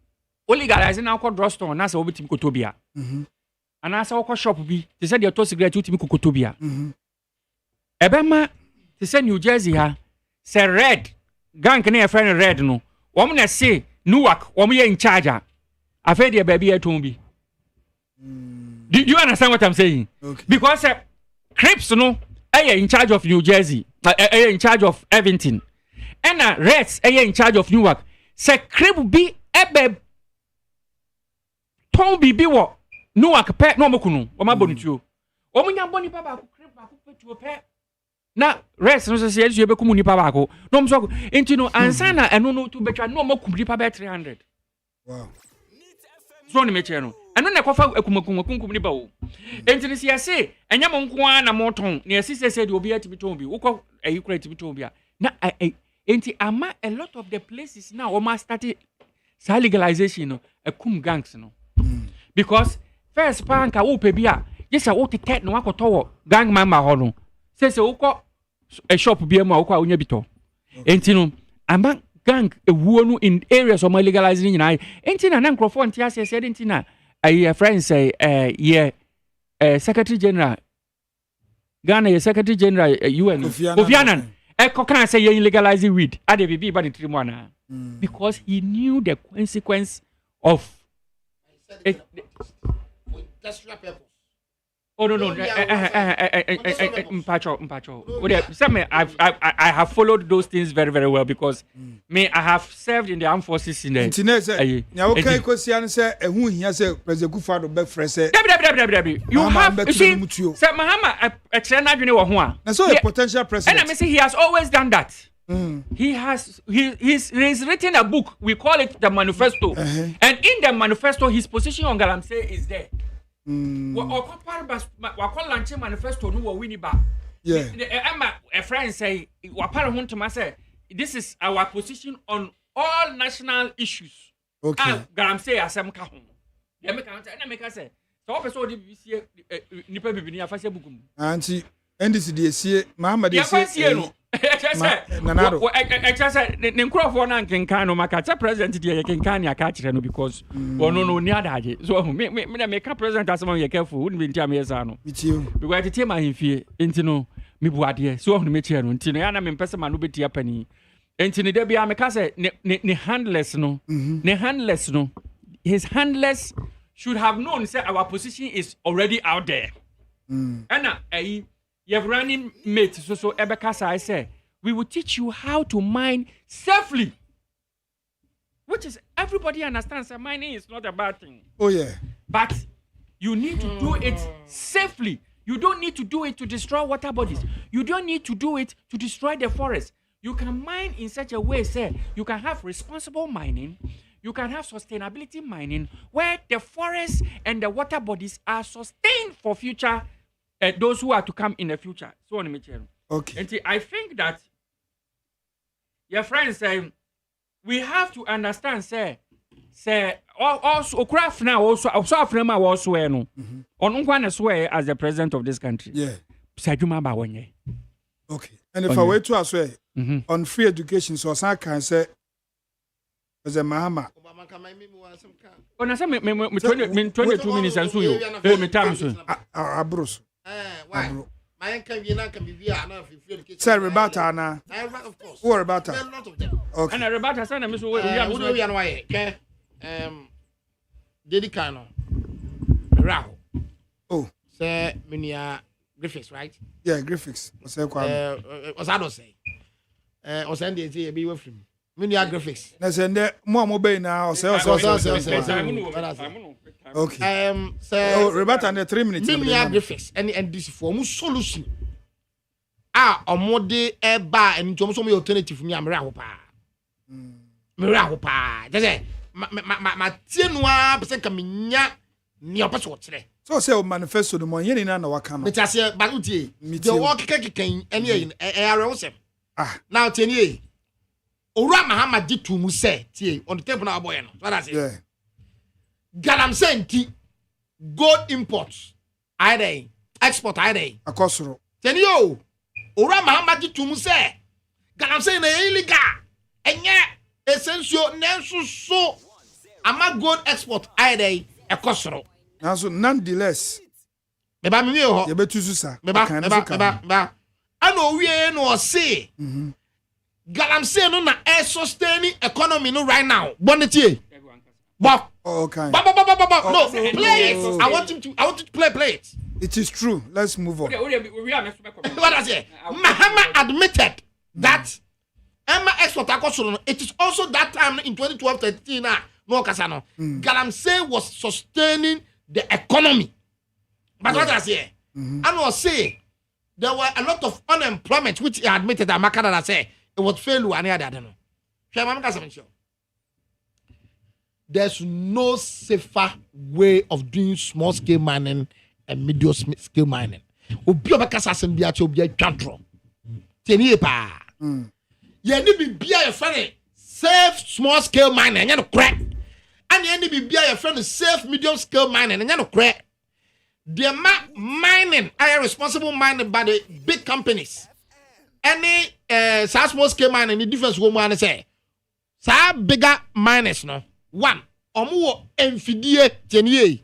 A: o legalize na ko drugstore na say obitim kotobia and as a shop bi they said your to cigarette utimi kokotobia ebema they said New Jersey ha say red gang na friend red no woman na say Newark woman in charge I fed your baby at home. Do you understand what I'm saying?
B: Okay.
A: Because Crips no are in charge of New Jersey, are in charge of Everton, and Reds are in charge of Newark. Say Crip be ebe Tom be what Newark pet no mokunu o ma bonitu o munya boni papa ko Crip ba ko petu pet na Reds no say you be kumu nipa ba ko no mso enti no ansa na eno no to betwa no makum nipa ba 300.
B: Wow.
A: So ni meche no eno na kofa akumakum ni ba o enti ni sia se enya mo nko na moton na esi se de obi atibi ton bi ukọ ayi kura atibi ton bi a na enti ama a lot of the places now o ma start legalization no akum gangs no because first panka wo pe bi a yesa wo ticket no akoto gang man ma ho no se ukọ a shop bi am a ukọ onya bito enti no ama gang ewuo no in areas of legalizing nyina enti na nkrofo ntia se enti na a friend say secretary general Ghana secretary general UN Ofianan can say you legalizing weed at the BB but the one because he knew the consequence of
M: industrial purpose.
A: Oh no Mpacho. I have followed those things very very well because I have served in the armed forces in the
B: okay question say ehun hia say President Kufado be fresh say
A: you have say Mahama a train adwene wo ho a
B: na so a potential president
A: and I say he has always done that. He's written a book, we call it the manifesto, and in the manifesto his position on Galamsey is there. Launch manifesto no wini ba. A friend say say this is our position on all national issues.
B: Okay.
A: Galamsey Asem ka ho. Dey make say so person dey see nipa bibini afase bukum.
B: Anti NDC dey see Muhammad dey say
A: Ninkrofo na nkenkan no maka cha president dey kenkan ya ka kire no because no ni adaje so me make president asem ye careful wouldn't be ntia me yesa no because it tema himfie enti no me buade so no me kire no enti no ya na me mpese ma no betia pani enti ne da bia me ka say ne handless no his handless should have known say our position is already out there and you've running mate so Ebekasa I say we will teach you how to mine safely, which is everybody understands that mining is not a bad thing.
B: Oh yeah,
A: but you need to do it safely. You don't need to do it to destroy water bodies. You don't need to do it to destroy the forest. You can mine in such a way, say you can have responsible mining. You can have sustainability mining where the forest and the water bodies are sustained for future. Those who are to come in the future. So on the
B: okay.
A: And I think that your friends say we have to understand say also craft now also Afrima was swear no on one swear as the president of this country.
B: Yeah.
A: Sajuma ba wonye.
B: Okay. And if I wait to as well on free education so I can say as a Mahama.
A: Oh na say me 22 minutes and so you. Me time so.
B: Abros.
M: Why? My can be not can be via now if you feel
B: Sir Rebata na.
M: Of course.
B: Who Rebata?
M: There are a lot of them.
B: Okay.
A: And Rebata say na me so we
M: are why. Okay. Yideka no. Raho.
B: Oh.
M: Say Minia graphics, right?
B: Yeah, graphics. What's that called?
M: What's that say? Send it to be with him. Minia graphics.
B: Na send more mobile now. Say okay. So Rebata in 3 minutes.
M: Minia graphics and this form solution. Omode eba and to some alternative me amra pa. Mira pa. Just ma tienwa person ka minya ni opeso kire.
B: So say o manifesto no mon yeni na waka no.
M: Metase balutie. The work keken ene arewsem. Now tienie. Owura Mahama ditu mu say tie on the table na boy no. What I say?
B: Yeah.
M: Galamsey nti gold imports ADDO export ADDO
B: akosoro.
M: Tienie o. Owura Mahama ditu mu say Galamsey na illegal. Enye essential nenso so ama gold export ADDO ekosoro.
B: Now so nonetheless.
M: Meba me ho.
B: Ye betu su sa.
M: Meba. Ano wie no say. Galamsey no na sustaining economy no right now. Bonnetie. But
B: okay.
M: No, play it. I want you to play it.
B: It is true. Let's move on.
M: What I say? Mahama admitted that Emma export akoso. It is also that time in 2012-13 no kasano. Galamsey was sustaining the economy. But what I say? And was saying there were a lot of unemployment, which he admitted that Makadada say it was failure and I don't know. There's no safer way of doing small scale mining and medium scale mining. Obi obakasa asem bia che obi atwantro. Teni pa. Ye ni bibia ye friend safe small scale mining nya no crack. And ye ni bibia ye friend safe medium scale mining nya no crack. The mining are responsible mining by the big companies. Any small scale mining the difference wo mo say. Sa bigger miners no. One, omo enfidie tenie.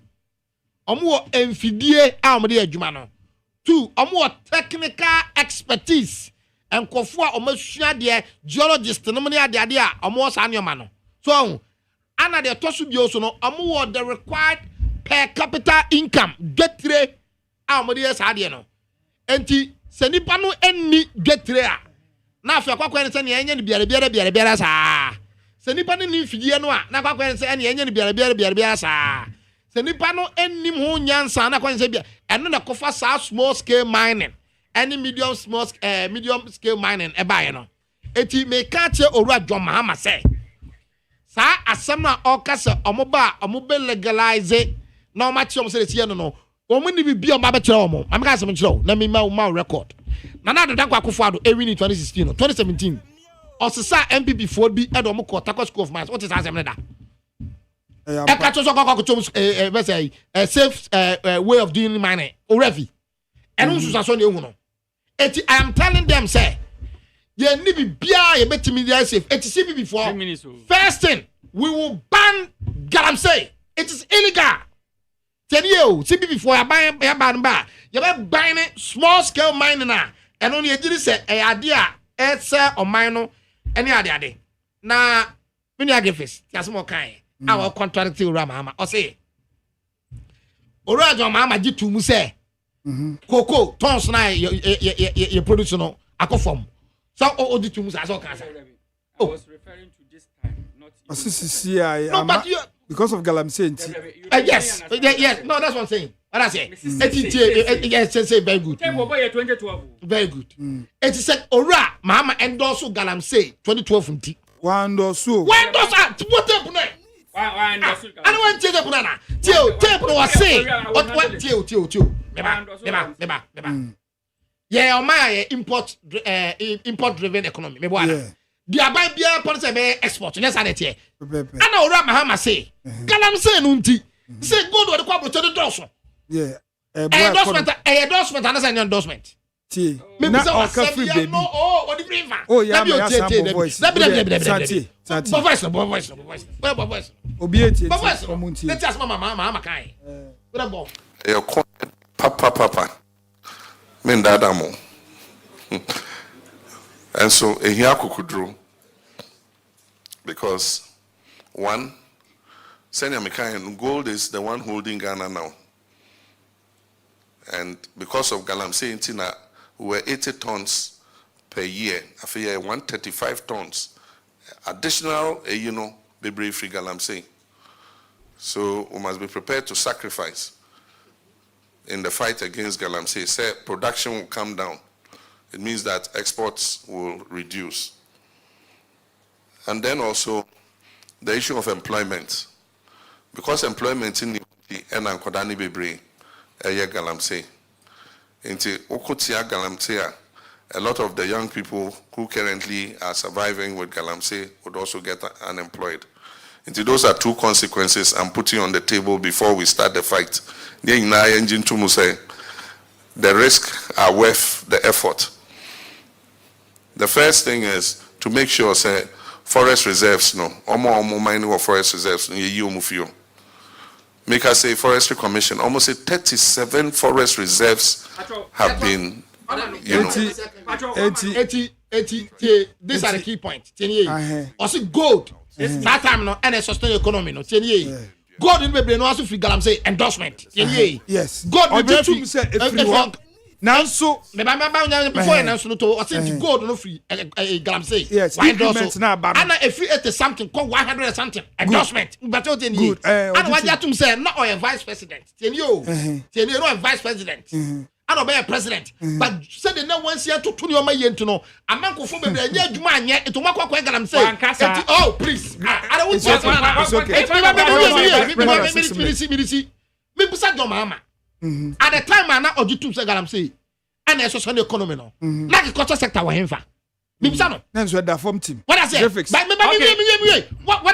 M: Omo enfidie a omo de adwuma no. Two, omo technical expertise. Enkofo a omo sua de geologist no mo ne ade a omo sa anyoma no. So, ana de tosu bio so no, omo the required per capita income getre a omo de sa ade no. Enti se nipa no enni getre a na afia kwakwa ne se ne enye ne biara saa. Se nipa no ni fidie no a na kwakwa se ene enye ne biara saa. Se nipa no enim ho nyansa na kwakwa se bia eno na kofa saa small scale mining any medium scale mining e ba ye no. Eti me ka che Owura John Mahama se saa asem na okase omobe legalize na o ma che omo se tie no omo ni bibia omo ba kire omo am ka asem kire na me ma record na ADDO kwakofo ADDO ewin 2016 no 2017 osisa MPP for bi edo mo ko Takwa School of Mines what is asem da e ka to so kwakofo safe way of doing mining already enu susaso na ehu no eti I am telling them say ye ni bibia ye betimi dey safe eti see before first thing we will ban Galamsey. It is illegal. Tell you, see before you buy ba you buy small scale mining na and only you say e idea or mine any idea na when you give face just more kind our contract to Mama or say Owura John Mahama ji tu mu say cocoa tons na you produce no akofom so odi tu mu say so can say
A: I was referring to this time not
B: no, but you because of Galamsey.
M: Yes, no, that's what I'm saying. What I say? Yes, say very good.
A: 2012.
M: Very good. It is said, Owura Mahama endorse Galamsey 2012.
B: One or so.
M: What up? I don't want to take up na. Tape was say. What Tio. Never. Yeah, my import driven economy. Me boy. The abai bia policy be export. Let's add it here. Ana Owura Mahama say. Galamsey no nti. Say go do the kwabro to the doso.
B: Yeah.
M: Endorsement and an endorsement.
B: T. Na oka free baby.
M: No, what the brief.
B: Oh yeah, me sample voice.
M: Voice.
B: Obieti.
M: Let's ask mama kai. What about?
G: Your papa. Men dadamo. And so here kukudru because one senior Mikayan gold is the one holding Ghana now. And because of Galamsey in Tina, we were 80 tons per year. After year 135 tons. Additional, Bebre free Galamsey. So we must be prepared to sacrifice in the fight against Galamsey. Say production will come down. It means that exports will reduce. And then also the issue of employment. Because employment in the Enankodani Bebre, Galamsey. Into Okotia Galamsey, a lot of the young people who currently are surviving with Galamsey would also get unemployed. Into those are two consequences I'm putting on the table before we start the fight. The risks are worth the effort. The first thing is to make sure say forest reserves omo mining of forest reserves make us say forestry commission almost say 37 forest reserves have been
B: 80
M: These are the key points. Also gold. That time no and a sustainable economy no. Gold in the no also free Galamsey endorsement.
B: Yes.
M: Gold
B: we be now so
M: before and so to also gold no free Galamsey.
B: Yes. Increments now bad.
M: And if you 80 something call 100 something endorsement. But what good. And what you to say not or vice president. No vice president. I don't be a president, but said the no one here to turn your money into no. A man who from the man yet to make what I'm saying. Oh, please. I don't want to. Maybe said your mama. At the time, I now do 2 seconds. I'm saying, and there's social economy no. Like the culture sector, we're in for. Maybe so.
B: That's what the form team.
M: What I say? What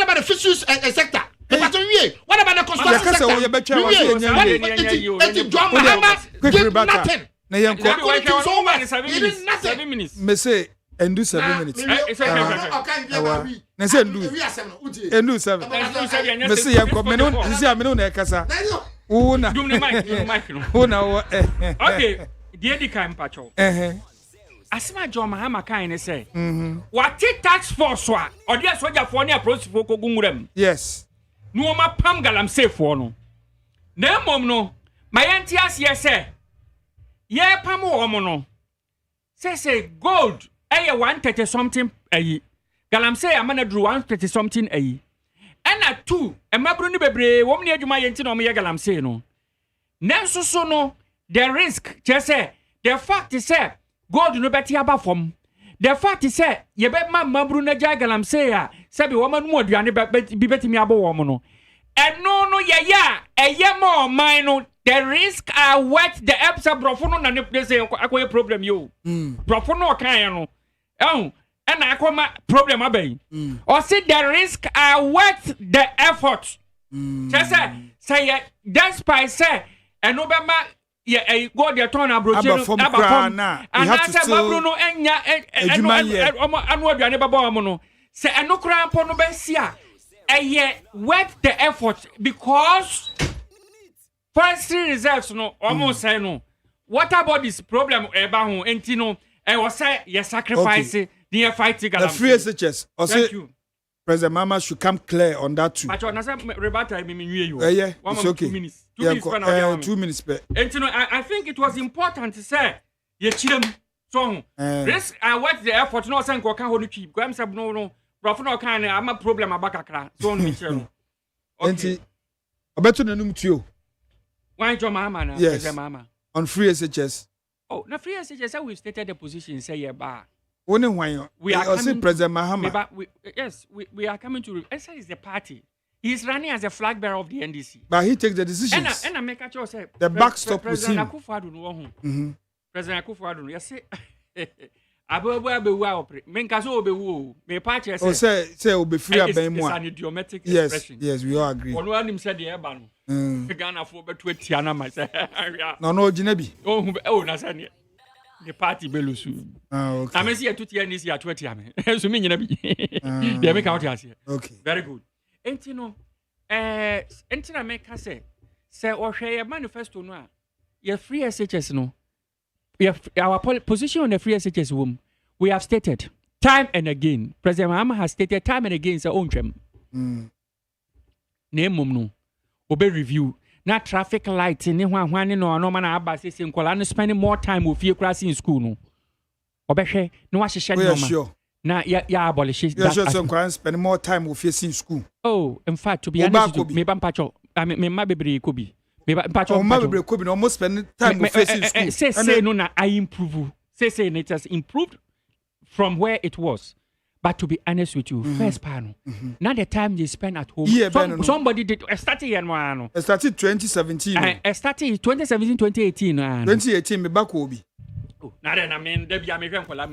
M: about the fisheries sector? What about the construction sector?
B: Me say and do 7 minutes. Me say and do 7. Me say you come me say me no na kasa. Una. Una.
A: Okay, dear Yideka mpacho. Asema John Mahama kan say. What tax force wa? Odi soja for na police for ko gumurem.
B: Yes.
A: No ma pam Galamsey for no. Na mom no, my entias say. Ye pam wo mo no. Say gold, 130 something ayi. Galamsey amana drew 130 something ayi. And 2, e mabru ni bebre, wo mne adwuma yenti no mo ye Galamsey no. Nanso so no, the risk, just say, the fact is say gold no beti aba from. The fact is say ye be mabru na ja Galamsey a, sabi wo manu aduane bi betimi abo wo mo no. And no ye more mine the risk are what the apps are brofono na ne say akoye problem yo. Brofono kan no. And akoma problem abey. Or say the risk are worth the effort. Just say despite say and Obama ye go the turn abroad
B: na
A: and say Bruno enya anu aduane baba mo no. Say eno kra mpo no be sia. Worth the effort because forestry reserves no almost say no. What about this problem eba ho enti no e was say you sacrifice the fight Galamsey.
B: The free SHS. Thank you. President Mama should come clear on that too.
A: But na say rebata me you.
B: Yeah, it's okay.
A: 2 minutes.
B: 2 minutes per.
A: Enti no I think it was important to say ye chirem so risk worth the effort no say nko kan ho no twi. Gwam say no Brofono kan am a problem abakakra so on me chero.
B: Okay. Obeto nanum tuo.
A: Why John Mahama na President Mahama?
B: On free SHS.
A: Oh, na free SHS we stated the position say ye ba.
B: Only why we are coming President Mahama.
A: Yes, we are coming to SA is the party. He is running as a flag bearer of the NDC.
B: But he takes the decisions.
A: And I make a choice say
B: the backstop with him.
A: President Akufo-Addo President Akufo-Addo you say Abewa opre. Menkaso obewu. Me party say
B: obe free aben mu.
A: It's an idiomatic expression.
B: Yes, we all agree.
A: Ono anim said the eba no. Ghana for betu etia na ma say.
B: No ginabi.
A: Oh na say the party belusu.
B: Okay.
A: I mean see tuti NDC atu etia me. So me nyina bi. They make out here.
B: Okay.
A: Very good. Enti no enti na make say ohwe manifesto no a ye free SHS no. Our position on the free SHS womb, we have stated time and again. President Mahama has stated time and again, own trem. Name no, obe review. Na traffic lights in one no man abba say nkola spending more time with you class in school no. Obehwe no wa hye no ma. Na ya abolish that.
B: You sure nkola spend more time with you in school.
A: Oh, in fact to be honest, me ban pacho. Me ma bebre kobi.
B: Almost spend time with facing school.
A: Say no na I improve. Say it has improved from where it was. But to be honest with you, first panel. Now the time they spend at home. Somebody did started here no.
B: Started 2017.
A: Started 2017 2018 no.
B: 2018 me back obi.
A: Oh, na then I mean there be am hwenkola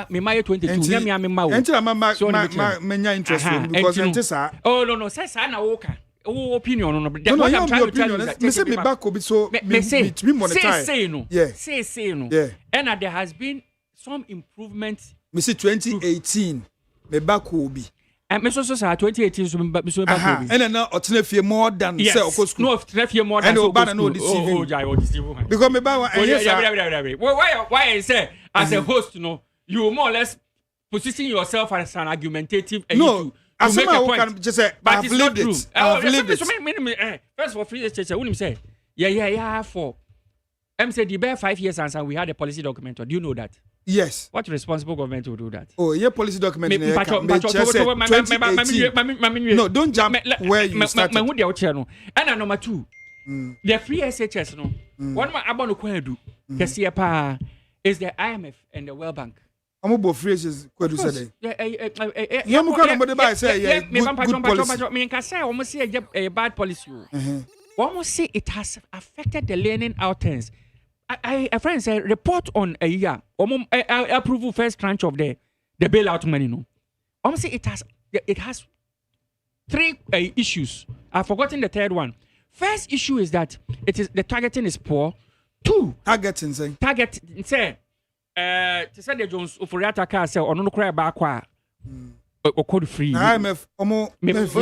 A: me my 22 me am ma wo.
B: Enti ma menya interest because enti sa.
A: Oh no say sa na wo ka. Opinion no
B: what I'm trying to tell you is me say me back obi so me monetize
A: say no and there has been some improvement
B: me say 2018 me back obi
A: and me so 2018 so me back obi
B: and now otenefie more than say of school
A: no otenefie more than
B: so because me buy one
A: why say as a host no you more or less position yourself as an argumentative.
B: No,
A: to make a
B: point.
A: Can
B: just say,
A: but
B: I've
A: it's
B: lived
A: not
B: it.
A: true.
B: I've lived it.
A: First of all, free exchange. When you say, for. said the bare 5 years and we had a policy document. Do you know that?
B: Yes.
A: What responsible government will do that?
B: Oh, yeah, policy document.
A: No,
B: don't jump where you started.
A: And number 2, the free SHS, no. One more about the is the IMF and the World Bank.
B: I'm about free SHS. What do you say? Yeah,
A: almost say a bad policy. Almost say it has affected the learning outcomes. A friend said report on a year. Approval first tranche of the bailout money. No, almost say it has 3 issues. I've forgotten the third one. First issue is that the targeting is poor. 2
B: targeting
A: say to say the Jones Ufuriata car say on no cry back or code free.
B: Let me finish.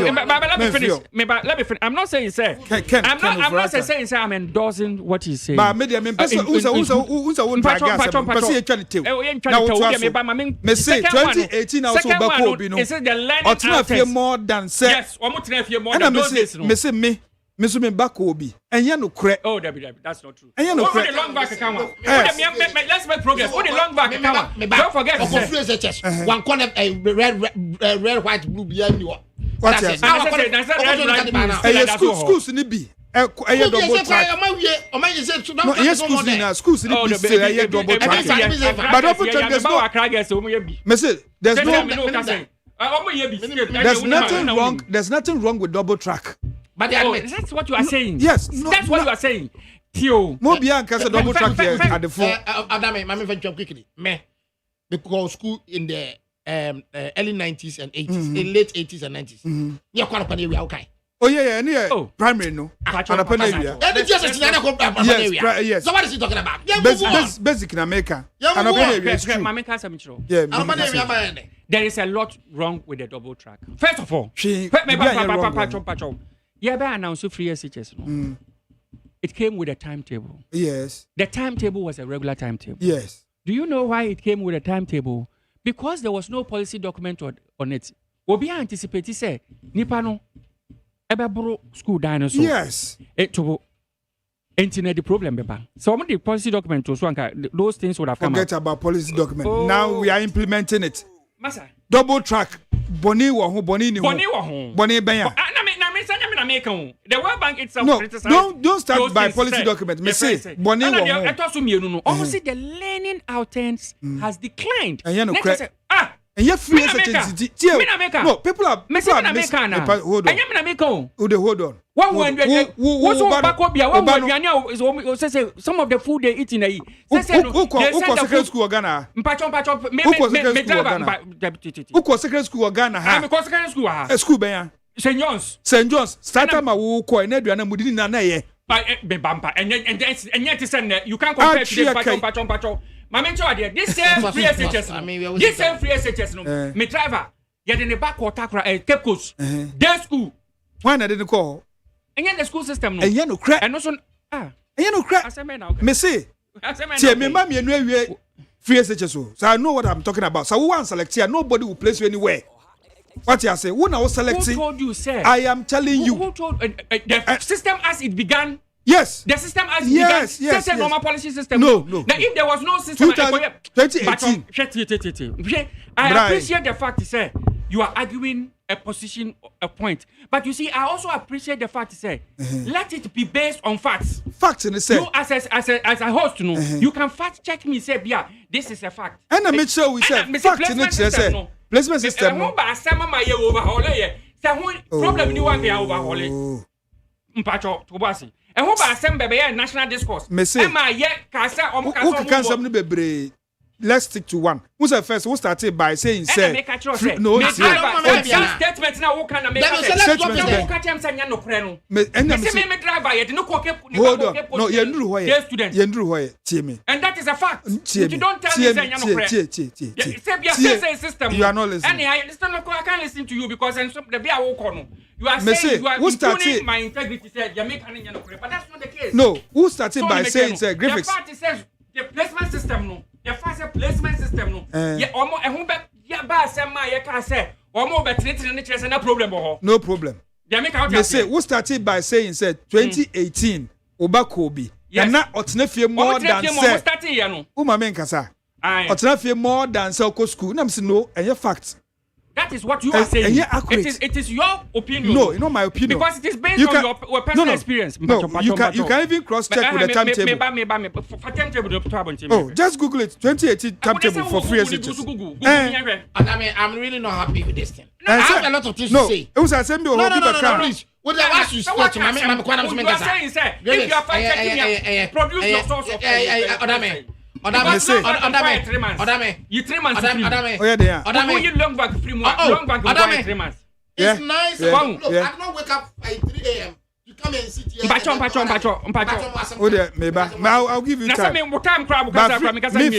A: I'm not saying say. I'm not saying say I'm endorsing what he's saying.
B: But media me person who's a 2018 also back obi no.
A: Is it the learning
B: outcomes more than say.
A: Yes, more than those days.
B: Me so me back obi. Enya no kre.
A: Oh, that's not true.
B: Enya no kre.
A: The long back account. Let's make progress. What the long back account? Don't forget.
M: One corner red, white, blue behind you.
B: What is that? Schools ni bi. Double track. No, yes, schools ni bi say double track. But double track there's nothing wrong with double track.
A: But that's what you are saying.
B: Yes,
A: that's what you are saying. Tio.
B: Mobia can say double track here at the phone.
M: Adame, my friend, quickly. Because school in the early 90s and 80s, in late 80s and 90s. You're quite a area, okay?
B: Oh yeah. Primary no.
M: Yes. So what is he talking about?
B: Basic in America.
A: There is a lot wrong with the double track. First of all, announced free SHS. No? It came with a timetable.
B: Yes.
A: The timetable was a regular timetable.
B: Yes.
A: Do you know why it came with a timetable? Because there was no policy document on it. Obi anticipated say nipa no ebebro school dinosaur.
B: Yes.
A: Internet the problem beba. So the policy document was one those things would have come out.
B: Forget about policy document. Oh. Now we are implementing it.
A: Massa.
B: Double track. Boni benya.
A: The World Bank itself.
B: No, don't start by policy document. Me say boni wo.
A: Almost the learning outcomes has declined.
B: And you know and you free no, people are hold on. Hold on.
A: Some of the food they eat in the
B: secondary school Ghana. Secondary school Ghana. School Benya.
A: St. John's.
B: Starter ma wo ko na aduana mudini na ye.
A: Bampa and yet you can't compare to the patron. Mama this same free SHS. This same free SHS no. Me driver, you in the back quarter Cape Coast. Day school.
B: Why na didn't call?
A: And the school system no.
B: And you no crack.
A: And also
B: you no crack. Me say. Tie me ma me anu free SHS. So I know what I'm talking about. So we want select here, nobody will place you anywhere. What you say? When I was selecting,
A: who told you, sir?
B: I am telling you.
A: Who told the system as it began?
B: Yes.
A: The system as it began. Yes. Normal policy system.
B: No.
A: Now, if there was no system,
B: 2018.
A: I appreciate the fact, sir. You are arguing a position, a point. But you see, I also appreciate the fact, sir. Let it be based on facts.
B: Facts in the same.
A: You as a host, you know, you can fact check me, say, yeah, this is a fact.
B: And I make sure we say facts in it, sir. Placement system.
A: Problem you want to overhaul it. Mpacho, Tobasi. And who by Asem Bebe national discourse?
B: Let's stick to one. Who's the first? Who started by saying, "Say
A: no." Statement now. Who can make
B: hold on. No,
A: and that is a fact. You don't tell me system.
B: You are not listening.
A: I can't listen to you because the beer will you are saying you are impugning my integrity. Said you make but that's not the case.
B: No, who started by saying, "Say Griffiths."
A: The party says the placement system no. the first placement system no ye omo ehun be ya ba asem ma ye ka say omo be tire ne kire say na problem ho
B: no problem
A: they make out
B: they say we started by saying said 2018 obakobi na otenafie more than say
A: starting here no
B: uma men kasa otenafie more than say ko school na me say no enye fact.
A: That is what you are saying. It is your opinion.
B: No, it's not my opinion.
A: Because it is based on your personal experience.
B: No, you can even cross-check with the timetable. Oh, just Google it. 2018 timetable for free SHS.
M: I'm really not happy with this thing. I have a lot of things to say.
B: It was a same
M: No, please. What the last you start?
A: You are saying, sir, if you are fighting, produce your source of
M: ODAME.
A: You 3 months free.
B: Oh yeah, there.
A: ODAME. You long back free more. Long back 3 months.
M: It's nice. Look, I don't wake up at 3 a.m. You come and sit here.
B: Mpacho. Oh yeah, maybe. I'll give you time. Me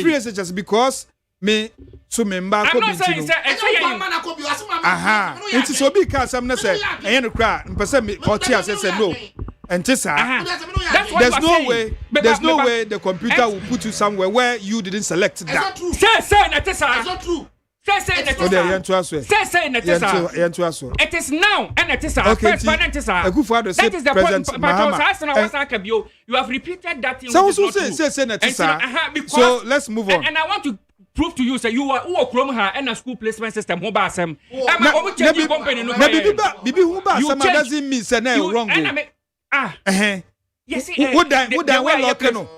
B: free SHS because me so member
A: I'm not saying sir.
B: Aha. It is obi ka sam na say. Enye no kra. Mpese me party as say no. And there's no way the computer will put you somewhere where you didn't select that.
A: Say it's not true. Say it is now and it is that is the point. You have repeated that thing.
B: So let's move on.
A: And I want to prove to you say you are who from her and a school placement system who ba Asem.
B: You doesn't mean say na wrong.
A: Yes,
B: what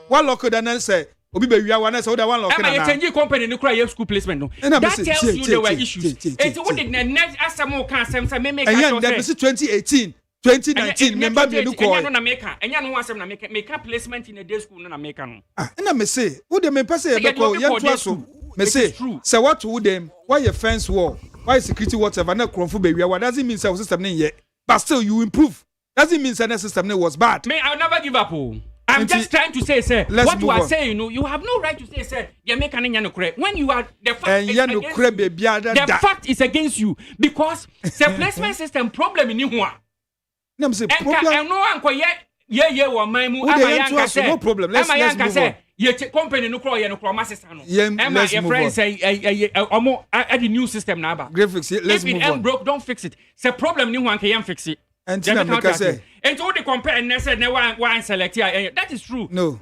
B: one lock then say obi be wia one say one lock na
A: na change company no cry school placement no that tells you there were issues it what did next Asem can Asem say make
B: and that is 2018 2019 member me look
A: enya no na make enya no Asem na make placement in a day school no na make no
B: na me say who dem me pese e be call yan to aso me say what who dem why your fence wall why security whatever na kronfo be wia what doesn't mean say system no yet but still you improve. Doesn't mean the system was bad.
A: I'll never give up. I'm just trying to say, sir. What you are saying, you have no right to say, sir. You make an when you are the fact is against you. The fact is against you because the placement system problem in you.
B: No
A: problem.
B: No problem. Let's move on.
A: Your company no crawl, no crawl, Emma, your friends say, add the new system now.
B: Let's move on.
A: If it broke, don't fix it. The problem, new one can fix it.
B: And say,
A: and so they compare and said, "No one select here." That is true.
B: No,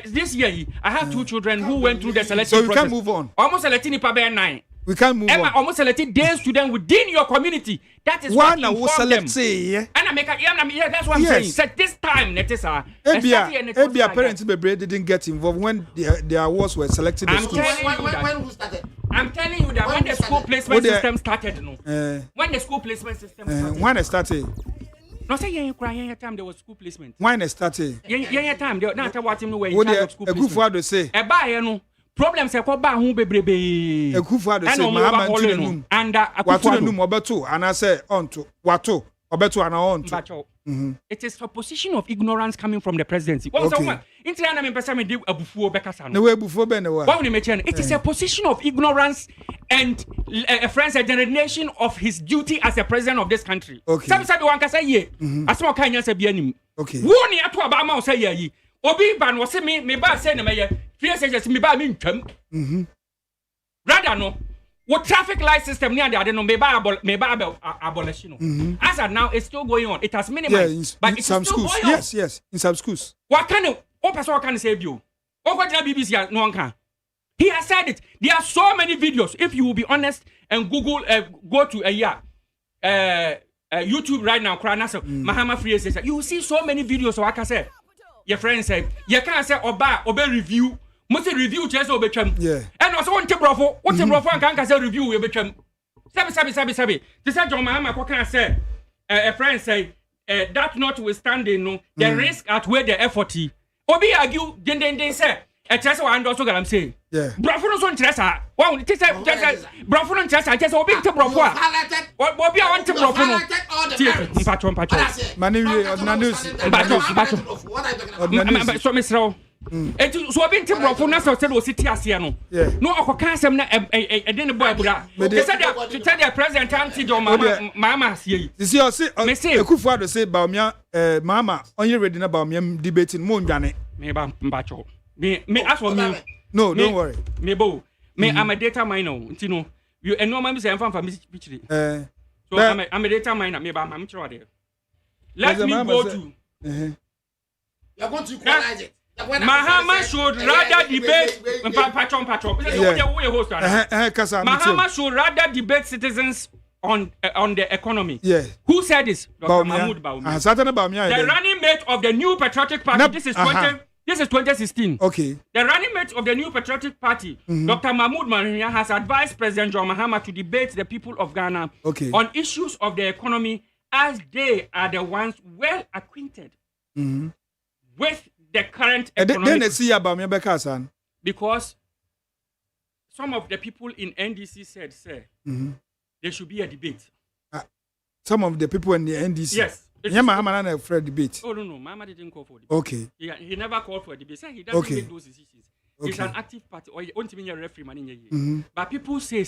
A: this year I have 2 children who went through the selection process.
B: So we can move on.
A: Almost selecting Ipabe 9.
B: We can move on.
A: Almost selecting day student within your community. That is
B: what inform select say.
A: And I make that's what I'm saying. So this time,
B: Ebia parents didn't get involved when the awards were selected.
A: When who started? I'm telling you that when the school placement system started, when the school placement system started.
B: When it started.
A: No say you cry time there was school placement.
B: When it started.
A: Time there not what him no way in charge of school placement.
B: Ekufo say.
A: E ba ye no problem say ko ba hu bebrebe.
B: Ekufo say Mahama Ntunenum.
A: And
B: Akufo Ntunenum obeto and I say onto wato obeto and onto.
A: It is a position of ignorance coming from the presidency. What was one? It is a position of ignorance and a friend's generation of his duty as a president of this country.
B: Okay.
A: Some one can say ye. As one can say be any.
B: Okay.
A: One year to Obama say ye. Obi ban was me ba say na me. Fear says me ba me ntwam. Rather no. What traffic light system near the no may abolition. As of now, it's still going on. It has minimized, but it's
B: some
A: still
B: schools.
A: Going on.
B: Yes, in some schools.
A: What kind of person can save you? Oh, what BBC no one can. He has said it. There are so many videos. If you will be honest and Google, go to YouTube right now. Mahama Free says you will see so many videos. So I can say, your friend said, you can't say obe review. Must review just over chum.
B: Yeah.
A: And also one brofo. What's a brofo and can't say review over chum. Sabi. This is John Mahama. What can I say? A friend say that notwithstanding, no, the risk outweigh the effort. Obi argue, then say, a chest and also Galamsey.
B: Yeah.
A: Brofo no interest. Wow, it is brofo no interest. I just obi to brofo. Obi I want to brofo. Patron.
B: Mani
A: Patron. So Mr. So I've been to Brofo na said was city asia no. No okoka asem na e den boy bura. They said to tell the president anti do mama asie.
B: You see Ekufuado say Baumia mama onye ready na Baumia debating mo ndwane.
A: Me ba mbacho. Me ask for me
B: No, don't worry.
A: I'm a data miner. You know, you and no man say I'm from Michigan. So I'm a data miner. Maybe I'm sure there. Let me go to.
M: You're going to equalize it.
A: Mahama should rather debate. Mahama should rather debate citizens on the economy.
B: Yeah.
A: Who said this? Dr. Mahmoud Bawumia. The running mate of the New Patriotic Party. This is 2016.
B: Okay.
A: The running mate of the New Patriotic Party, Dr. Mahmoud Bawumia, has advised President John Mahama to debate the people of Ghana on issues of the economy, as they are the ones well acquainted with the current economic. Because some of the people in NDC said, there should be a debate.
B: Some of the people in the NDC?
A: Yes.
B: Mahama for a debate.
A: Oh, no. Mahama didn't call for a debate.
B: Okay.
A: He never called for a debate. He doesn't make those decisions. He's an active party. Or he won't even a referee man. But people say,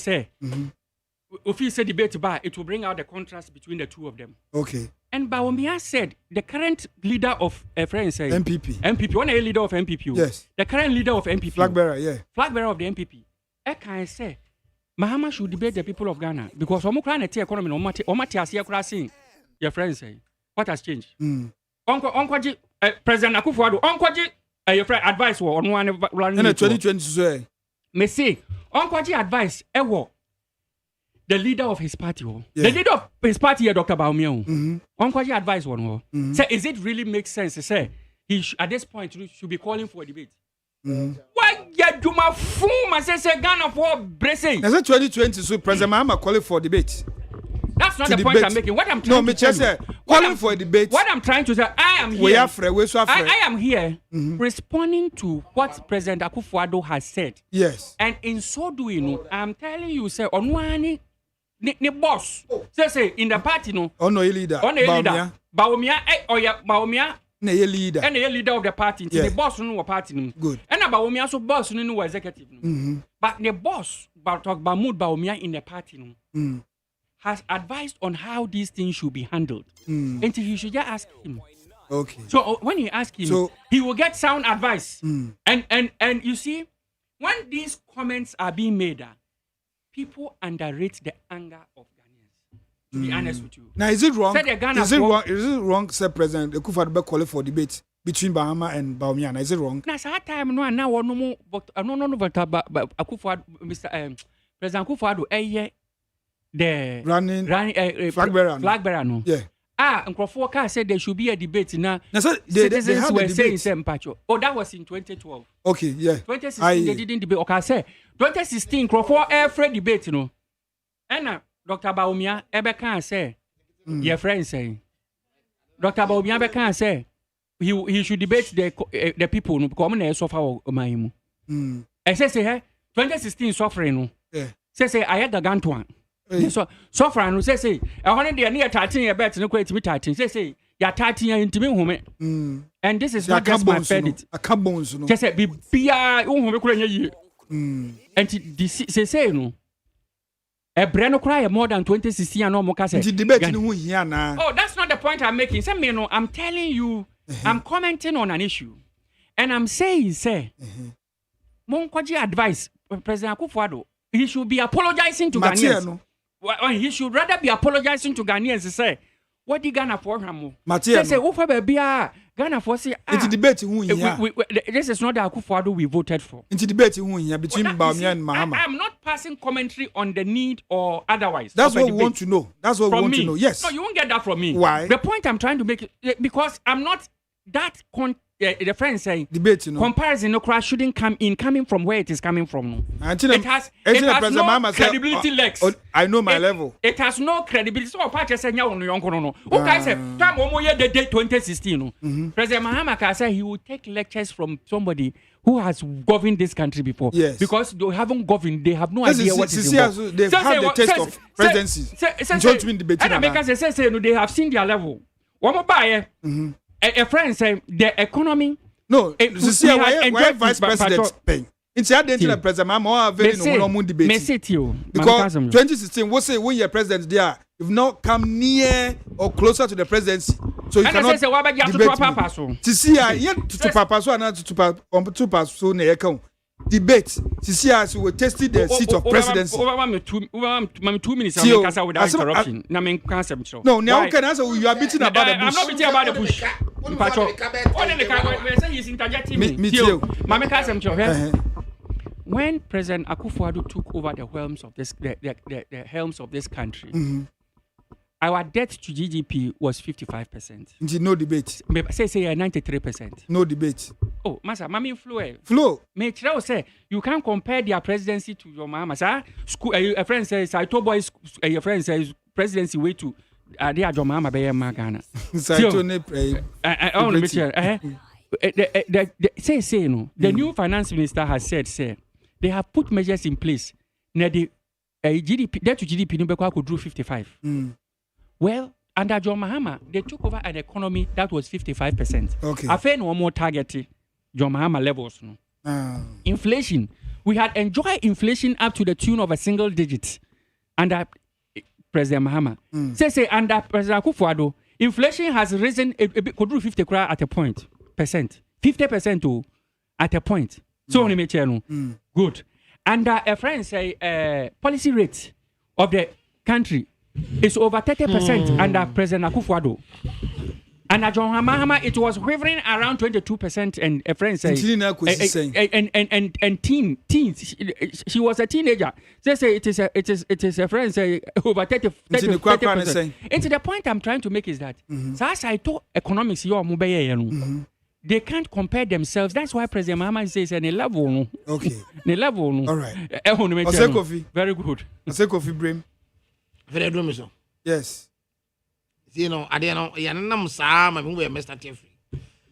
A: if he say debate, it will bring out the contrast between the two of them.
B: Okay.
A: And Bawumia said the current leader of
B: MPP.
A: One a leader of MPP.
B: Yes.
A: The current leader of MPP.
B: Flag bearer of
A: the MPP. I can say Mahama should debate the people of Ghana because Omukra economy omati your friends say what has changed. Onkoji President Akufo-Addo onkoji your friend advice on one in
B: 2020
A: me say onkoji advice the leader of his party the leader of his party Dr. Bawumia onkoji advice say is it really make sense to say he at this point should be calling for a debate. Why do my fool say Ghana for bracing?
B: Is it 2020 so President Mahama calling for debate?
A: That's not the point I'm making. What I'm trying to say,
B: calling for a debate.
A: What I'm trying to say, I am here.
B: I
A: am here responding to what President Akufo-Addo has said.
B: Yes.
A: And in so doing, I'm telling you, say, Onwani, the boss, say in the party, no.
B: Leader.
A: Bawumia, Bawumia.
B: And a leader.
A: And a leader of the party. The boss no party.
B: Good.
A: And Bawumia so boss no executive. But the boss, Mahmoud Bawumia in the party, has advised on how these things should be handled. Until you should just ask him.
B: Okay.
A: So when you ask him, he will get sound advice. And you see, when these comments are being made, people underrate the anger of Ghanaians. To be honest with you.
B: Now, is it wrong? Is it wrong, Sir President Akufo-Addo calling for debate between Bahama and Bawumia? Is it wrong?
A: Now, time no more. But Akufo-Addo, Mr. President Akufo-Addo, the
B: running flag bearer
A: no.
B: Yeah.
A: Nkrofo said there should be a debate now.
B: Citizens
A: were saying Sempacho. Oh, that was in 2012.
B: Okay, yeah.
A: 2016 they didn't debate. Okay, I say 2016 Nkrofo every debate, you know. And Dr. Bawumia can say, your friend saying, Dr. Bawumia can say he should debate the people no because I'm suffer my I say 2016 suffering no.
B: Yeah.
A: Say I had the Gantuan. So far, no say, I wanted the near 13 bet no quite me 13. Say, you're 13 into me home. And this is not just my credit.
B: A cabons, no.
A: Just say, be a and say, no. A brand cry more than 2016 and no more. Oh, that's not the point I'm making. Some me no, I'm telling you, I'm commenting on an issue. And I'm saying, Monkwaji advice, President Akufo-Addo, he should be apologizing to Ghanaians. He should rather be apologizing to Ghanaians to say, what did Ghana for him? They say, oh, for baby, Ghana for say,
B: it's a debate.
A: This is not the Akufo-Addo we voted for.
B: It's a debate between Bawumia and Mahama.
A: I'm not passing commentary on the need or otherwise.
B: That's what we want to know. That's what we want to know. Yes.
A: No, you won't get that from me.
B: Why?
A: The point I'm trying to make, because I'm not that the friend saying
B: debate, you know.
A: Comparison no crash shouldn't coming from where it is coming from. No. It has no credibility legs.
B: I know my level.
A: It has no credibility. So part say nya no yonko no. Okay, say time omo ye the day 2016 no. President Mahama say he will take lectures from somebody who has governed this country before.
B: Yes.
A: Because they haven't governed, they have no idea what is involved.
B: They've had the taste of presidency.
A: And because say they have seen their level. One more buy a friend say the economy.
B: No, why vice president paying? It's a danger president. I'm very no debate. Because 2016, we say when you're president there, you've not come near or closer to the presidency, so you cannot debate. To see, to papa so and to papa so na account. debate. See, as we tested the seat of presidency.
A: Over 2 minutes. I'm without interruption.
B: No, now can answer. You are beating about the bush.
A: I'm not beating about the bush. He's interjecting me. When President Akufo-Addo took over the helms of this, the helms of this country, our debt to GDP was 55%.
B: No debate.
A: Say 93%.
B: No debate.
A: Oh, Master, Mami
B: Flow.
A: Me say you can't compare their presidency to your mama. Sir, school. A friend says, "I told boys." A friend says, "Presidency way to." They are your mama be Ghana. I want to make sure. Say no. The new finance minister has said, they have put measures in place. Now the GDP, debt to GDP, no could do 55. Well, under John Mahama, they took over an economy that was 55%.
B: Okay.
A: I feel no more targeted John Mahama levels. No. Inflation. We had enjoyed inflation up to the tune of a single digit under President Mahama. Say under President Akufo-Addo, inflation has risen. It could do 50 at a point percent. 50% at a point. So only make good. Under a friend say policy rate of the country is over 30% under President Akufo-Addo. Under John Mahama, it was hovering around 22%, and a friend say, and teens. She was a teenager. They say it is a friend say over 30%. And to the point I'm trying to make is that as I told economics, they can't compare themselves. That's why President Mahama says any level.
B: Okay.
A: The level.
B: All right.
A: Very good.
B: Kofi Brim.
M: Very good, Mister.
B: Yes.
M: You know, I don't know. You know, I'm sorry. I'm going to Mr. Jeffrey.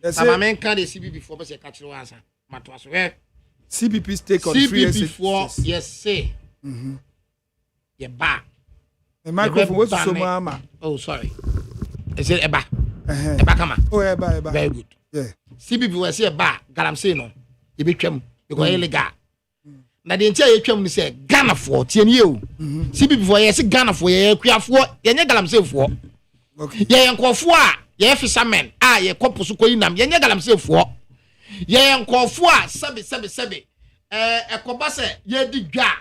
M: I'm going to CBP before, but I catch you answer. Matwas where
B: CBP's take on free
M: before. Yes, say. Yeah, ba.
B: The microphone was so mama.
M: Oh, sorry. I said eba. Eba kama.
B: Oh, eba.
M: Very good.
B: Yeah.
M: CBP was say ba. Galamsey no. You be twem because illegal. Na the entire twem ni say Ghana for tie ni o. CBP for yes Ghana for ye kuafo ye nye Galamsey for.
B: Okay.
M: Ye nkofo a ye fishermen a ye koposo koyinam ye nye Galamsey for. Ye nkofo a sebe ekoba se ye di dwa.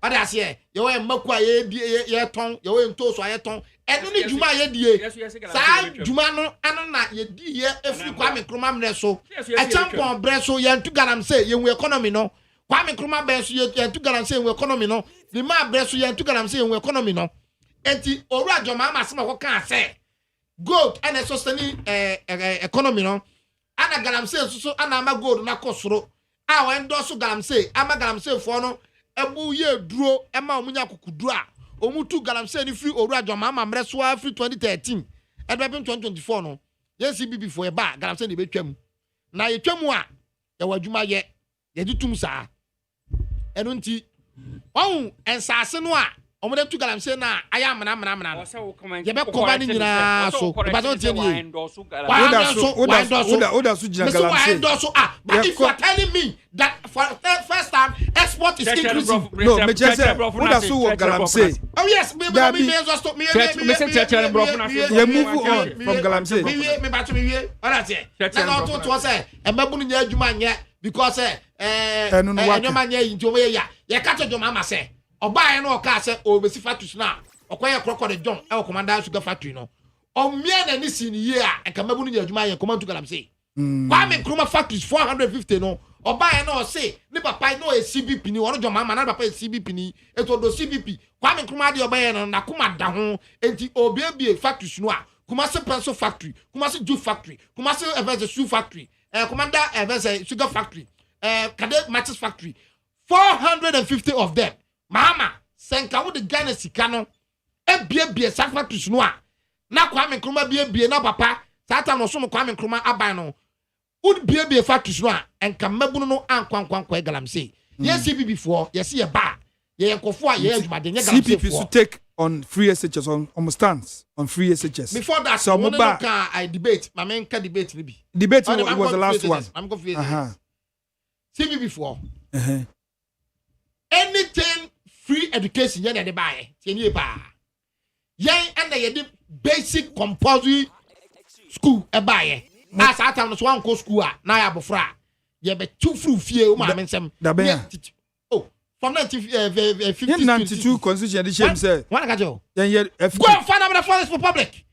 M: Ade ase ye we maku a ye ton ye we ntoso a ye ton eno ni djuma ye die. Sa djuma no ano na ye di ye efiri Kwame Nkrumah mre so. E champon bre so ye ntu Galamsey ye wu economy no. Kwame Nkrumah bre so ye ntu Galamsey wu economy no. Ni ma bre so ye ntu Galamsey wu economy no. Enti oru adjoma ma se ma ko kan se gold and a sustaining economy no. Ana Galamsey so ana ama gold na kosoro. A wa endorse Galamsey ama Galamsey for no ebu ye duro ema omunya kokuduro a omutu Galamsey ni free oru adjoma ma mre so free 2013 and 2024 no. Yes CBP for e ba Galamsey ni betwam. Na ye twam a ye wadwuma ye ditum saa. Eno nti won ensase no a omode tu Galamsey na aya mna ye be koba ni nyina so ba so tie ni
B: oda so jina Galamsey
M: but if you are telling me that for the first time export is increasing
B: no me just say oda so wo Galamsey
M: oh yes me just me
B: move on from Galamsey
M: me ba to me all say na to say e mabu ni adwuma nye because enoma nye into we ya catch your mama say oba no ka say obesi factory na okoye crocodile John e commander sugar factory no omia na ni sin ye a enka mabu ni adwuma ye command to Galamsey Kwame Nkrumah factories 450 no oba no say ni papa no e CBP ni wono John mama na papa e CBP ni eto do CBP Kwame Nkrumah de oba no na kuma da ho enti obiebie factories no a Kumasi pencil factory Kumasi juice factory Kumasi events shoe factory commander events sugar factory Cadet matches factory 450 of them mama senka wo de Ghana sika no ebiebie sa factories no a na Kwame Nkrumah biebie na papa sata no so mo Kwame Nkrumah aban no would biebie factories no a enka mabunu no ankwankwankwa Galamsey yes CBP for yes ye ba ye nkofo a ye adwuma de nye Galamsey
B: CBP should take on free SHS on stance on free SHS
M: before that so I debate my main debate ni bi
B: debate was the last one
M: I'm confused CBP for anything free education yen de buy tie ba yen and the basic compulsory school e buy as at am so one school na ya bofra ye be two fruit fie o ma me nsem oh from 1952
B: constitution the shame say
M: one ka jo
B: go
M: and find out the forest for public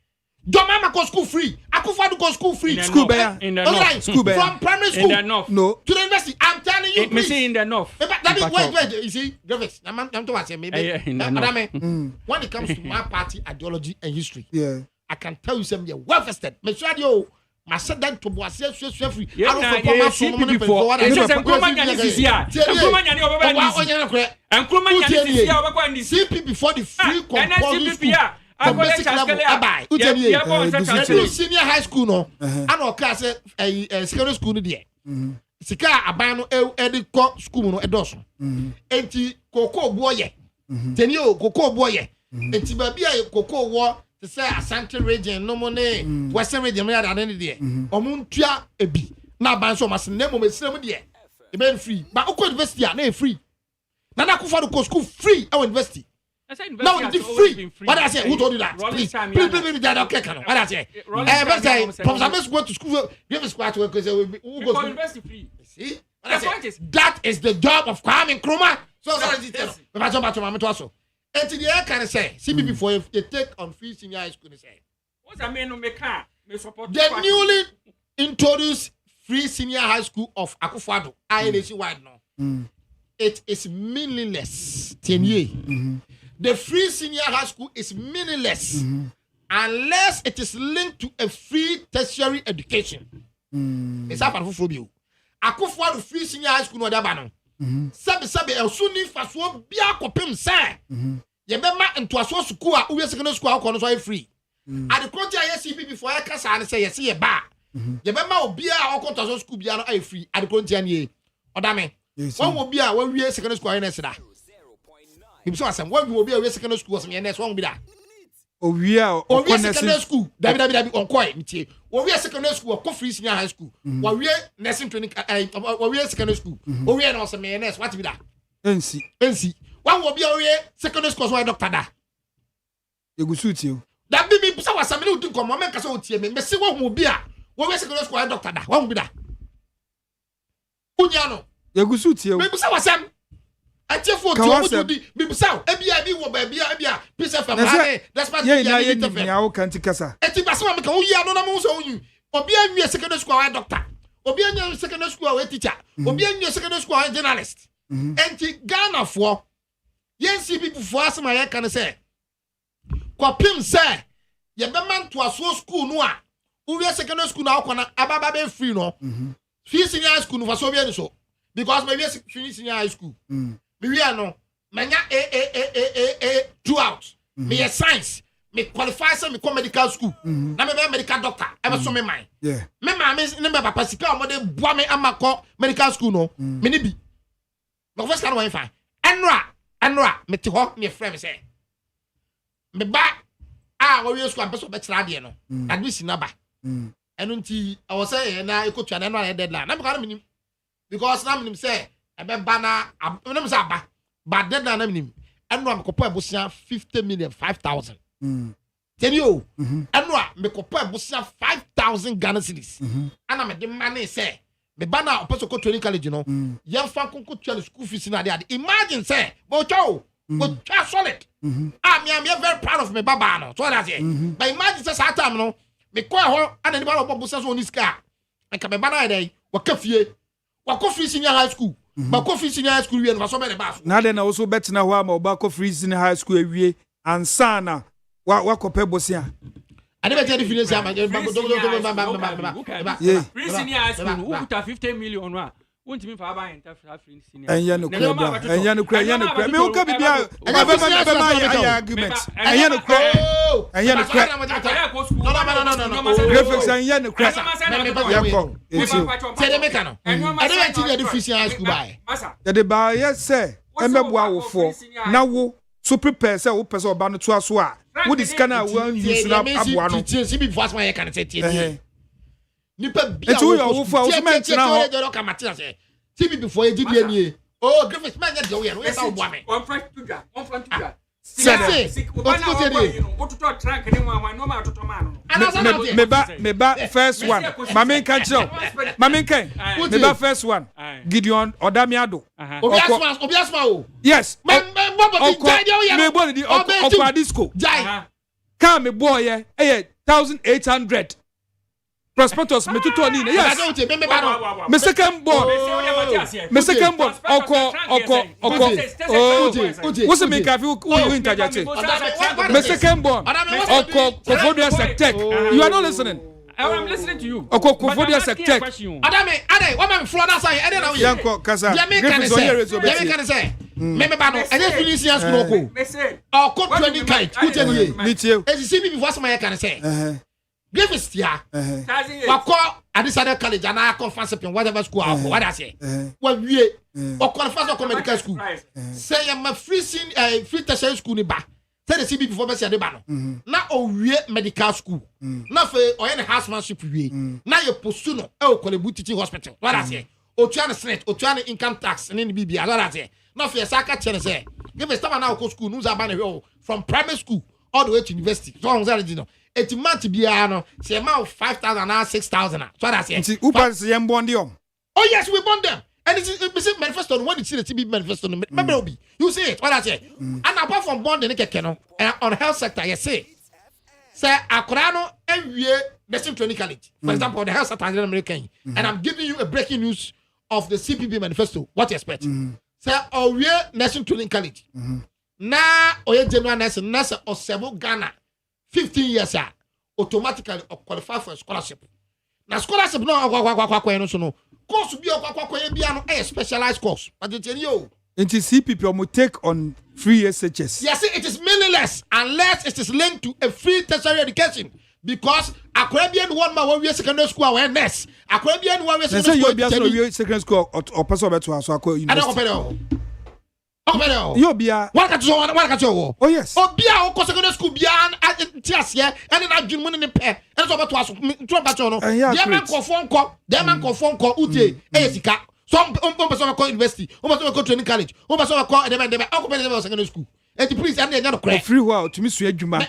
M: your mama go school free Akufo-Addo go school free
B: school bear
A: in the north
B: school bear
M: from primary school
A: in the north
B: no
M: to the university I'm telling you
A: me say in the north
M: wait you see Griffiths I'm to say maybe when it comes to my party ideology and history I can tell you something well vested me sure you my said that to boss free I don't for my phone money for what I
A: say Nkrumah nya this year Nkrumah nya obeba this
M: CP before the free compulsory school from basic level senior high school no and o class secondary school no there sika aban no e school no edoso enti koko boye teni o koko boye enti ba bia koko wo to say Asante region no money Western region me ada ne there omuntua ebi na aban so mas na mo mesrem there e be free but o university na free na Akufo-Addo go school free at university. Now it's free. What I say? Who told you that? Please, that okay, what I say? Professor go to school. Give us quite work because who goes to
A: university free.
M: See? That is the job of Kwame Nkrumah. So also. And to the air can say, see me before if you take on free senior high school, say.
A: What's that mean? Me support
M: the newly introduced free senior high school of Akufo-Addo. I wide now. It is meaningless. 10 years. The free senior high school is meaningless unless it is linked to a free tertiary education. It's happened for you. Akufo-Addo free senior high school no da ba no. Sabe elsuni faso bia kopem say. Ye be ma ntoaso school a we secondary school a no so free. At the country ICP before I kasa and say yes ye ba. Ye be ma obi a okontoaso school bia no I free. At the country ani ODAME. One will be a when we secondary school in Esda. So Asem, when we will be a secondary school, some NS won't be that.
B: Oh, we are
M: secondary school. David on quiet. We are secondary school, free senior high school. While we are nursing training, we are secondary school. We are also NS. What be that? NC. One will be a secondary school, why Doctor Da.
B: You go suit you.
M: That be me. So was some little to come. Make us out here. Me see what will be a. We are secondary school, Doctor Da. What will be that? Unyano.
B: You go suit you.
M: Me say was some. I tell for to do be sound ebi wo ba bia peace FM that's part
B: ya kan tikasa
M: eti ba so make wo ya no na mo so yu obi anwie secondary school a doctor obi anwie secondary school a teacher obi anwie secondary school a journalist enti Ghana for yensi people for asema ya kan say kwapim say ye be man to aso school no a wo secondary school na akwana ababa be free no free senior school no for so be any so because maybe free senior high school we are no manya throughout me science me qualify say me come medical school na me be medical doctor e be so me mind
B: yeah
M: me ma me ne be papa sika o mo de boa me amako medical school no me ni bi no first can one fine enra me ti ho me frame say me ba wo we school am so be tira de no admission na ba enu nti I was say na ekotua na enra deadline na me kan me because na me say ebe bana am say aba but dead na nim eno am kopo ebosia 50 million 5,000 tell you eno am kopo ebosia 5,000 Ghana cedis ana me de money say me bana opeso ko training college no yam fa konko tua school fees na dey imagine say bo chow solid me am very proud of me baba no so that say but imagine say that time no me ko ho ana ni ba bo bosia so oni ska aka me bana dey wakafie wakofi senior high school ba kofi senior high school we no so be the bass
B: na dey na also betina ho ama oba kofi senior high school awie ansa na wakope bosia
M: ade be tell the finance am
A: free senior high school who put 50 million wa won't me for buy enter free senior
B: enya no kra me wo ka bibia be argument enya no kra no graphics enya no kra yakọ
M: tell me kano ade be tell the free senior high school buy
B: de ba yes say emeboa wo fo na wo so prepare say wo pese oba no to aso a wo discan a wo use na aboa no
M: see be fast one can say nipa bia
B: etu yo wo so ment na ho
M: see before you did any oh graphics man get your we say oboa me
A: on front tuga
B: Meba first one. Mamin Kancho. Mamin Ken. Meba first one. Gideon Odame ADDO.
M: Obiasma.
B: Yes. Okwa disco. Come me boy 1800. Prospectus me tuto ni. Yes. Me second born. Oko. What's the make of you interject? Me second born. Oko Kofodia Sectech. You are not listening.
A: I'm listening to you.
B: Oko Kofodia Sectech.
M: Adame, what man Florida say? I don't know.
B: Yanko Kasa.
M: Can say. Me bano. I just finish your school. Oh, code 20 kite. Who tell you?
B: Me too.
M: As you see me before somebody can say. Give us here. Wako Adisada College and I conference in whatever school what I say. Well, we or conference of medical school. Say I'm a free tertiary school in ba. Say the CB before Bessie Adebano. Now we medical school. Now for or any housemanship we. Now you pursue Kolebu teaching hospital. What I say. Otuana Senate, Otuana income tax and in BB. What I say. Now for Saka say. Give us time now go school. News about from primary school all the way to university. So I'm saying it's month to be ano say amount 5,000 or 6,000 so that say oh yes we bond them and it's manifesto when you see the TB manifesto remember you see it what I say and apart from bonding on health sector you say akora no enwie nursing training college for example the health sector in American and I'm giving you a breaking news of the CPB manifesto what you expect say owie nursing training college na oye general nursing nurse or several Ghana 15 years automatically qualify for a scholarship. Now scholarship no course be a specialized course. But it's you.
B: CPP will take on free SHS.
M: Yes, it is meaningless unless it is linked to a free tertiary education. Because a Caribbean one man we secondary school awareness. A Caribbean one we
B: secondary school or person to us university.
M: Yobia. What got you?
B: Oh yes.
M: Obia o secondary school bia tias here and na adwun ne pe. And so about to ask to about no. There man confirm ko ute sika. Some person go university, person go training college, person go dem go secondary school. And please and no cry.
B: Free while to me so adwuma.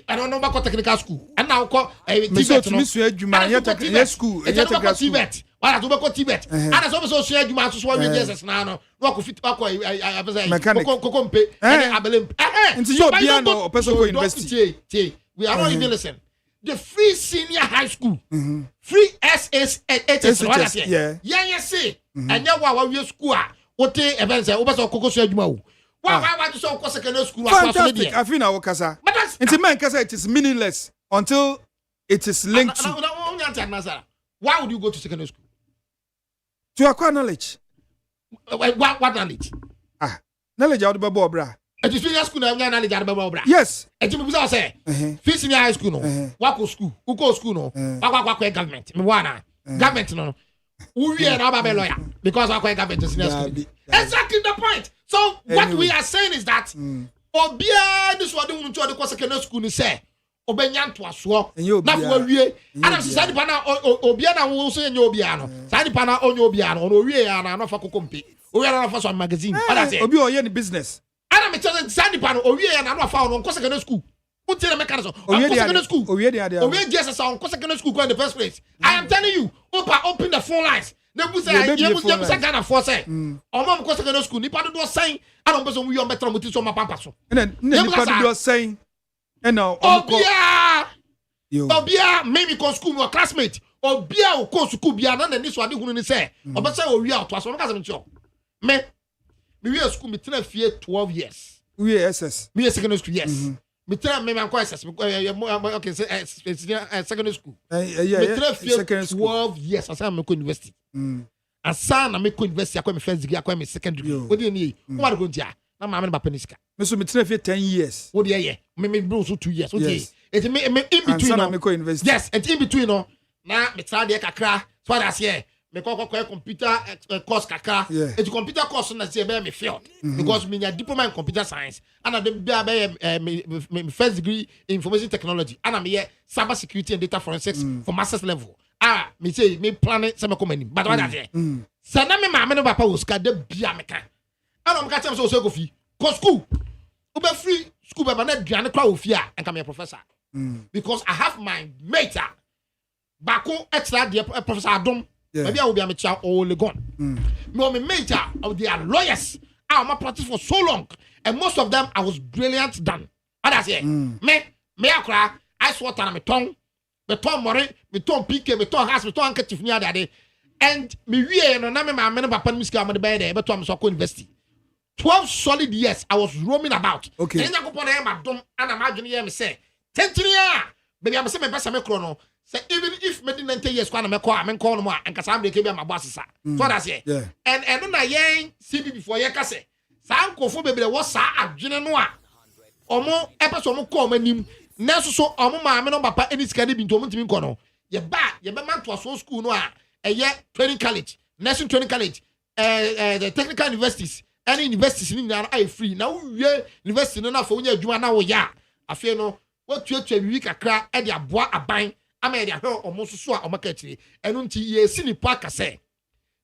M: I don't know about technical school. And now ko
B: TVET to me so adwuma here school.
M: TVET. Wala to go TVET. And so so share adwuma so we Jesus na no. Work fit work kokompe and abelem.
B: Until you be no person go university.
M: We are not even listening. The free senior high school. Free SSHS. Yeah, say. And now we school. What events are over so koko so adwuma. Why do so secondary school?
B: Fantastic. I feel now Kasa.
M: But that's
B: it is meaningless until it is linked to.
M: Why would you go to secondary school?
B: To acquire knowledge.
M: What knowledge?
B: Knowledge out of Bobra.
M: It is senior school knowledge out of Bobra.
B: Yes.
M: And you must say, free senior high school no. Wako school. Uko school no. Wako government. Government no. We are not a lawyer because our government is senior school. Exactly the point. So what we are saying is that Obia this one don't want to secondary school ni say Obenyan to aso na for wie ana sani pa na Obia na wo so enye Obia no sani pa na onye Obia no no wie ya na no fa kokompe o ya na fa so magazine ana say
B: Obi o ye ni business
M: ana me tell sani pa no o wie ya na no fa on secondary school who tell me kind so on secondary school o wie Jesus on secondary school in the first place I am telling you open the phone lines. They will say, you must Ghana for say. Or mom go secondary school. Nipa do saying, I don't person we on better with so my pampaso.
B: And then nipa do saying, and now
M: Obia, maybe go school your classmate. Obia go school bia na this one who ni say. Oba say we out to us. Oba say me we school me 12 years.
B: We SS.
M: Me secondary school yes. Me tell me I'm SS. Okay, secondary school.
B: Secondary school.
M: 12 years. I say I'm go university. And son, I make university. I come first degree. I come secondary. What do you need? What go dia? Na mama na bapeniska.
B: Me so me 10 years.
M: What do you me bro so 2 years. Okay. It me in between.
B: And me university.
M: Yes, and in between no. Na me try dey kakra. So that's here. Me go computer course kakra. It's computer course na say me failed because me diploma in computer science and I be first degree in information technology and I'm here cyber security and data forensics for master's level. Me say me plan say me come in but what that here. Say na me mama no papa wo ska de bia me kan. And I'm catch am so go fi. Go school. ube free school baba na duane kwa ofia and come a professor. Because I have my mate bako extra the Professor Adom. Maybe I will be a mature or Legon. Me mate of their lawyers. I my practice for so long, and most of them I was brilliant done. What I say? Me akra I swat on my tongue, me tongue more, me tongue PK, me tongue has, me tongue handkerchief near that day. And me we no na me ma me papa miska am the bed but am so ko university. 12 solid years I was roaming about.
B: Okay.
M: And yakopon e ma dom ana ma adwene ye me say tentia baby am say me besa me kro no say even if me 90 years kwa na me call am call no mo an kasa am de ke bi ma boss sa. So that's it.
B: Yeah.
M: And na yen CB before ye ka say sa nkofo bebre wo sa adwene no a omo epeso omo call manim na so omo ma me no papa any sika de bi nto omo ntimi nko no ye ba man to so school no a eye training college nursing training college the technical universities any universities ni na are free na we university no na for unya adwuma na wo ya afi no what tuatua bibi kakra e de aboa aban ama e de ahwe omo soso a omo ka kire enu nti ye sini pa say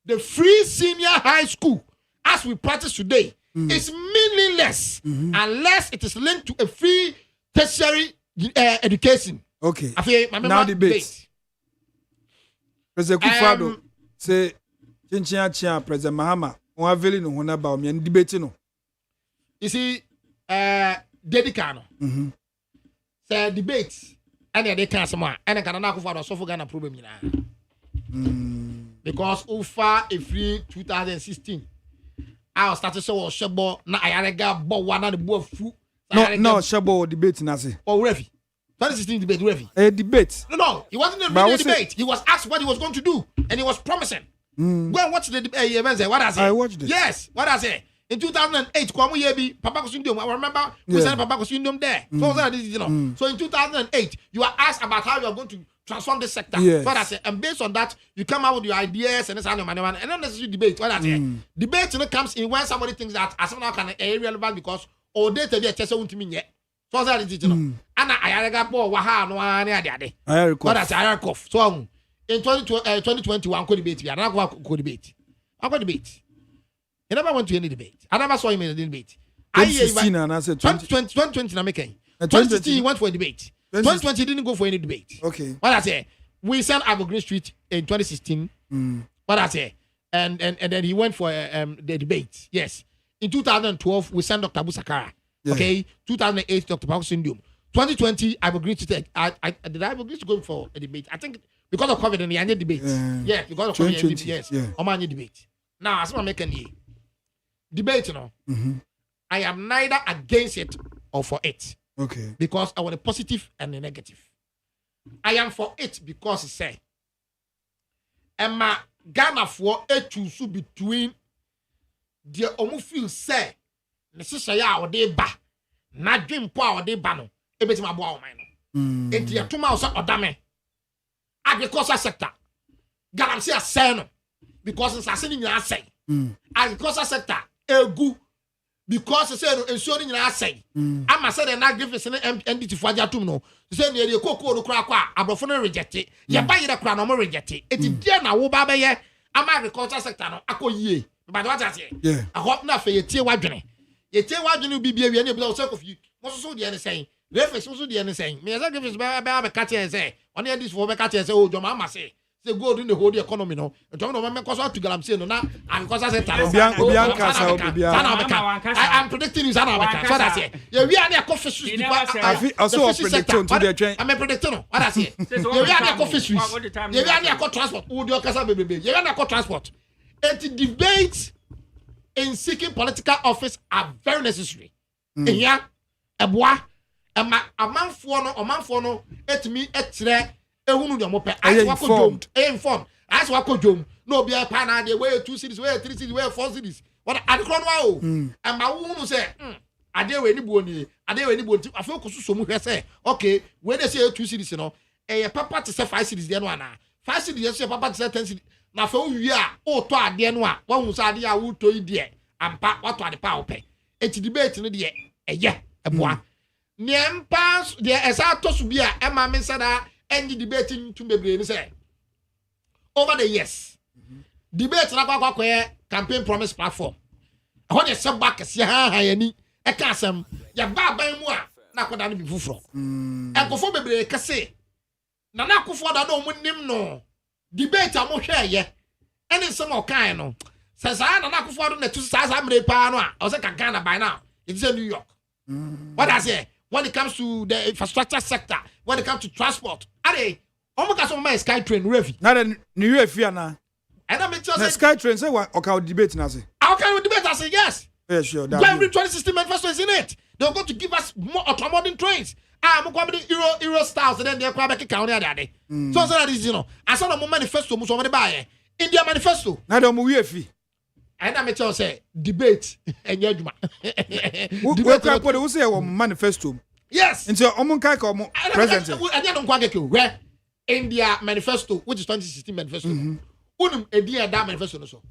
M: the free senior high school as we practice today is meaningless unless it is linked to a free tertiary education.
B: Okay.
M: Afi
B: now debate. President Kufado say Chinchia President Mahama on aveli no hona ba o me debate no.
M: You see Yideka no. Say debate and they can some and can na Kufado so for Ghana problem because over a free 2016 I started so shebo na ayarega bo wana the bo fu.
B: No shebo debate na say.
M: Oh refi. 2016 debate refi.
B: A debate.
M: No, he wasn't in a debate. He was asked what he was going to do and he was promising. Go and watch the events. What I say?
B: I watched it.
M: Yes, what I say? In 2008, Kwamu Yebi, Papa Kosindom. I remember we sent Papa Kosindom there. So in 2008, you are asked about how you are going to transform this sector.
B: Yes.
M: What I say? And based on that, you come out with your ideas and and not necessarily debate. What I say? Debate comes in when somebody thinks that as someone can irrelevant because all day to be a chess won't mean yet. So that is it. And I got more waha no ane ade. What I say? I cough. So in 2021, could debate. I never could debate. I could debate. He never went to any debate. I never saw him in a debate.
B: 2016 and I said
M: 2020 na making. 2016 he went for a debate. 2020 didn't go for any debate.
B: Okay.
M: What I say? We sent Abu Green Street in 2016. What I say? And then he went for the debate. Yes. In 2012 we sent Dr. Abu Sakara. Yeah. Okay. 2008 Dr. Paul Syndrome. 2020 Abu Green Street. Did Abu Green go for a debate? I think because of COVID and the annual debate. Yeah. Because of COVID and yes. Yeah. Omani debate. Now as I'm making debate, you know, I am neither against it or for it.
B: Okay.
M: Because I want a positive and a negative. I am for it because it say, Emma Ghana for a choose between the omufil say, Nesisaya or de ba, not dream power de bano, a bit my boy mine. And the 2 miles or dame. Agriculture sector. Galamsey a sen because it's assigning your say. Agriculture sector. Egu because say no ensuring na say ama say na give us NDT for ajatum no say na dey kokoo no kra kwa abrofo no reject ye ba yire kra no mo reject eti dia na wo ba be ye ama agriculture sector no akoyie but what I say I hope na fe yetie wadwene bi bia wi na bi so kofi mo so de ne say refe so de ne say me say give us be catch say on this for be catch say o joma ama say gold in the whole economy no to no me cause to Galamsey no na and cause say I'm predicting you sana America so that's it yeah we are near coffee street
B: also predicting to the train
M: I'm predicting no what I say yeah we are near coffee street yeah we are near transport who do kasa bebe yeah we are near transport and debates in seeking political office are very necessary yeah eboa amanfo no etimi etre ehunu de mo pe as wa ko jom inform as wa ko jom no be pa na de way 2 cities way 3 cities way 4 cities what adekro no o and ma wunu say ade we ni buo ni afa ko suso mu hwe say okay we dey say 2 cities no papa to say 5 cities there no ana 5 cities say papa to say 10 cities na fa wi a o to ade no a wa hu say ade a wo to yi de ampa wa to ade pa wo pe eti debate no de eboa niempa de esa to so bi a e ma me sada and the debating to be say over the years. Debate na campaign promise platform. I want to sub back see ha yani e ka asem ya ba ban mu a na akoda no bi fufuro enkofo bebre kase na akofo da no munim no debate amohwe ye ene nsem okan no sasa na akofo do na tu sasa mre pa no a o se kan na by now it's in New York. What I say when it comes to the infrastructure sector, when it comes to transport, ade omuka so my sky train refi
B: na the New York fi ana
M: and I mean just
B: the sky train say what okay debate na say
M: okay debate I say yes.
B: Yeah, sure.
M: When 2016 manifesto is in it, they're going to give us more automodern trains. I'm going to Euro styles, and then they're going to count there. So that is, I saw the manifesto, Musomani buy India manifesto.
B: Now the movie fee.
M: And I tell say debate and Yajuma.
B: Debate who say manifesto.
M: Yes.
B: Until Omunkai come president.
M: And then don't where India manifesto, which is 2016 manifesto. Unum India that manifesto so.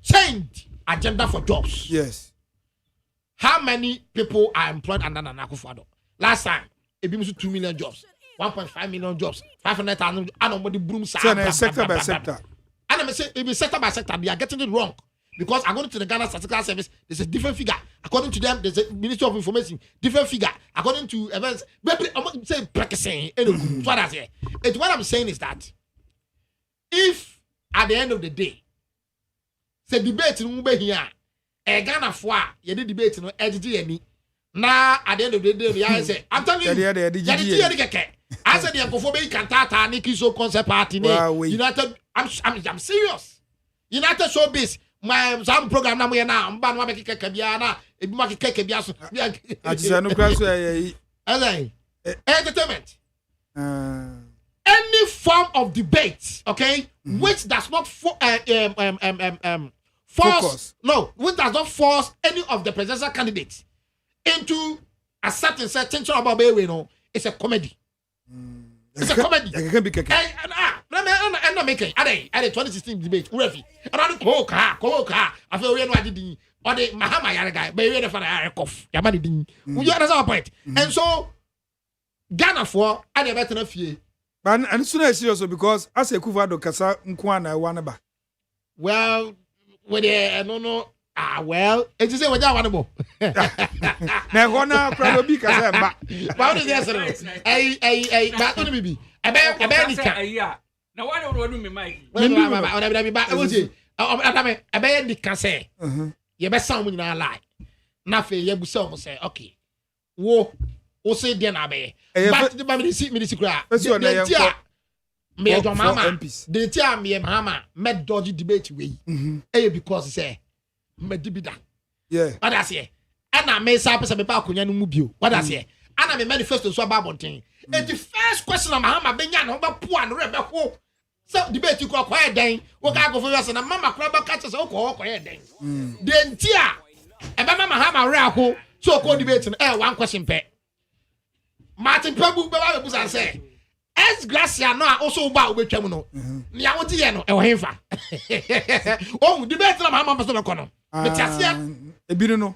M: Change agenda for jobs.
B: Yes.
M: How many people are employed under Nanakufuado? Last time, it was 2 million jobs, 1.5 million jobs, 500,000. I don't know the broom
B: sector by sector.
M: And I'm saying, if sector by sector, they are getting it wrong. Because according to the Ghana Statistical Service, there's a different figure. According to them, there's a Ministry of Information, different figure. According to events, I'm saying practicing. What I say. What I'm saying is that if at the end of the day, say debate no be here Ghana fo a ye debate no edidi ani na at the end of the day I say I'm telling you ye keke I said the nkofo be kantata ni kiso concept party ni United I'm serious United Showbiz my some program na mo ye na mba no be keke bia na ebi ma keke bia so
B: ajisa no kra so
M: entertainment any form of debate, okay, which does not force which does not force any of the presidential candidates into a certain tension about baby, it's a comedy. It's a comedy. And I'm making 2016 debate. Refi. And I don't I feel we did or the Mahama Yara guy, baby, the father cough. Yamani ding. We understand our point. And so Ghana for I never better fear.
B: And soon as serious because as a Kuvado Kasa Nkwana Wanaba.
M: Well, with no. Well, it is a way down.
B: Now, one hour, probably because I'm back.
M: What is this? But maybe.
A: Yeah. Now, why don't you make
M: I bet you can say, you best sound when I lie. Nothing, you will say, okay. Whoa, or say, then I be. But the baby see me, the me and mama, they tell me and mama met dodgy debate way. Because say, medibida.
B: Yeah.
M: What I say, and I may say, about Kunyan Mubio. What I say, and I may manifesto so about thing. And the first question of Mahama Benyan about poor and rebel. So debate you call quiet day. What I go for us and Mama Crab catches all quiet day. Then tia, and Mama Mahama Raho, so called debate and one question pay. Martin Pabu Babu say. As Gracia no also about with Chamuno. Niawatiano, Ewahifa. Oh, debate on Mama Pastor Cono.
B: Ebino.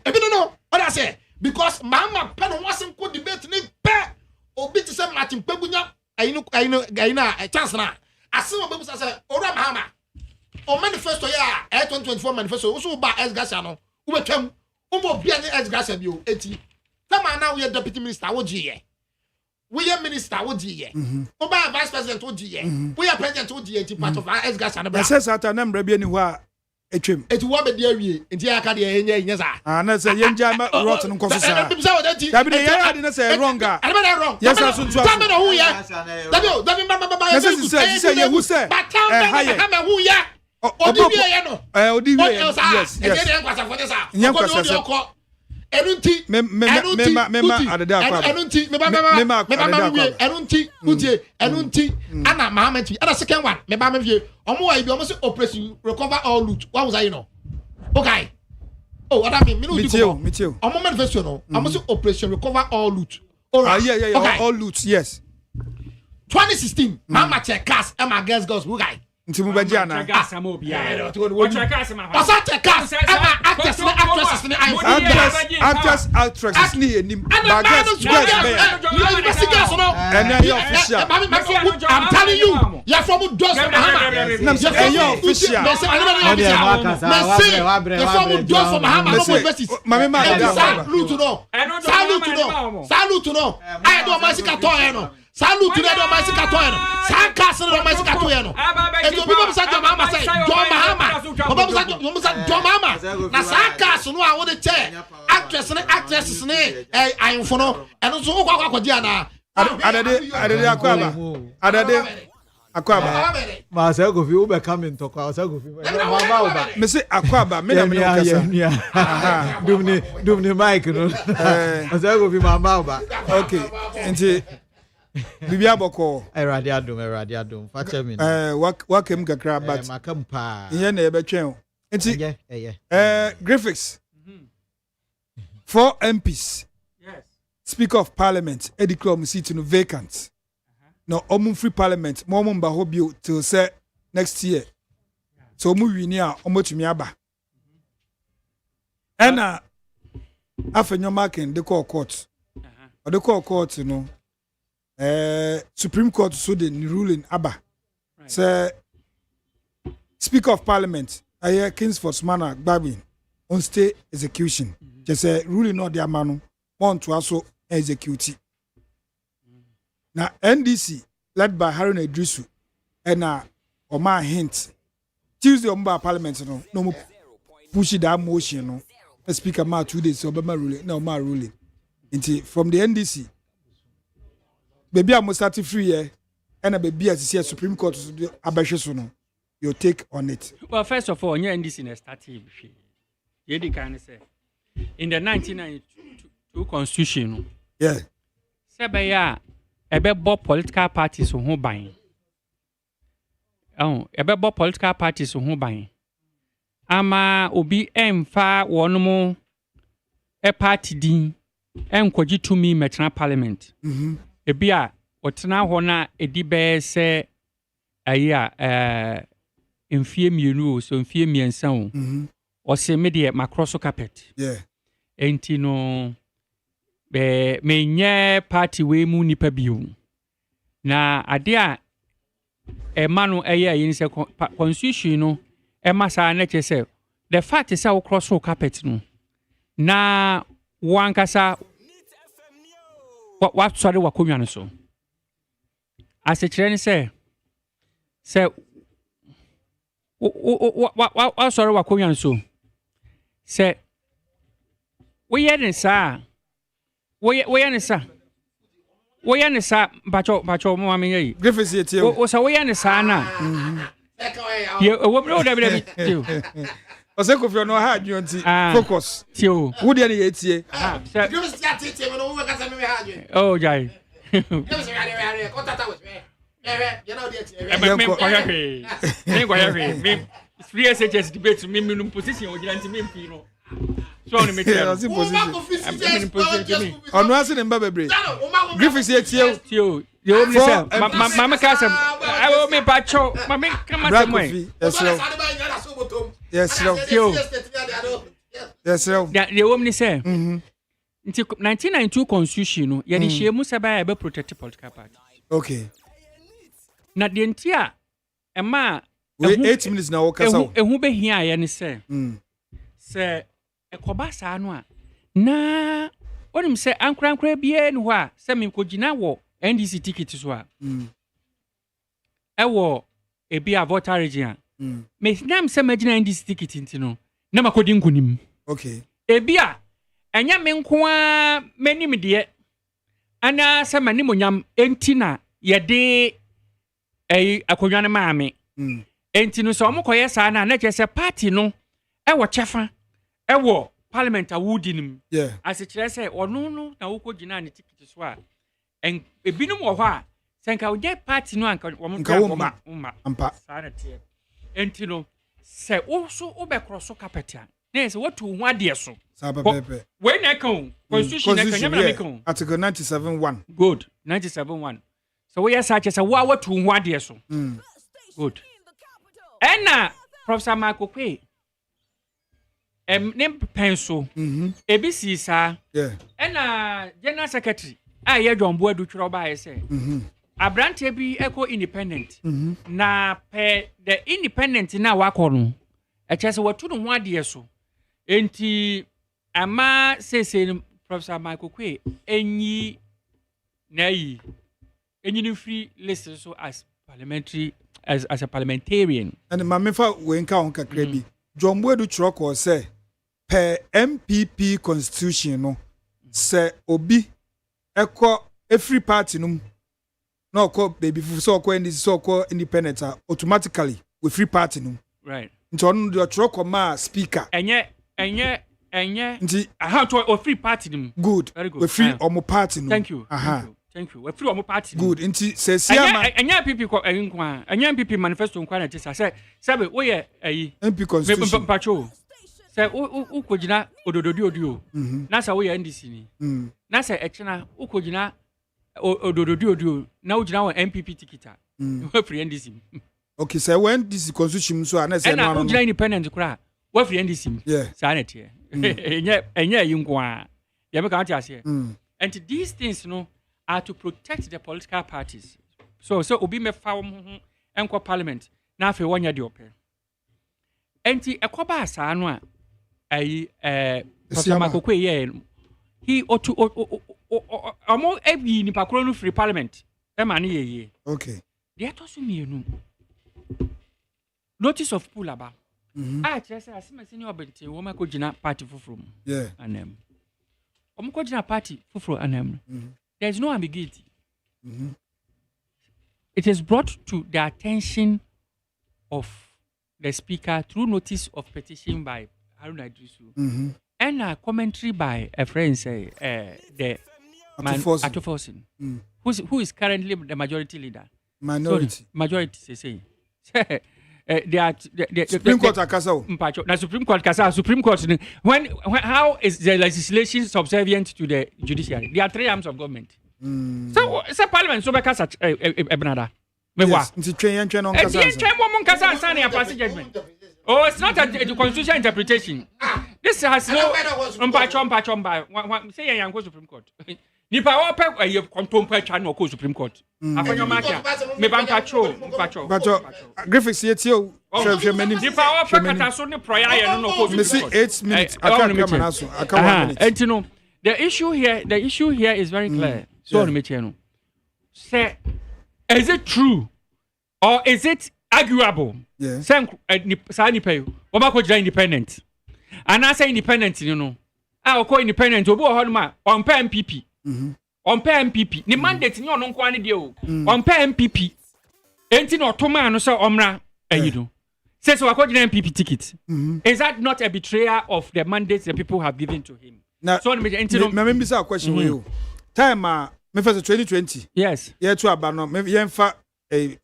M: What I say? Because Mama Pen wasn't good debate ni pe. Obi to say Martin Pabunya. I know, a chance now. As soon as I say, Ora Mama. O manifesto ya 2024 manifesto also about as Gracia no. Ubetem. Umo Biani as Gracia bio 80. Come on now, we are deputy minister. What ye? We are minister, what ye? Oba vice president, what ye? We are president, what ye? Part of our ex-gas and a
B: says at a number of anywhere. It will be dear, in the Academy, yes, and as a young Jama rotten course. I didn't say wrong.
M: I'm wrong.
B: Yes, I should tell me who ya. Who said,
M: who ya?
B: Yes. Erunti
M: ana mahamenti ana second one me ba me vie omo wa ibi omo se operation recover all loot what was I okay oh what I mean me no di ko omo manifesto no omo se operation recover all loot all right
B: yeah all loot yes
M: 2016 mama check cars and my girls okay
B: nti mu beji ana
A: gas am obi a gas am
M: o sa check gas actors ni
B: actresses ni enim bagas
M: gas no
B: and your official
M: I'm telling you you're from Dos from Mahama
B: your official
M: you're from Dos from Mahama salute no I do masika to no salute to the masika to no sanka se no masika to no e to people say John Mahama say John Mahama people say John Mahama na sanka se no a wo de che actresses ne ayinfo no eno so kwa kwa dia na
B: adade akwaba
N: ma say go fi ube come in to kwa say go fi mama oba
B: me say akwaba me na me kasa
N: dumni mic no say go fi mama oba
B: okay nti bibia boko
N: erade adum fa che me
B: wakem kakra but
N: makam pa
B: ihe na ebetwen nti graphics 4 MPs Speaker of Parliament Eddie Klom seat no vacant no omun free parliament mo mba ho bio till say next year so mu wini a omotumi aba ena afenyo marking the court the court no Supreme Court so the ruling aba say Speaker of Parliament aye Kingsford Manor Gbabin on stay execution just say ruling no dia manu want to also execute na NDC led by Haruna Idrisu and Oma hint Tuesday omba parliament no push that motion no the speaker ma 2 days Obama ruling na Oma ruling into from the NDC baby am start free here and baby as see Supreme Court abehwe so no your take on it.
A: Well, first of all, NDC na started Yideka say in the 1992 constitution
B: yeah
A: Sebeya ebebo political parties ho ban. Ebebo political parties ho ban. Ama obi emfa wonomo party din enkoji tumi metna parliament. Ebi a otena ho na edi be se mfie mienu so mfie miensa o. O se me de macross carpet.
B: Yeah.
A: Enti no menye party we mu nipa biu na ade a ema no eye yin se constitution no ema sa na che se the fact is we cross carpet no na wankasa what sorry wa konwa no so as a train say what sorry wa konwa no so say we yen sa we yen sa bacho mo amenyi
B: Griffiths yet
A: o sa we yen sa na ye wo bro da bi
B: o se ko fi no ha adwon ti focus
A: ti o
B: wo de na ye tie
M: Griffiths ya tie me no wo ka sa me ha adwon
A: oh jai
M: Griffiths ya contact with me you know
A: me free SHS debate me no position o gina nti me mpi no so on me tell
B: ono ase ne mba bebre Griffiths ye tie
A: yo me say mama ka say I will me pacho mama kama say mo
B: yes
A: the woman say nti 1992 constitution no ye de hye se ba be protect political party
B: okay
A: na de ntia ema
B: 8 minutes na wo kasa
A: ehu be hia ye ne say se ekoba sa no a na onim se ankra bia ni ho a se me kogina wo NDC ticket so a ewo ebi a voter region me nam se magina NDC ticket ntino na makodi nkunim
B: okay
A: ebi a enya me nko a manim de ana se manim onyam entina ye de akonwa ne maame entino so omokoye sa na che party no ewo chefa ewo parliament awudinim
B: yeah
A: as kire say ono no na wokogina ne ticket so a en ebinum wo ho a senka wo get party no anka wo mma
B: ampa
A: sanate entino se wo so wo be cross carpet a na se watu ho ade so
B: sabapepe
A: we na kan constitution na kan nyama me kan
B: article 97:1
A: good 97:1 so we are such as a watu ho ade so good Ena Professor Michael Kwe. Ne penso. ABC sa.
B: Yeah.
A: Ena General Secretary. Aye John Boadu twro ba ye say. Abrante bi eco independent. Na pe the independent na wako no. E chese watu no ho ade so. Enti ama say Professor Michael Kwe enyi na yi enyi free list so as parliamentary as a parliamentarian.
B: And my mefa we nka on kakra bi. John Boadu twro ko say per MPP constitution no say obi eko every party no no call baby so call NDC so call independent automatically with free party no.
A: Right.
B: Nti on the twro ko ma speaker.
A: Enye nti aha to o free party nim.
B: Good.
A: Very good.
B: We free omo party no.
A: Thank you.
B: Aha.
A: Thank you. We free omo party.
B: Good. Nti say siama
A: enya PP ko enkwa. Enya PP manifesto nkwa na tisa say we ye ayi.
B: MP constitution.
A: Pacho. Say ukojina odododi odio. Na say we ye NDC ni. Na say echina ukojina odododi odio na ujina wa MPP tikita. We free NDC.
B: Okay, say when this constitution so na say
A: no. Na ujina independent kura. We free NDC.
B: Yeah.
A: Say na tie. Enya yinkwa. Ya me kan tia say. And these things are to protect the political parties. So obi me fa enko parliament na afi wonya de ope. Enti ekoba asa no a ayi Professor Makokwe ye he otu omo ebi ni pakro no free parliament e ma na ye.
B: Okay.
A: De atoso mienu. Notice of pull aba. Chese asema senior obente wo makogina party fufuru.
B: Yeah.
A: Anem. Omukogina party fufuru anem. There is no ambiguity. It is brought to the attention of the speaker through notice of petition by Haruna Idrisu and a commentary by a friend, the Atofosin, who is currently the majority leader.
B: Minority.
A: Sorry, majority, say. The
B: Supreme Court Akasao.
A: The Supreme Court Akasao. Supreme Court. How is the legislation subservient to the judiciary? There are three arms of government. So Parliament so because Ebnada.
B: Yes. It's train on
A: Kasa. Judgment. Oh, it's not a constitutional interpretation. This has no say young Supreme Court. Nipa ope ye contemporary channel ko Supreme Court. Afanyo makia. Me ban patrol.
B: Graphics yet you.
A: Nipa ope kata so ne proya ye no ko Supreme Court.
B: 8 minutes. I can't come now. I can't 1 minute.
A: And you know, the issue here is very clear. So me channel. Say, is it true or is it arguable?
B: Yeah.
A: Say sa nipa yo. O ma ko jira independent. And I say independent, you know. Ko independent obi o honma on pa MPP. On pa MPP ni mandate ni ono nko ane de o on pa MPP enti no otoma no so omra ayido say so akogina MPP ticket. Is that not a betrayal of the mandate the people have given to him?
B: Now,
A: so enti no
B: me be say question we you time me first 2020
A: yes
B: year to abano me yemfa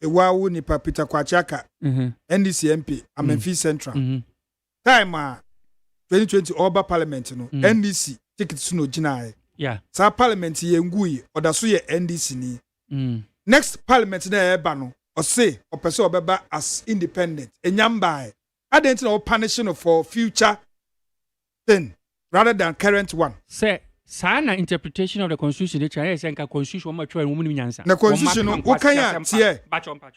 B: wawu ni Peter Kwachaka NDC MP Amenfi Central time 2020 Oba Parliament no NDC ticket no gina.
A: Yeah.
B: Sa parliament ye ngui oda so ye NDC ni. Next parliament na eba no o say o pese obeba as independent. Enyamba adent na o punishing for future thing rather than current one.
A: Say sana interpretation of the constitution the Chinese say constitution ma twa mu nyansa.
B: The constitution wo kan ya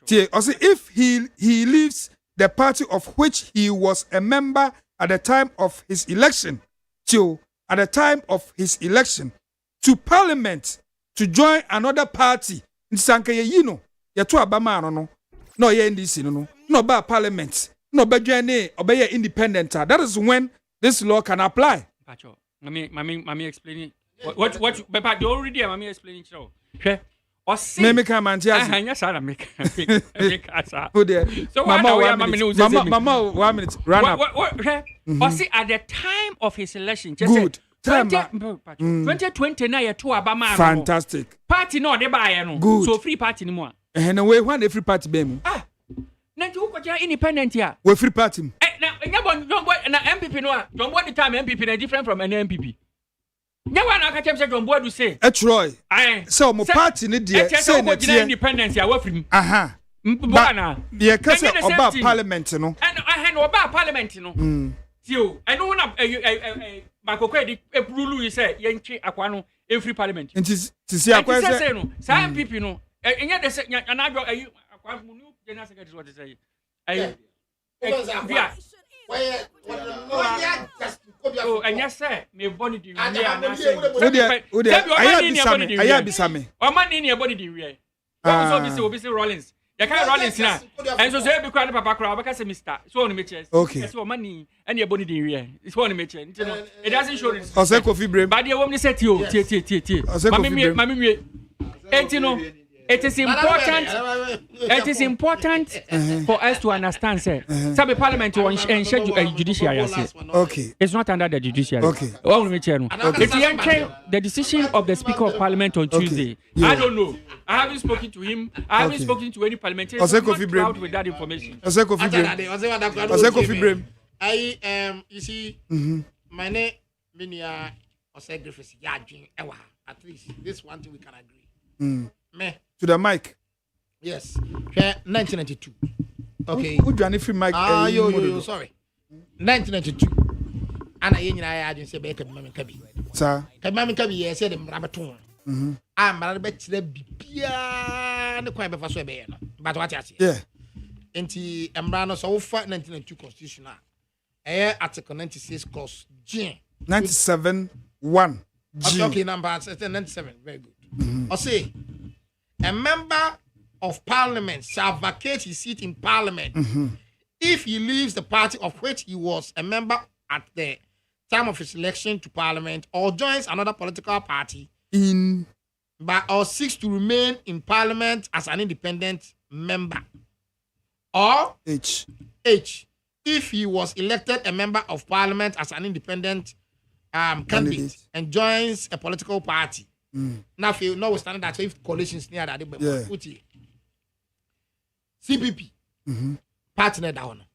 B: tie o say if he leaves the party of which he was a member at the time of his election till at the time of his election to parliament to join another party nsanka ye no ye to abama no no ye NDC no ba parliament no ba join obey independent. That is when this law can apply.
A: Pacho mami explaining what but they already mami explaining chiro hwe o say
B: me can man just
A: anya sara make asa
B: so mama 1 minute run up
A: o say at the time of his election
B: good
A: 2020 na ye to abama no
B: fantastic
A: party no de ba ye no
B: good.
A: So free party ni mu a
B: na we one free party be mu
A: na ti ukoja independent ya
B: we free party
A: na nyabon na MPP no a John Boadu time MPP na different from any MPP. Nyawa na ka chem say John Boadu say
B: Troy so mo party ni de
A: say na independence ya wa free. Mbana.
B: Yeah, cause oba parliament no.
A: And oba parliament no. Tio, I know when Makokwe rule you say yenchi akwano every parliament.
B: And to see akwa
A: say no. Some people no. Enya de say anadwo akwa munu general secretary what say. Oh, and yes, sir, me body the I
B: bisame.
A: Or man in your body the way. Obviously Rollins. You can't Rollins now. And so say because Papa Crow, because Mr. So on me chest.
B: Okay.
A: So money and your body the way. It's one me chest. It doesn't show this.
B: Ose Kofi Brem.
A: But the woman said you, Mami, it is important. It is important for us to understand, sir. Some parliament will ensure judiciary.
B: Okay.
A: It's not under the judiciary.
B: Okay.
A: It's the decision of the Speaker of Parliament on Tuesday.
B: Yeah.
A: I don't know. I haven't spoken to him. I haven't spoken to any parliamentarian. With that information.
B: Ose Kofi Brem.
M: You see, my name, Minia, Ose Griffiths, Yajin, Ewa. At least this one thing we can agree. Me.
B: To the mic.
M: Yes. 1992. Okay.
B: Who do you free mic?
M: Sorry. 1992. And I didn't say Baker Mammy Cabby.
B: Sir.
M: Mammy Cabby, I said, Rabaton. I'm a bet the Bia and the crime of a bear. But what I say?
B: Yeah.
M: Anti Embrano so far 1992 constitutional. Article 96 clause G.
B: 97(1).
M: Okay, number 97. Very good. I say, a member of parliament shall vacate his seat in parliament if he leaves the party of which he was a member at the time of his election to parliament or joins another political party or seeks to remain in parliament as an independent member. Or
B: H.
M: If he was elected a member of parliament as an independent candidate and joins a political party. Now, if you know, standing that if coalitions near that, CPP partner down.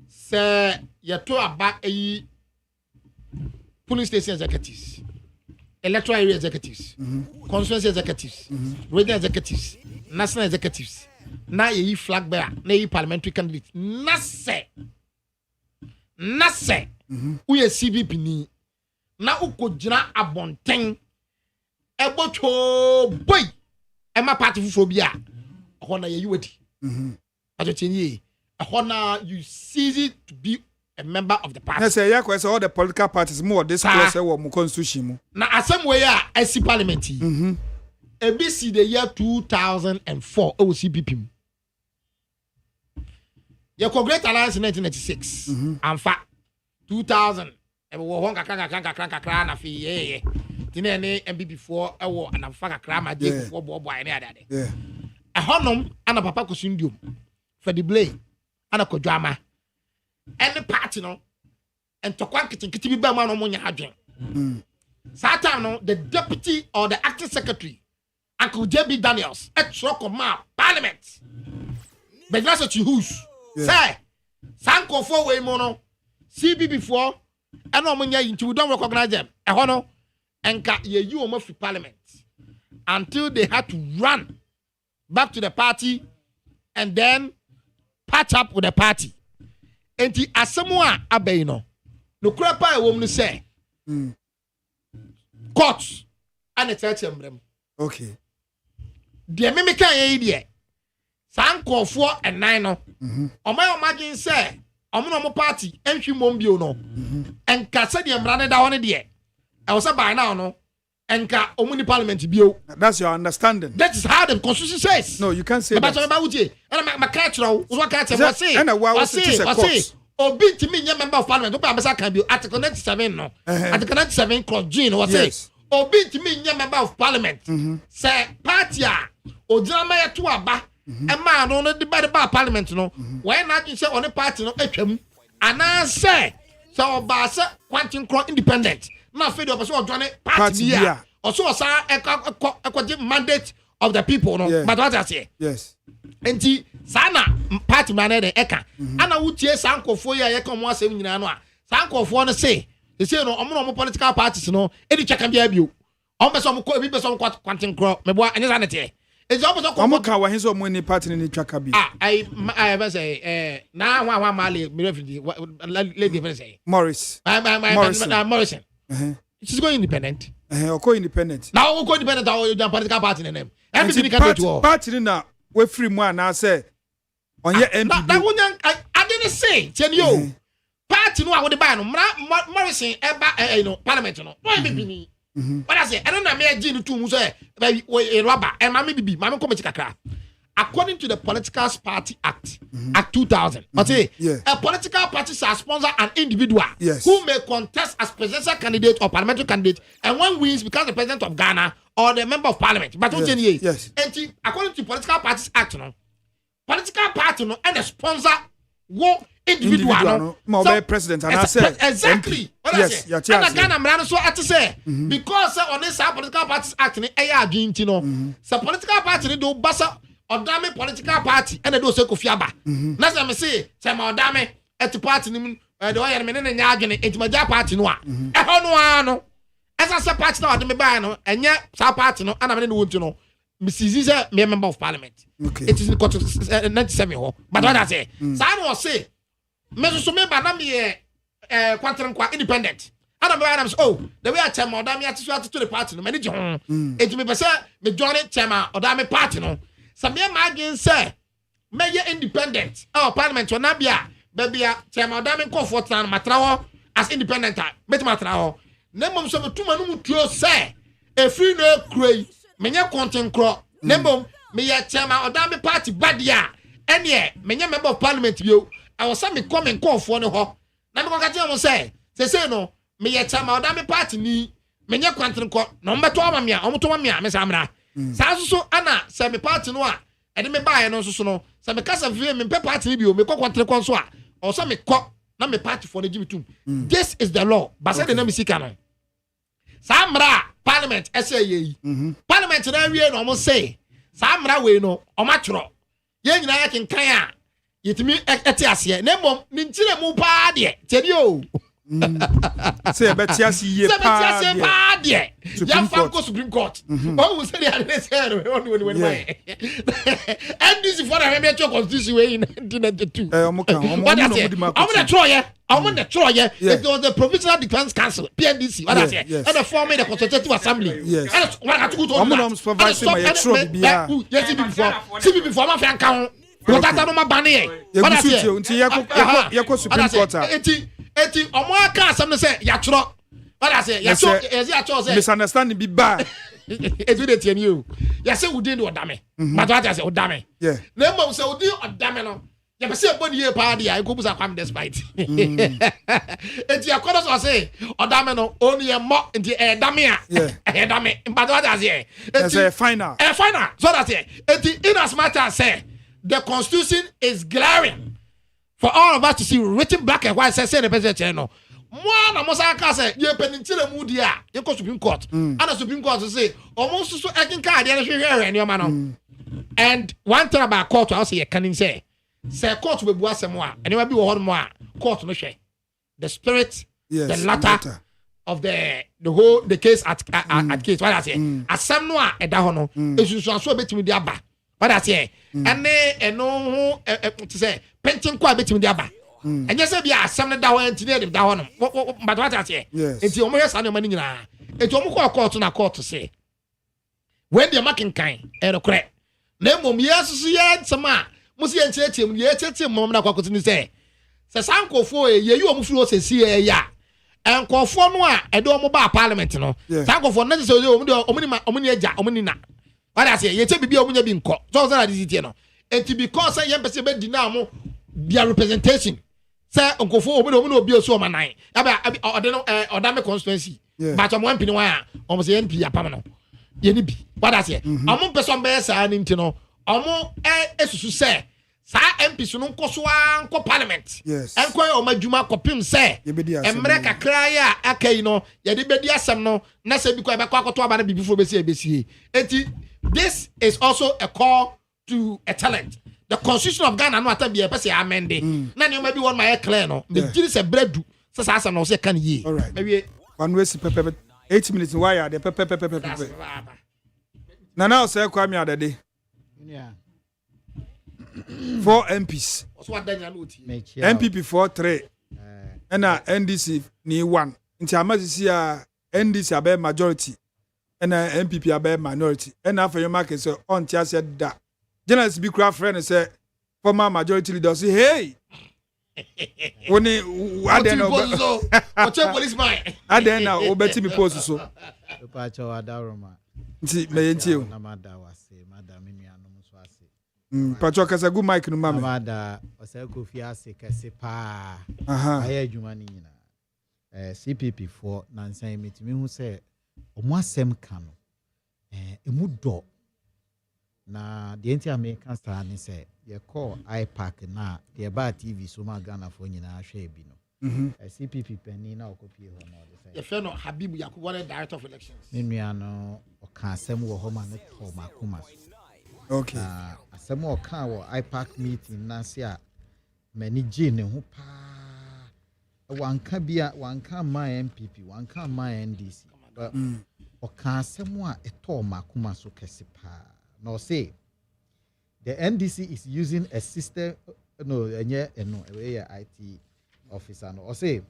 M: Say, you talk about a police station executives, electoral area executives, constituency executives, regional executives, national executives. Now you flag bearer, now you parliamentary candidate. Nase, we a CPP ni. Now uko jina abonten. Ebocho boy, Emma party phobia. Hona ye you you cease it to be a member of the party.
B: Yes, yeah, because all the political parties more discourse or more constitution.
M: Now, Asem way I see parliamentary. ABC the year 2004 OCPP. Your Great Alliance in 1996. And fact 2000. Tinene MB4 ewo and afaka krama day before bobo any other day.
B: Yeah.
M: A honum and a papa cosindium for the blame and a kodwama. And the party no and to quantity be man on monya hadwen. Satan the deputy or the acting secretary Uncle JB Daniels at Sokoma Parliament. But that's what you who's say Sanko 4 way mono CB before and no monya into don't recognize them. A hono and you almost free parliament until they had to run back to the party and then patch up with the party. And the Asamoah Abeino, no crap I woman say courts and a church emblem.
B: Okay.
M: The Mimica idea Sanko 4 and 9. O my imagine say, Omono party, and she mombio no, and Cassadium ran down there. I was by now, no, and Omuni Parliament bio.
B: That's your understanding.
M: That is how the Constitution says.
B: No, you can't say that.
M: But about you, and my catch was what catch was say.
B: And I say,
M: Obi to me, member of Parliament, Opa can be Article 97, no, Article 97 clause G, no, what says. Obi to me, member of Parliament, say, Partia, or Drama to Abba, a man on the bad about Parliament, no, why not you say on a party, no, and I say, so Bassa, quantum cross independent. Now, fed up so join party here. Also, a mandate of the people. No, but what I say,
B: yes.
M: And the Sana party man the Eka. And I would say Sanko for ya come once in Yanoa. Sanko for one say, they say no, I'm political parties, no, any check can be a view. Almost some quantum crop, my boy, and sanity. It's opposite.
B: Omoka wa hinso mo ni party ni twaka bi.
M: I say na one male lady say
B: Morris.
M: Morrison. She's going independent.
B: Oko independent.
M: Now we go independent our political party name. Everything can do.
B: Party na we free mo na say onye MPP.
M: That one I didn't say. Tell you. Party no we buy no Morrison parliament no. No MPP ni. What I say, I don't know me agin to mu say we rubber and mama bibi mama come kakra. According to the Political Party Act, Act 2000, a political party shall sponsor an individual who may contest as presidential candidate or parliamentary candidate, and when wins becomes the president of Ghana or the member of parliament. But according to Political Parties Act, political party and the sponsor go individual
B: no president and I say
M: exactly. Yes, and Ghana man so at say because on this Political Parties Act, so political party do basa. ODAME political party and do se kofiaba na say me say ODAME et party nim the way me ne nya adwene entimaja party no a ho no a no esa se party na ODAME buy no enye sa party no ana me ne wontu no me sisi say me member of parliament it is in court 97 ho but what I say sa no say me so me ba na me kwantren kwa independent ana me am say oh the way I tell ODAME atiso to the party no me ne je ho enti me say me join chairman ODAME party no some imagine say may independent parliament na bia babia chairman ODAME comfort na matrawo as independent bet matrawo na mom so betuma no mutuo say e free no kroi menye content kro na mom me ya chairman ODAME party badia ene menye member of parliament bio I was some come comfort no ho na me ko ka tell say no me ya chairman ODAME party ni menye content kro no mbeto amamia omoto mamia me samra so ana se me party no a ede me bae no so no se me kasa vie me party bi o me kwakwantre kon so a o so me ko na me party for the gibitum this is the law but say the name sika no samra parliament say parliament na wie no mo say samra we no o ma tworo ye nyina ya kenkan a yetimi ete ase na mom ni ntire mu pa de tedi o
B: say betiasi ye pa
M: de ya fa go Supreme Court o we say they say when and this for the American constitution way in 1992 I'm on the Troye it was the Provincial Defense Council PNDC what I say and the forming the Consultative Assembly and what I to go to
B: supervising my before
M: before my fan count what that no ma bane what I say
B: until yako Supreme Court
M: eti omo aka asem say ya tworo what I say ya so ya tworo say
B: misunderstanding be bad
M: edu dey tell you ya say within the ODAME but what I say ODAME na mom say within ODAME no ya be say body e pa dia e go busa kwam despite eti akodo so say ODAME no only e mo enti dame a dame but what I say
B: it's final
M: so that say eti in as matter say the constitution is glaring for all of us to see written black and white say the president no mo na mo sa ka say ye penintire mu dia ye ko Supreme Court and the Supreme Court say almost so ekin card dey hwehwe ni o ma no and one thing about court I say ye can say court be bu asem a ene bi wo ho mo a court no hwe the spirit the latter of the case at case what I say asem no a eda ho no esusu so betimi di aba what I say and eno to say pension kwa betimi di aba enye se bia asem ne da ho antine de da ho no but what I say enti omo hesa ne mani nyina enti omo kwa court na court say when they making kind erokre na mom yesusu ye nsema musi ye nchetem ye chetem mom na kwa kotu ni say se sankofo ye yi omo furo sesi ye ya enkofo no a ede omo ba parliament no sankofo na se omo ni eja omo ni na what I say ye che bibia omo nya bi nko so say na this tie no enti because say ye pese be dina mo their representation say onkofo omo no obi osu omanan aba ODAME constituency but omo MP ni wa a omo say MP apam no ye ni bi what I say omo person be say ani nti no omo esusu say sa MP so no nkoso anko parliament enko ye omadwuma kopim say emre kakra ya akai no ye de bedi asem no na say bi ko e be kwa akoto aba na bibifo be sie enti this is also a call to a talent. The constitution of Ghana no ata be person amende na ne maybe one my clear no the jiri se breadu se sa no se kan yi
B: all right maybe one way 8 minutes why are the pepe na now say kwa mi adede
M: Yeah.
B: 4 MPs. MPP 4 3. And NDC ni 1. Nti amazisi a NDC abe majority. And MPP abe minority. And after your market say on tia said that. Journalists be craft friend say former majority leader say hey. When Aden
M: policeman.
B: Aden na obeti mi post so.
N: Pacho adaroma.
B: Nti me yenti o.
N: Na mada wase madam inu anom so ase.
B: Pacho kasa good mic no mama.
N: Mada ose kofi ase kese pa. Aye adwuma ni nyina. CPP for nansan metimi hu se omo asem ka no. Emu do. Na the anti American star ni say ye call iPack na the ba TV so ma Ghana for nyina hwe bi no. CPP penny na okopie ho na de say.
M: Ye fe no Habibu Yakubu director of elections.
N: Ni nua no o ka asem wo ho ma ne to makoma.
B: Okay.
N: Asem o ka wo iPack meeting na se a mani ji ne ho pa. Wanka bia wanka ma MPP wanka ma NDC. O ka asem a eto makoma so kese pa. No say the NDC is using a system IT officer no or say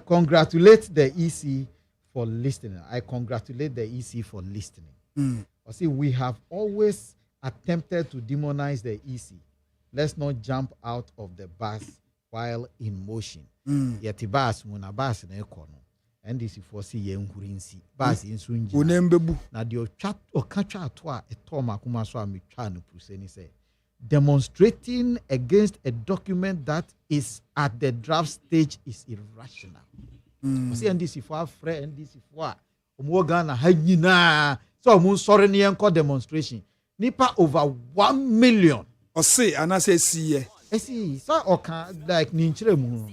N: congratulate the EC for listening. I congratulate the EC for listening. Or say we have always attempted to demonize the EC. Let's not jump out of the bus while in motion. Yet bus muna bus na ekono. NDC for see yen hurinsi bas insunji na the chat or catch out a toma kuma so am try no puseni say demonstrating against a document that is at the draft stage is irrational. See NDC for friend NDC for omo Ghana ha nyina so omo sorry ne enko demonstration nipa over 1 million
B: or say anase see
N: so oka like ni nchire mu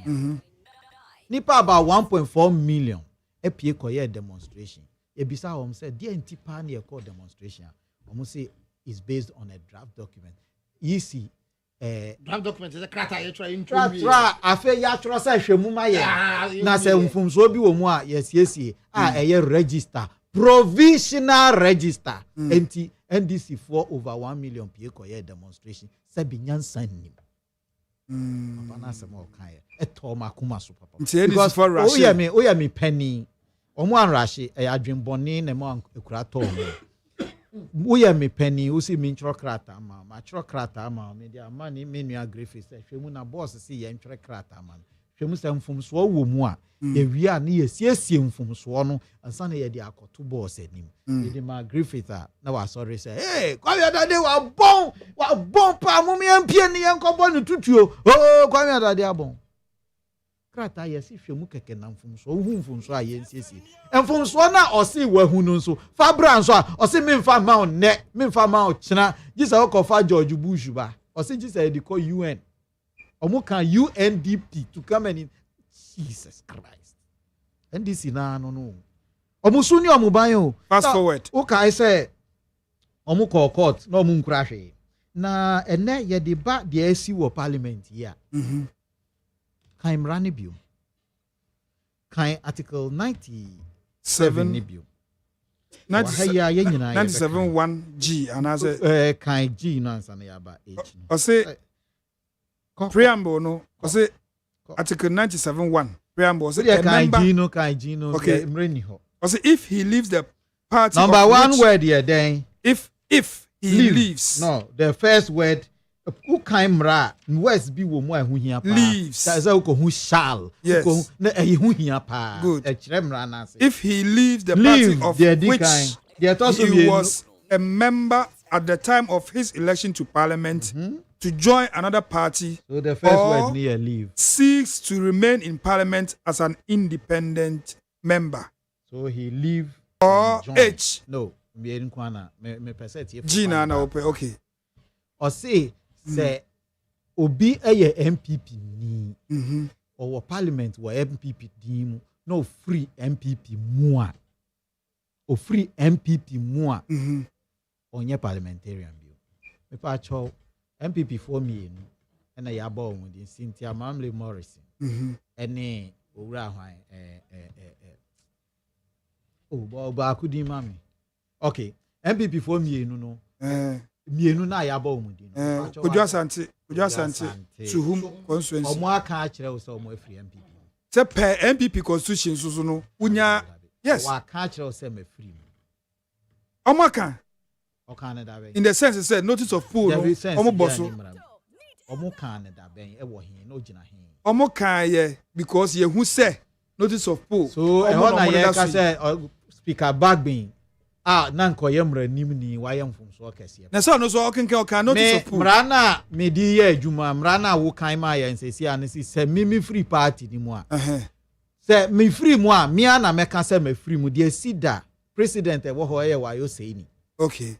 N: nipa about 1.4 million apie koye demonstration ebisa hom say the antipa na call demonstration omo say is based on a draft document EC
M: draft document is a crata you try
N: afa ya tro say hwemu ma ye na say mfumso bi wo mu a yes eye register provisional register enti NDC for over 1 million pie koye demonstration say bi nyansan nim papa na say mo kan ye eto makuma so papa
B: because for Russia
N: oya me penny omo anrashe adwenbone na mo ekura to mo oya me penny o si me ntro krata ma tro krata ma me dia ma ni menu agrifis hwemu na boss si ye ntro krata ma hwemu se mfumso wo mu a ewia na ye siesie mfumso no ansa na ye dia akoto boss anim ye ma agrifis na wa sorry say hey kwame adade wa bon pa mo me ampie ni ye nkobo ni tutuo kwame adade abon krata yesi hwemu keke na mfumso hu mfumso a yensiesie mfumso na osi wahunu nso fabra nso a osi memfa ma onne memfa ma ochina gisa okofa George Bush ba osi gisa ediko UN omo kan UNDP to come in Jesus Christ NDC na no omo suni omo ban o
B: fast forward
N: o kai say omo call court na omo nkura hwe na ene ye de ba de asi wo parliament here Kaim Ranibio. Kaim Article 97 Nibio.
B: 97.1G and as a
N: Kaim G Nansana Yaba H.
B: I say preamble no. I say Article 97.1 preamble. Say
N: Kaim Gino.
B: Okay. I say if he leaves the party.
N: Number one word here then.
B: If he leaves.
N: No, the first word. Who came ra West be wo mo ehu hia pa
B: leaves
N: that is ko hu shall ko na ehu hia pa
B: good
N: na say
B: if he leaves the party of which he was a member at the time of his election to parliament to join another party,
N: so the first word near leave,
B: seeks to remain in parliament as an independent member,
N: so he leave
B: or H
N: no me nkwana me percent
B: G na okay
N: or say say obi eye MPP ni or parliament wa MPP din mu no free MPP mu a o free MPP mu a onye parliamentarian bio me pa cho MPP for me no na ya ba o din Cynthia Mamle Morrison ene owura hwan ba akudi mami okay MPP for me no mienu na ya ba omudi no
B: Kodwo Asante Suhum constituency
N: omo aka akire wo se omo afiri MPP
B: se per MPP constitution so no unya yes
N: wa aka akire wo se me free mu
B: omo aka
N: na da
B: in the sense say notice of poll no omo boso
N: omo kan na da ben e wo hin na ogina hin
B: omo kan ye because ye hu say notice of poll
N: so e ho na ye ka say speaker Bagbin na nko ye mra nim ni wa ye mfumso kese
B: na so no so okenke o kan notice of poll
N: mra na me di ye adwuma mra na wo kan ma ye nsesi anesi se me free party ni mu a se me free mu a me na me ka se me free mu de sida president e wo ho ye wa yo sei ni
B: okay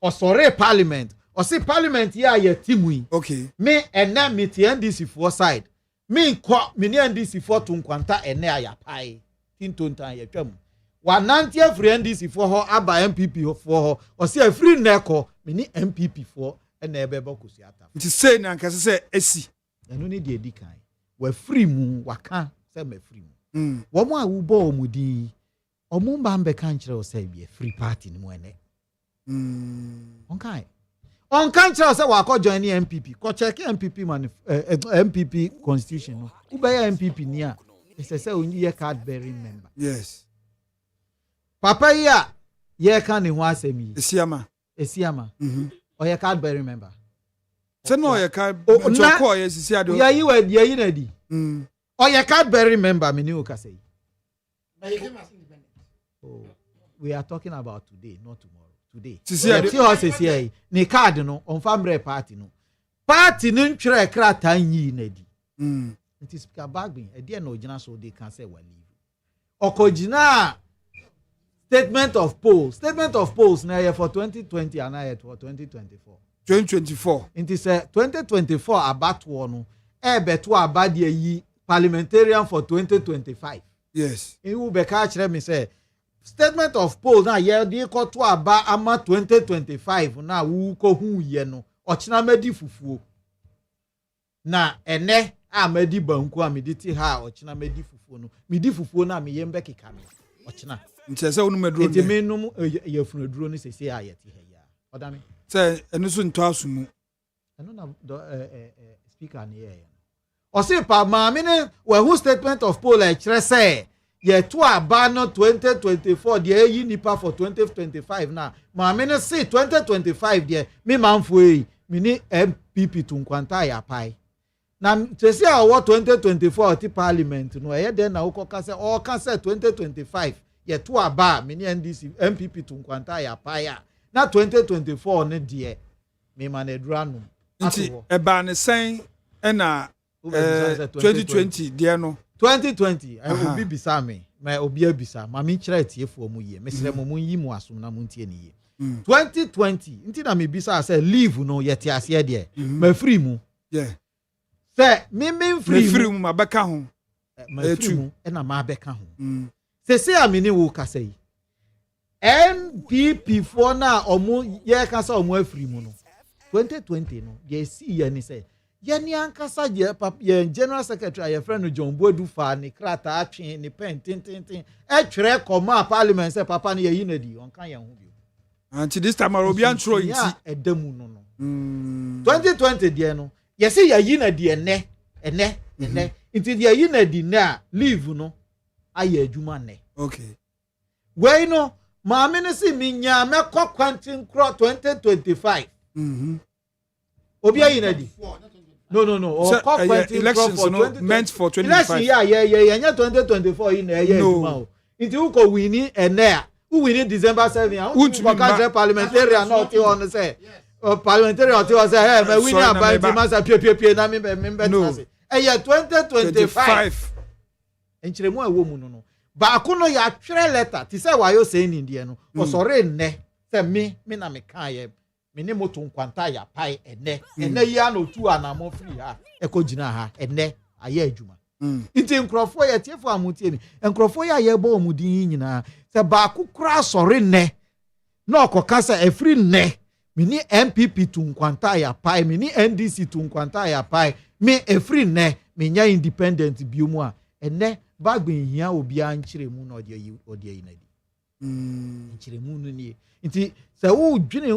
N: osore parliament osi parliament ya ye timu yi
B: okay
N: me ena me ti NDC for side me nko me ni NDC for to nkwanta ene ayapai tintontan ye twam wa nantia free NDC for ho aba MPP for ho osi free neko me ni MPP for ena ebeba kosiata
B: nti say na nkase say esi
N: eno ni de edikan wa free mu waka say me free mu wo mo a wo bo omudi omo mba mbe kan kire o say be free party ni mo ene on kan kire o say wa ko join ni MPP ko check MPP MPP constitution no wo be MPP ni a say onyi ye card bearing member
B: yes
N: papa ya ye kan ni ho asemi
B: esiama
N: o ye card bearing member
B: say no ye card joko ye sisi ado
N: ya yi wa ye yi na di o ye card bearing member me ni o ka say we are talking about today not tomorrow today see how say ni card no on family party no ntwere krata nyi na di it is speaker Bagbin e dey na ogina so they can say we leave okojina statement of polls na for 2020 and for 2024 it is 2024 about one no beto abade yi parliamentarian for 2025
B: yes
N: in who be catch me say statement of polls na ye dey ko to aba ama 2025 na wu ko hu ye no ochina medi fufuo na ene amedi banku amedi ti ha ochina medi fufuo no medi fufuo na me yembe keka me ochina
B: nti say onu meduro
N: nti me num ye funu duro ni sese ayeti ha ya odame
B: say enu so nto asumu
N: eno na speaker ni ye o se pa ma me ne we who statement of poll e kire say ye to aba no 2024 de yi nipa for 2025 na ma me ne say 2025 de me manfo yi me ni MPP to nkwanta ya pai na sese a wo 2024 ti parliament no ye den na wo ka say o ka say 2025 ye to aba me ni NDC MPP to nkwanta ya pai na 2024 ne de me ma na dura no
B: nti eba ne sen na 2020 de no
N: 2020 obi bisa me ma obi abisa ma me kire tiefo mu ye me sere mu yi mu asum na mu ntie ni ye 2020 nti na me bisa say leave no ye ti ase de ma free mu
B: yeah
N: say me free
B: mu ma beka ho
N: ma free mu na ma beka ho say amini wo ka say MPP for na omo ye ka say omo free mu no 2020 no ye see ye ni say yani ankasa ye general secretary ye friend John Bodu fa ni krata atwe ni pen tin twere koma parliament say papa ni ye yi na di on kan ye ho bi
B: anti this time Arabian throw inti
N: edamu no 2020 de no ye say ye yi na di ene inti ye yi na di na leave no aye adwuma ne
B: okay
N: we no ma me ne si mi nya me kwantin kro 2025 obi ayi na di no
B: elections no meant for 2025
N: election yeah 2024 in here no inti who ko win who win December 7 who can parliamentary not on say parliamentary on say hey me win about the master pie na me say eh 2025 enchiremu awo mu no ba ko no ya twere letter ti say wayo say ni die no o sore nne say me na me kan ye me ne moto nkwanta ya pai ene ya no tu anamo free ha ekogina ha ene aye adwuma nti nkrofo ya tiefo amutie mi nkrofo ya ye bo omudin nyina se ba akukura sore ne na okoka se free ne me ni MPP tu nkwanta ya pai me ni NDC tu nkwanta ya pai me free ne me nya independent biomu a ene Bagbin hia obi a nkyere mu na odi yi na di nkyeremu no nie nti sɛ wo dwene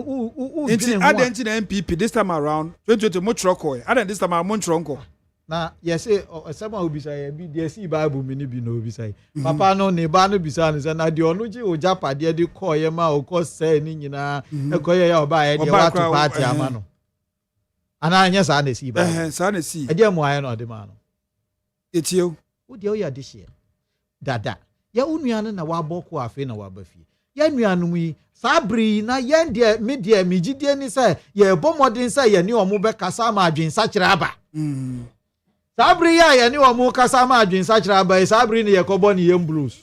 B: nti adɛn na MPP this time around 2020 mo trɔkɔ adɛn this time around mo trɔnkɔ
N: na yɛsɛ ɛsɛm a obisa yɛ bi deɛ si bible mi ni bi na obisa yi papa no ne ba no bisa no sɛ na deɛ ɔno gye ogya padeɛ de kɔɔyɛ ma ɔkɔ sɛ ne nyinaa ɛkɔyɛ yɛ ɔba yɛ deɛ wato party ama no anaa nyɛ saa na si ba
B: saa na si
N: ɛdeɛ mu ayɛ na ɔde ma no
B: etio
N: wo deɛ woyɛ de hyeɛ dada yɛ wo nua no na wabɔ kɔ afei na waba fie yɛ nuanom yi saa bere na yɛn deɛ me deɛ megyidie ni sɛ yɛbɔ mmɔden sɛ yɛne ɔmo bɛkasa ma adwensakyerɛ aba sabri ya ye ni omu kasa ma adwin sachira ba sabri ni yekobo ni yem blues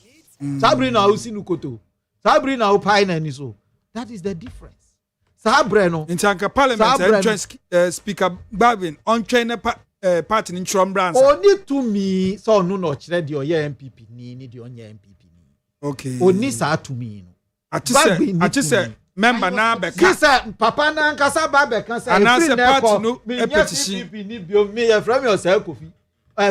N: sabri na usi nukoto sabri na upai na ni so that is the difference sabre no
B: in tanka parliament speaker Babin on train party in Trumbrans
N: oni to me so no no kire de oye MPP ni de onye MPP ni
B: okay
N: oni sa to me no
B: atise member na beka
N: kisa papa na nkasa ba beka say
B: free party no petition
N: MPP ni bio me ya from yourself kofi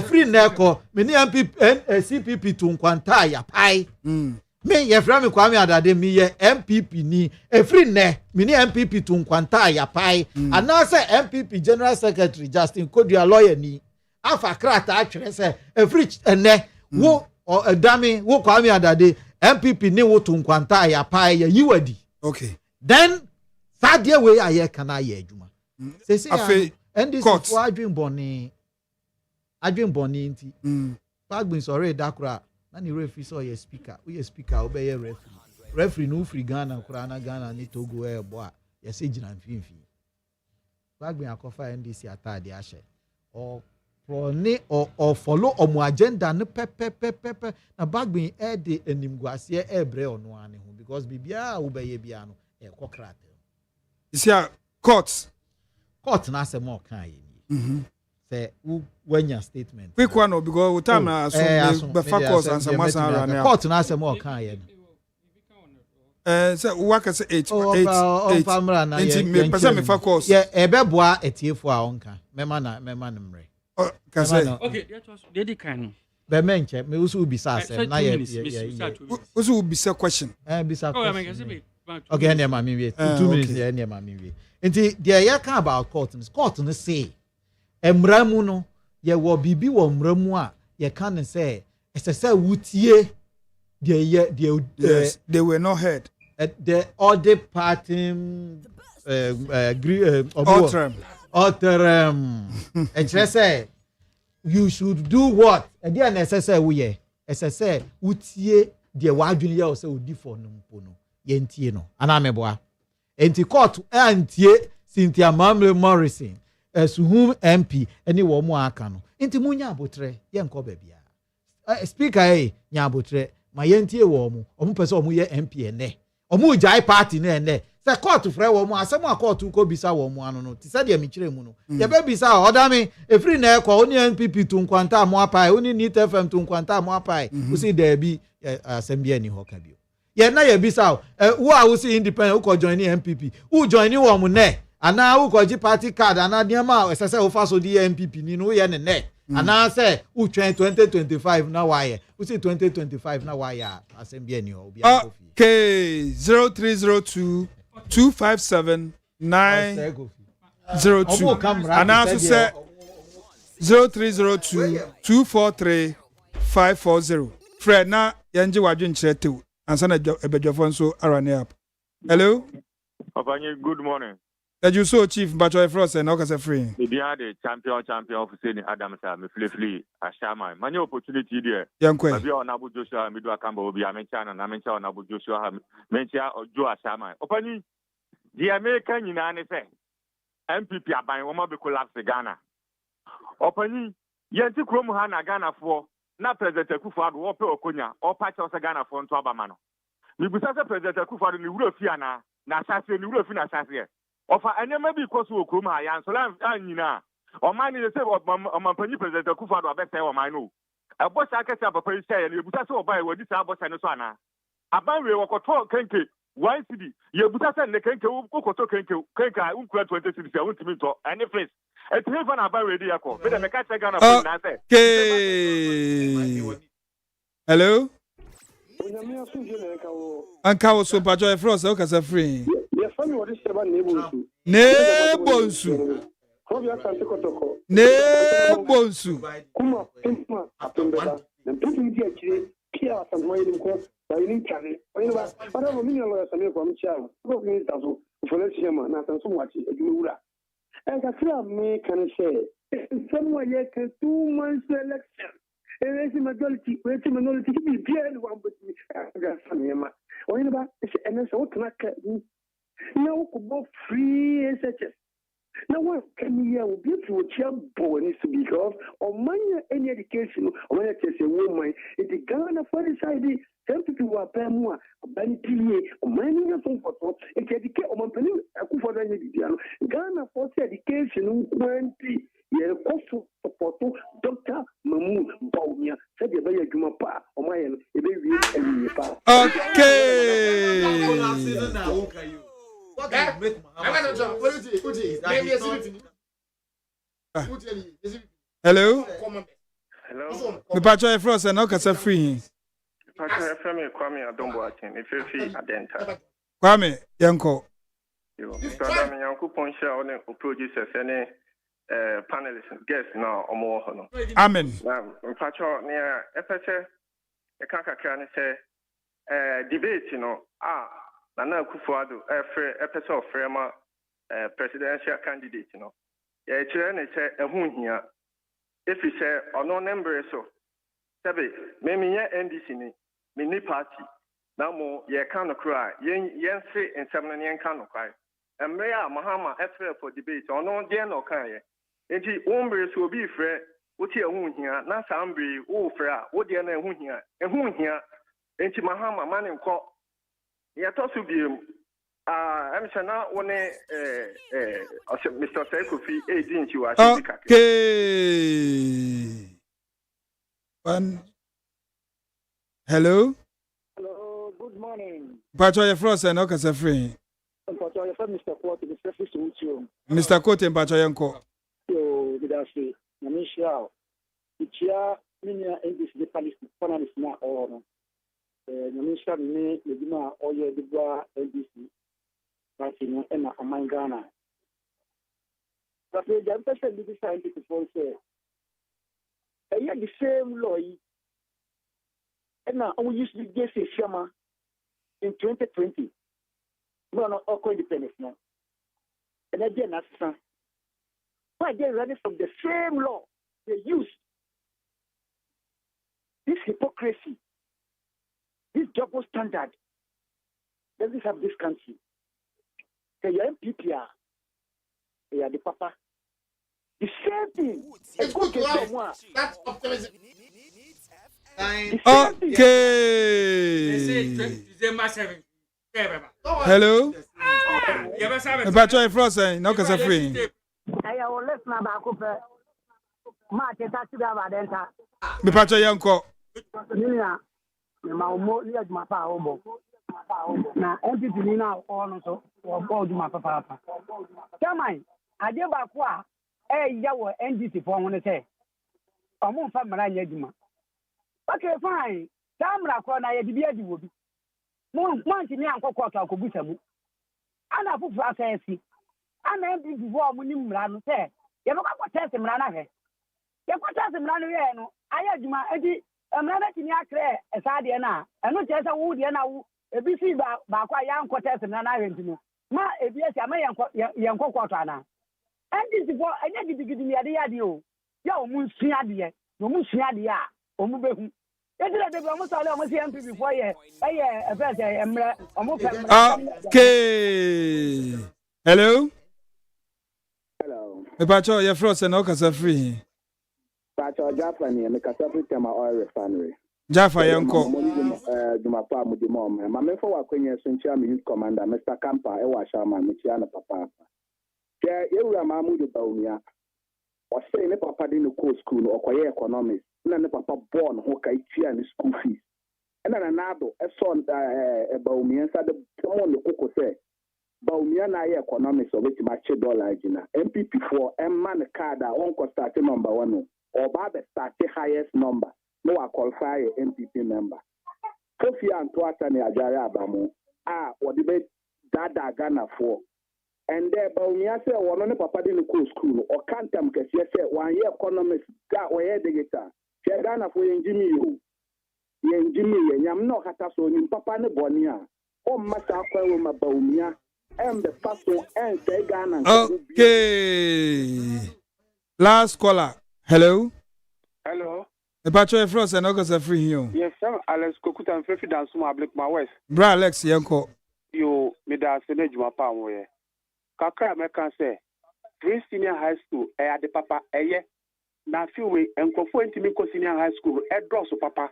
N: free na ko me ni MPP CPP to nkwanta ya pai me ya from Kwame Adade me ye MPP ni free na me ni MPP to nkwanta ya pai ana say MPP General Secretary Justin Kodua lawyer ni afa krata atwere say free ene wo ODAME wo Kwame Adade MPP ni wo to nkwanta ya pai ya yiwadi.
B: Okay.
N: Then sadie we aye kana ye adwuma. Sese ya and this for adwin boni nti. Pagbin sorry dakura na ni referee so ye speaker. We speaker obey referee. Referee no free Ghana kura na Ghana ni Togo e bo a ye se gina mfimfi. Pagbin akofa NDC atade ahye. O prone or follow omo agenda ne pepe na Pagbin e de enimguase e bre ono ane ho because bibia ubeye bia no e kokrat
B: isi a court
N: na say more kan yi say wanya statement
B: quick one because we time na so be focus and some around
N: court na say more kan yi
B: say work say 8 enti me person me focus
N: yeah e be boa etiefo a onka mema na mre
B: ka say
A: okay that was dedi kan
N: be menche me usu bisa asem na ye
B: usu bisa question
N: bisa
A: question
N: okay ene ma mi 2 minutes ene ma mi enti there ya kan about court no say emramu no ye wo bibi wo mramu a ye kan say esese wutie
B: they were not heard
N: the other party Alterem and say you should do what and then necessary we say utie de wadwene ye o say odi for no mpo no ye ntie no ana meboa enti court antie Cynthia Mamle Morrison suhum MP eni wo mu aka no enti munya abotre ye nko ba bia speaker nya abotre ma ye ntie wo mu omu pese omu ye MP ene omu jai party na ene se court frɛ wo mu asɛm a court ko bisa wo mu ano no ti sɛ de mikire mu no ye be bisa ODAME efiri na ekɔ oni NPP to nkwanta mo apai oni NIT FM to nkwanta mo apai usi da bi asɛm bi ani hɔ ka bio ye na ye bisa wo a wo si independent wo ko join ni NPP wo join ni wo mu ne ana wo ko ji party card ana de ma ɛsɛ wo fa so di NPP ni no ye ne ana sɛ wo twɛn 2025 na waye wo si 2025 na waye asɛm bi ani hɔ obi a kofi
B: okay 0302 257 902 and also say 0302 243 540 Fred na yanji wadwin chete ansa na ebedwafo nso arane up hello
O: Papa, good morning.
B: You so chief but your frost and okase free
O: The the champion of saying Adam Sam me ashama many opportunity there
B: yankwe
O: abi on Abu Joshua midu akamba obi amencha na mencha on Abu Joshua mencha ojo ashama opani the American nyina ne say MPP aban wo ma be collapse Ghana opani yenti krom ha na Ghana for na president Akufo-Addo wo pe okonya o pa che Ghana for nto abama no mi busa se president Akufo-Addo ni wuro fi ana na asase ni wuro fi na asase ofa anyama bi koso okrom ha ya nsola anyina o man ni se o man panyi president Akufo-Addo abese o man no abosa akese papa yi say na ebusa se obai wadi sa abosa ne so ana aban we wokoto kenke 1 cedi ye buta se ne kenke wokoto kenke unkura 20 cedi se wontimi to any place etime fa na aban we di yakọ be de me ka che Ghana for na say
B: okay hello Anka wo so pacho e frost o kasa free. Ne bonsu. Ne bonsu.
P: Kuma pimpa apembeba. Na pimpa di akire kia asamwa yi nko. Ba yi nkare. Oyin ba. Para mo mi lo ya kwa mchia. Ko mi tazo. Ufole chema na sanso mwati edumura. Eka kila me kan say. Someone ye can 2 months election. Elesi majority, wait minority be bien one but me. Aga sanema. Oyin ba. Ene so kana ka. Na wo ko free SHS. Now, what can you hear? Beautiful champion needs to be because on my any education, on my test a woman, if the Ghana for the side, 10 people who are paying more, Banity, on my new photo, if you educate on my penny, I could for the Ghana for education, 20 year cost support, Dr. Mamu Baumia, said the very Jumapa, on my end, a baby,
B: okay. Hello.
Q: Hello.
B: Me pacho e frost na kasa free.
Q: Pacho e frame Kwame Adombo atin. E fefi adenta.
B: Kwame yanko.
Q: Yo. So me yanko ponsha on o producers ene panelists guests na omo ho no.
B: Amen.
Q: Na pacho ne e pese e kan kakra ne se debate no Nana Akufo-Addo episode of Frema presidential candidate no. Ya chere ne che ehun hia. If you say ono number so. Sabe me NDC ni me party. Na mo ye kan no kra yen se ensem no yen kan no kwai. Emre ya Mahama efre for debate ono de no kan ye. Enti ombre so obi frɛ woti ehun hia na sambre wo frɛ a wo de na ehun hia enti Mahama mane nkɔ ya to so biem I'm saying now one Mr. Sekofi agent you are
B: okay. One. Hello,
P: good morning.
B: Pacho your frost and okay free.
P: Pacho your Mr. Court the surface to you.
B: Mr. Court and Pacho yanko.
P: Yo, good afternoon. Namisha. Ichia minia English the panelist na or Namisha me Medina Oye Dibwa NDC. Party and Amman Ghana. But the person did decide to say, I had the same law, and now we used to get a Shama in 2020. No, not all independence now. And again, that's son. Why they running from the same law they used? This hypocrisy, this double standard, doesn't have this country. The MPP they are the papa. The same thing. It's good to someone. That's optimism.
B: Okay. Hello. About your frost, no kasa free.
P: I will let my back up. March taxi driver denta.
B: Me pacho yanko.
P: Nina, my mo liad my pa obo. Na MPP ni na all so or do my papa. Come aje ba kwa ya wo NDC for won say omo fa mara nya djuma. Okay fine. Tamra kwa na ye bibia di wo bi. Mo ntimi ankokọ ka akobusa mu. Ana fufu asesi. Ana MPP for mo ni mra no say ye baka kwa test mra na he. Ye kwa test mra no ye no aya djuma edi mra na timi akre esa de na. Eno che say wo de na wo ebi si ba kwa ya nkọ test mra na he ntino. Ma ebi esi ama yanko kwato ana. NDC for anya gidigidi ni ade yade o. Ya o mu nsua de. No mu nsua de a o mu behu. Edira de ba mo sale o mo si MPP for ye. E first emre o mo famra.
B: Okay. Hello.
R: Hello.
B: Me pacho your frost and okasa free.
R: Pacho Jaffa ni me kasa free tema oil refinery.
B: Jaffa yanko.
R: Jumapa mu di mom. Ma me for wa kwenye sunchia me youth commander Mr. Kampa e wa shama me chia na papa. Ke yewura ma mu di baumia. O say ne papa di no co school no okoye economics. Na ne papa born ho kai tia ni school fees. Na ADDO e son baumia sa de mo ne koko say baumia na ye economics of it match dollar agina. MPP for man card on ko start number 1 or ba be start highest number. No, I qualify a MPP member. Kofi Antoasa ne Ajare Abamu what the bed dada Ghana for. And there Baumia said one on the papa didn't go school or can't come because you said 1 year economist got where the guitar. Ghana for Jimmy you. Jimmy and I'm not hatasso in Papa ne Bonia. Oh Massa Kwama Baumia and the person and say Ghana.
B: Okay. Last caller. Hello.
S: Hello.
B: The Patrick Frost and August are free here.
S: Yes, sir. Alex Kokuta and Fefi dance my black my west.
B: Bra Alex Yanko.
S: You me da senage my palm way. Kakra me can say. Prince Senior High School, the papa, na few way and conform to me senior high school, draw so papa.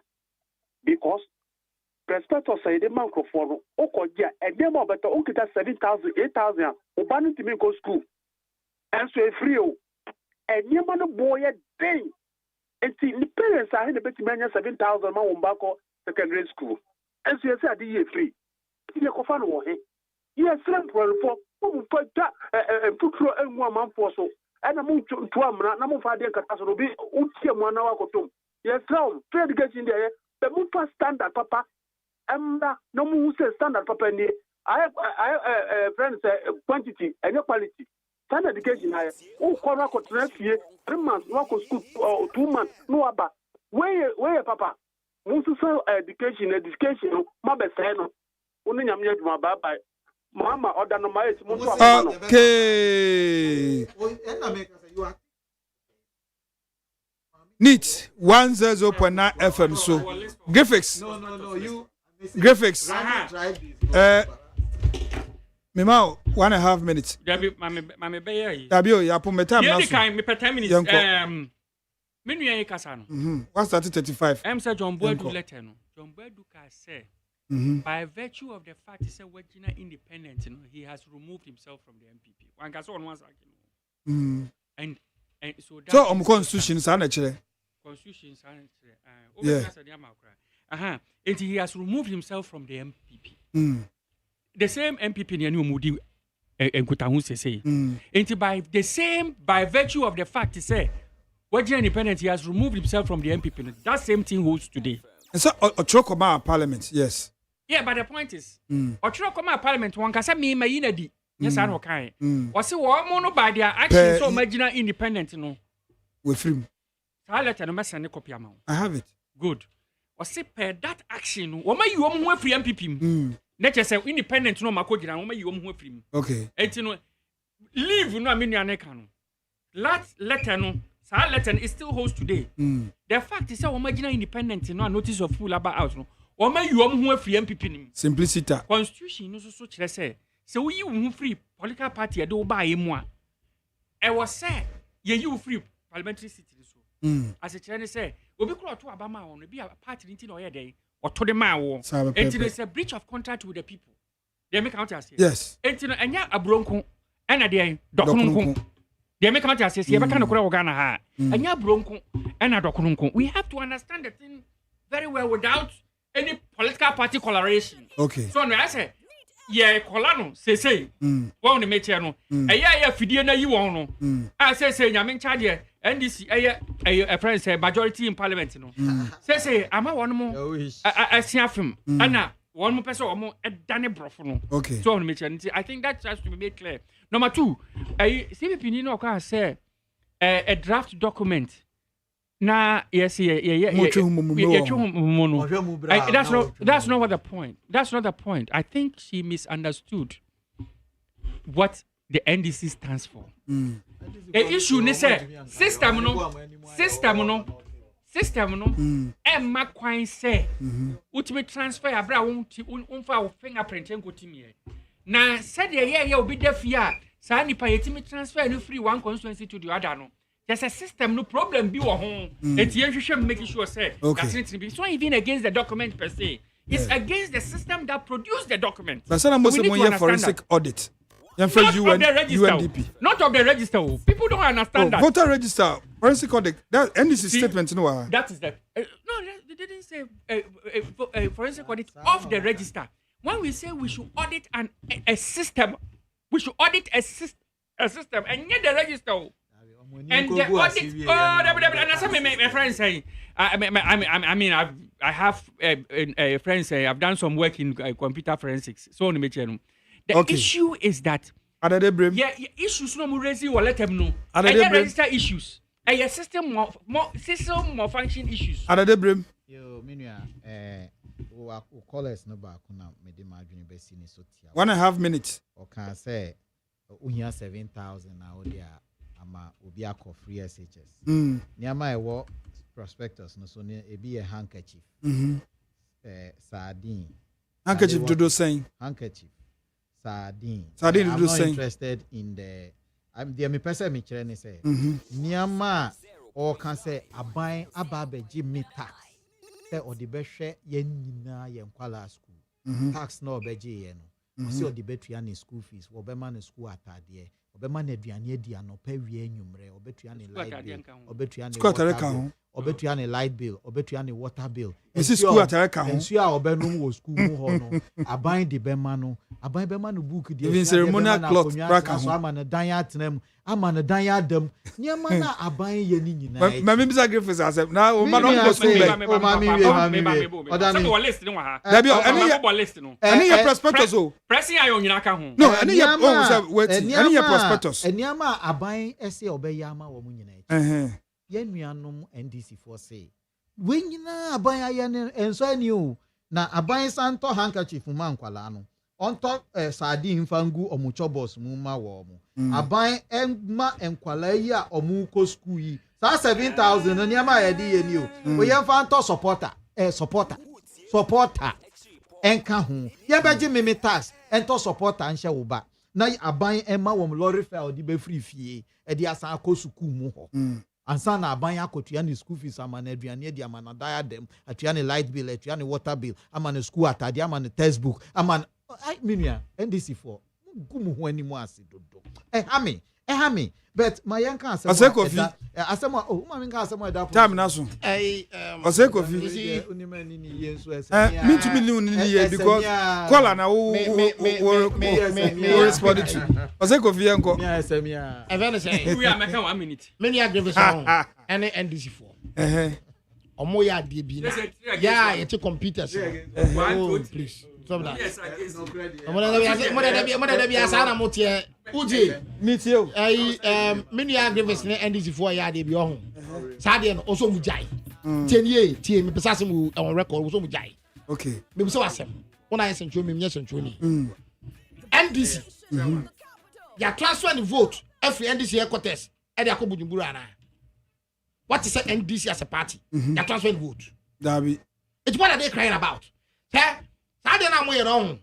S: Because Prospector say the microphone, Okoja, and them better, okay, 7,000, 8,000, Obani to me go school. And so a free, and your man boy a day. And the parents are in the betting 7,000 Mambako secondary school. And so you said the year free. You go find one. Yes, for put that and put through and 1 month or so. And I moved to Amna, no father catastrophe, be Utiam 1 hour or 2. Yes, no, fair to get in there. The Mupa standard, papa. And no more say standard, papa. I have friends, quantity and quality. Standard education, oh, Corona could 3 months, walk school, 2 months, no about. Where, papa? Most education, Mabbe Sano. Only I'm yet my baba. Mama, or than my
B: okay. Neat 100.9 FM. So graphics.
D: No. You
B: graphics. Mimao 1.5 minutes.
A: Mame Bayer.
B: Tabio, ya put my time.
A: You can me 10 minutes. Menu ya kasano.
B: 1:35.
A: I'm Sir John Boydu letter no. John Boydu ka say by virtue of the fact he said Wajina independent, he has removed himself from the MPP. One can say on one side. And so that
B: so constitution is actually
A: constitution is and he has removed himself from the MPP. The same MPP near New Moody and Kutahu say. And by virtue of the fact he said Wajina independent, he has removed himself from the MPP. That same thing holds today.
B: And so Ochokoma Parliament, yes.
A: Yeah, but the point is, Ochokoma Parliament, one can say me my inadi. Yes, I know kind. Or say one mono by their action so marginal independent,
B: With him.
A: I let a mess and a copy amount.
B: I have it.
A: Good. Or say per that action, what may you own free MPP? Let us say independent no Makojina, what may you own free.
B: Okay.
A: And you know, leave no minianecano. Last letter no. Letter is still holds today. The fact is that marginal independent no notice of full about out no. Or may you own free MPP.
B: Simplicity.
A: Constitution no so say. So we you free political party do buy moi. I was say you free parliamentary citizen so. As a Chinese say, obi kura to abama on be a party nti no day or to the man wo. It is a breach of contract with the people. They make out as
B: yes.
A: Enti no enya abronko ena dey dokununko. They make out as say beka no kura Ghana ha. Enya abronko ena dokununko. We have to understand the thing very well without any political party coloration.
B: Okay.
A: So no I say yeah, Colano, say, one make no. A year fidie na you no. I say, Yamin Chadia, and this a friend say majority in parliament. No, say, I'm a one more. I see him. Anna, one more person or more at Danny Brofono.
B: Okay,
A: so I think that has to be made clear. Number 2, I see if you know, can say a draft document. Nah, yes, yeah. That's not what the point. That's not the point. I think she misunderstood what the NDC stands for. The issue is system no. Emma Quine say, ultimate transfer abra won't fingerprint and go to me. Now said you'll be deaf here. Sani payetimi transfer no free one constituency to the other no. There's a system, no problem. Be home. It's usually making sure say it's not even against the document per se. It's against the system that produced the document.
B: But some most of forensic audit.
A: Not of the register.
B: UNDP.
A: Not of the register. People don't understand that.
B: Voter register, forensic audit. That NDC statement, no.
A: That is the no. They didn't say forensic audit of the register. When we say we should audit a system, we should audit a system and get the register. And the audit, my friends say, I mean, I have friends say I've done some work in computer forensics. So the issue is that issues no more raise or let them know. And register issues. A system function issues.
N: Yo, minua, call us no back now. Me de madwene besi ni so tia.
B: 1.5 minutes.
N: O can say, uhia 7,000 na odia ama obi akọ free SHS. Niama ewo prospectus no so ne ebi a handkerchief. Sardine.
B: Handkerchief dodo saying.
N: Handkerchief. Sardine.
B: Sardine dodo
N: I'm
B: saying.
N: not interested in the. I'm the me person me chere ni say. Niama or can say aban ababe Jimmy tax. Say or the behwe yen nyina yen kwala school. Tax no obeje ye no. See or the betua ni school fees. Obema ni school atade. Obema na aduane adi anopa wie enwumre. Obetua ni light bill. Obetua ni water bill. Obetua ni light bill. Obetua ni water bill.
B: Esi school atare ka ho.
N: Ensu a obenum wo school mu ho no. Aban de bema no. Aban bema no book de.
B: Even ceremonial cloth crack ho.
N: So ama na dan ya atenam. Ama na dan ya adam. Niama na aban ye ni nyina.
B: Ma me bisa grief say Asem. Na o ma no go school back.
N: O ma mi we.
A: Oda me list ni wa ha.
B: Dabi any
A: list no.
B: Any your prospectus o.
A: Pressing ayo nyina ka ho.
B: No, any your wait. Any your prospectus.
N: Niama aban ese obeya ama wo mu nyina. Ye nuanom NDC for say. We nyina aban aye enso ani o. Na aban santo handkerchief ma nkwala no. Onto sardine fangu omuchobos mu ma wo mu. Aban enma enkwala yi a omu ko school yi. Sa 7,000 no niama ye di ye ni o. We ye fanto supporter enka ho. Ye beji mimi tax ento supporter anhye wo ba. Na aban enma wo lorry fare di be free fie. E di asan ko school mu ho. Ansa na aban akotua ni school fees ama na aduane di ama na diadem, atua ni light bill, atua ni water bill, ama na school atade, ama na textbook, ama I minua NDC for gumu ho ani mu ase dodo. Hami but my yanka asem oh ma minka asem da
B: time na so ose kofi
N: unimani ni yenso ese
B: me to million ni here because call na wo respond to ose kofi yanko
M: me asemia even say
A: we are making 1 minute
M: many agree so any NDC for omo ya de bi ya yet computers please stop that mo da bi asana mo tie uji
B: meet you
M: many agreements ne NDC for ya de bi ohun sade no oso mu jai tie me pesa sem on record oso mu jai
B: okay
M: me so asem una yes ntwo me ntwo ni NDC ya transfer the vote every NDC headquarters e dey akobujumburu ana what is NDC as a party ya transfer the vote
B: dabi
M: it's what are they crying about sade na mo ye no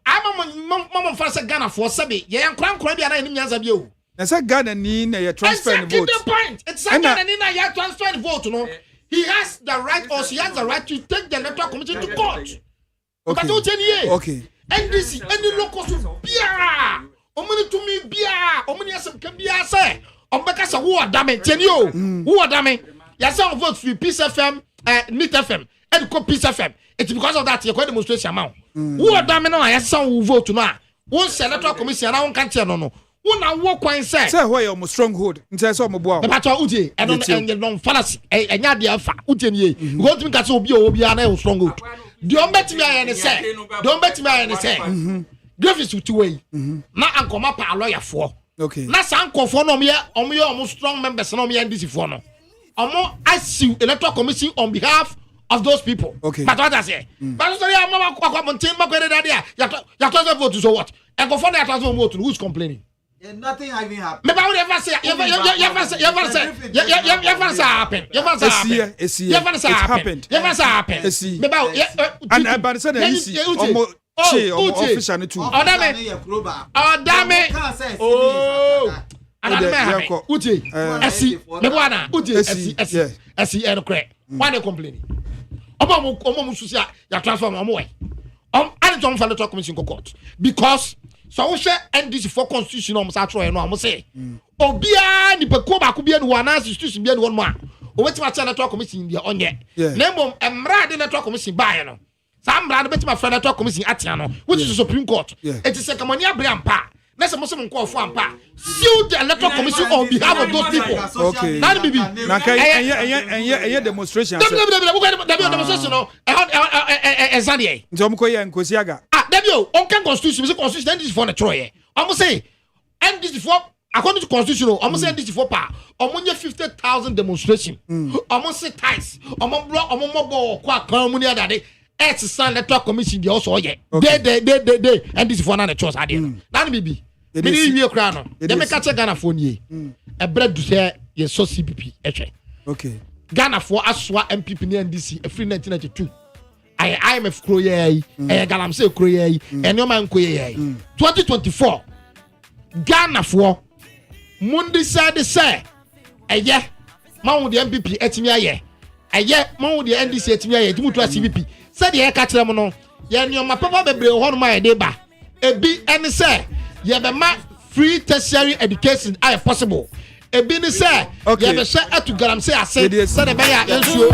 M: I'm for Ghana for Sabi. Yeah, I'm crying bia na enim nyanza bia o.
B: Na say Ghana ni na you transfer the vote.
M: Exactly the point. It's Ghana ni na you transfer the vote no. He has the right or she has the right to take the electoral commission to court.
B: Okay.
M: NDC any local so bia. Omuni to me bia. Omuni asem kan bia say. Ombeka say who ODAME teni o. Who ODAME? Ya say on vote for Peace FM, Meet FM, and ko Peace FM. It's because of that you go demonstration amount. Who ODAME no ya say who vote no a. Won electoral commission na won kan tie no no. Won na wo kwan say.
B: Say who your stronghold. Nti say omo boa.
M: E pato uje and non fallacy. Enya de afa. Uje ni e. Go to me ka say obi na stronghold. The ombetimi aye ne say. The ombetimi aye ne say. Griffiths to way. Na ankoma pa lawyer for.
B: Okay.
M: Na sankofo no omo strong members no me NDC for no. Omo assume electoral commission on behalf of those people.
B: Okay.
M: But what I say? But sorry, I'm not you transfer vote so what? And go for the transfer vote. Who's complaining?
N: Nothing having happened.
M: Maybe I would ever say, you because so we share NDC for constitution on Saturday no am say obia ni peko ba ko bia ni wana institution bia ni won ma o wetima cha electoral commission bia onye na mom emra de electoral commission ba ye no sa mra de betima fa electoral commission atia no which is the Supreme Court it is a kamani abriampa Let's say Muslim call for ampa. Sue the electoral commission on behalf of those people.
B: Okay.
M: Now bibi.
B: Na kai demonstration.
M: Demonstration no. Exanie.
B: Ntomko ye nkosiaga.
M: Debio, on can constitution, constitution this for the Troy. Almost say, and this for according to constitution, almost say this for pa. Almost 50,000 demonstration. Almost say ties. Almost block, almost more qua community that day. Electoral electoral commission they also yeah. They and this for another choice idea. Now bibi. Many year crown. They make a Ghana phone ye. A bread to say yes so CPP.
B: Okay.
M: Ghana for Aswa MPP NDC a free 1992. IMF Kroye, Galamsey Kroye, and your man Kroye. 2024 Ghana for Mundi said the say a yeah, Mount the MPP etimiaye. A yeah, Mount the NDC etimiaye, Timutu CVP. Said the Ekatramono, Yan your papa be on my deba. A B and say, you have a free tertiary education are possible. A B say, you have a share to Galamsey. I said, the Baya,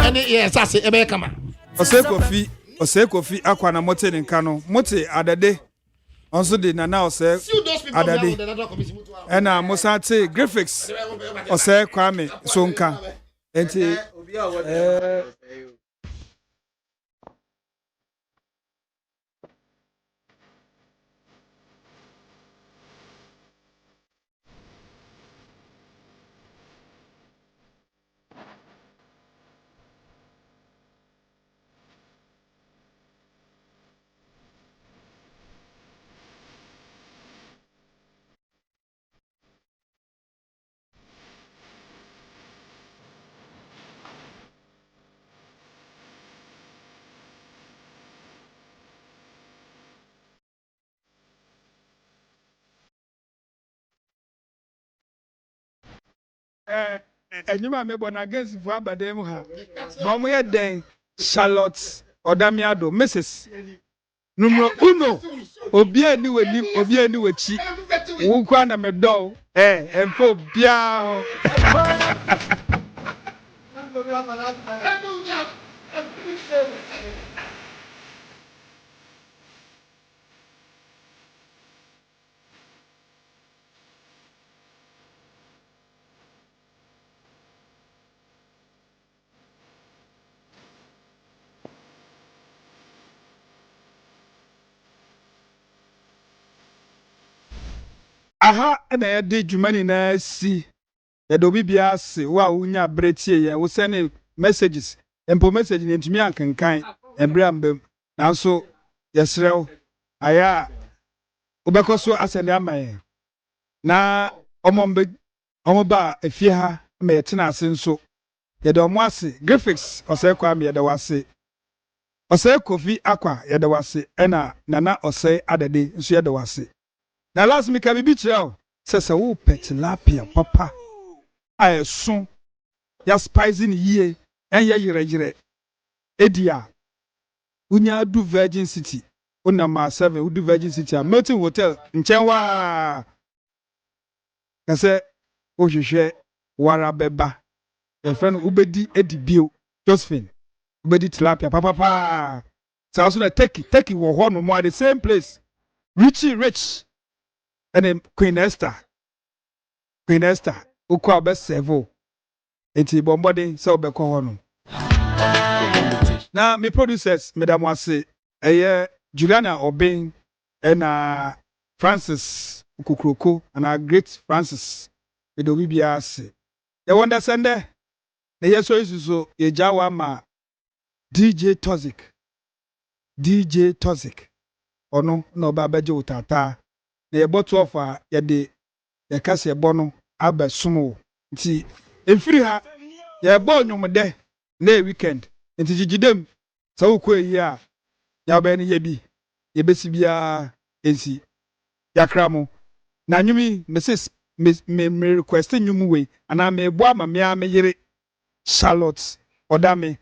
M: and yes, I say, a come.
B: Osekofi akwa na mote nkano mote ADDO onso de na ose ADDO ena mosate graphics ose kwame sonka enti enyuma mebo na against fu abadem ha ma mo ye den Charlotte Odamiado Mrs. numero 1 obi ani wani obi ani wachi wo kwa na medo enfo bia aha na ya de dwumani na si ya do bibia se wa unya bretie ya wo send messages empo message ni ntumi ankenkan embre mbem nanso yesrew aya obekoso asende amaye na omba efie ha me yetena ase nso ye de omo ase graphics osay kwa me ye de wase osay kofi akwa ye de wase ena nana osay ADDO nso ye de wase. Na last me ka bibi kire se wo tilapia papa ayeso ya spicy ni yie enye yire edia unya du Virgin City unama 7 udu Virgin City a Milton Hotel nchenwa kase ohwehwe wara beba e friend ubedi edibio Josephine ubedi tilapia papa sa also na take wo ho no mo the same place rich and then Queen Esther ukwa be serve enti bombode se obekọ ho no na me producers madam wase Juliana Obin and Francis Kukroko and great Francis edo bibia ase you understand there na yeso isuso ye jawa ma DJ Toxic ono no ba beje utata na ye botu ofa ye de ye kase ye bono abesumo nti efiri ha ye bo nyomde na weekend nti jigidem sa ukọ yi a ya ba ni ye bi ye besi bia ensi yakramo na nyumi mrs me request nyumu we ana me bo ama me yere Charlotte Odame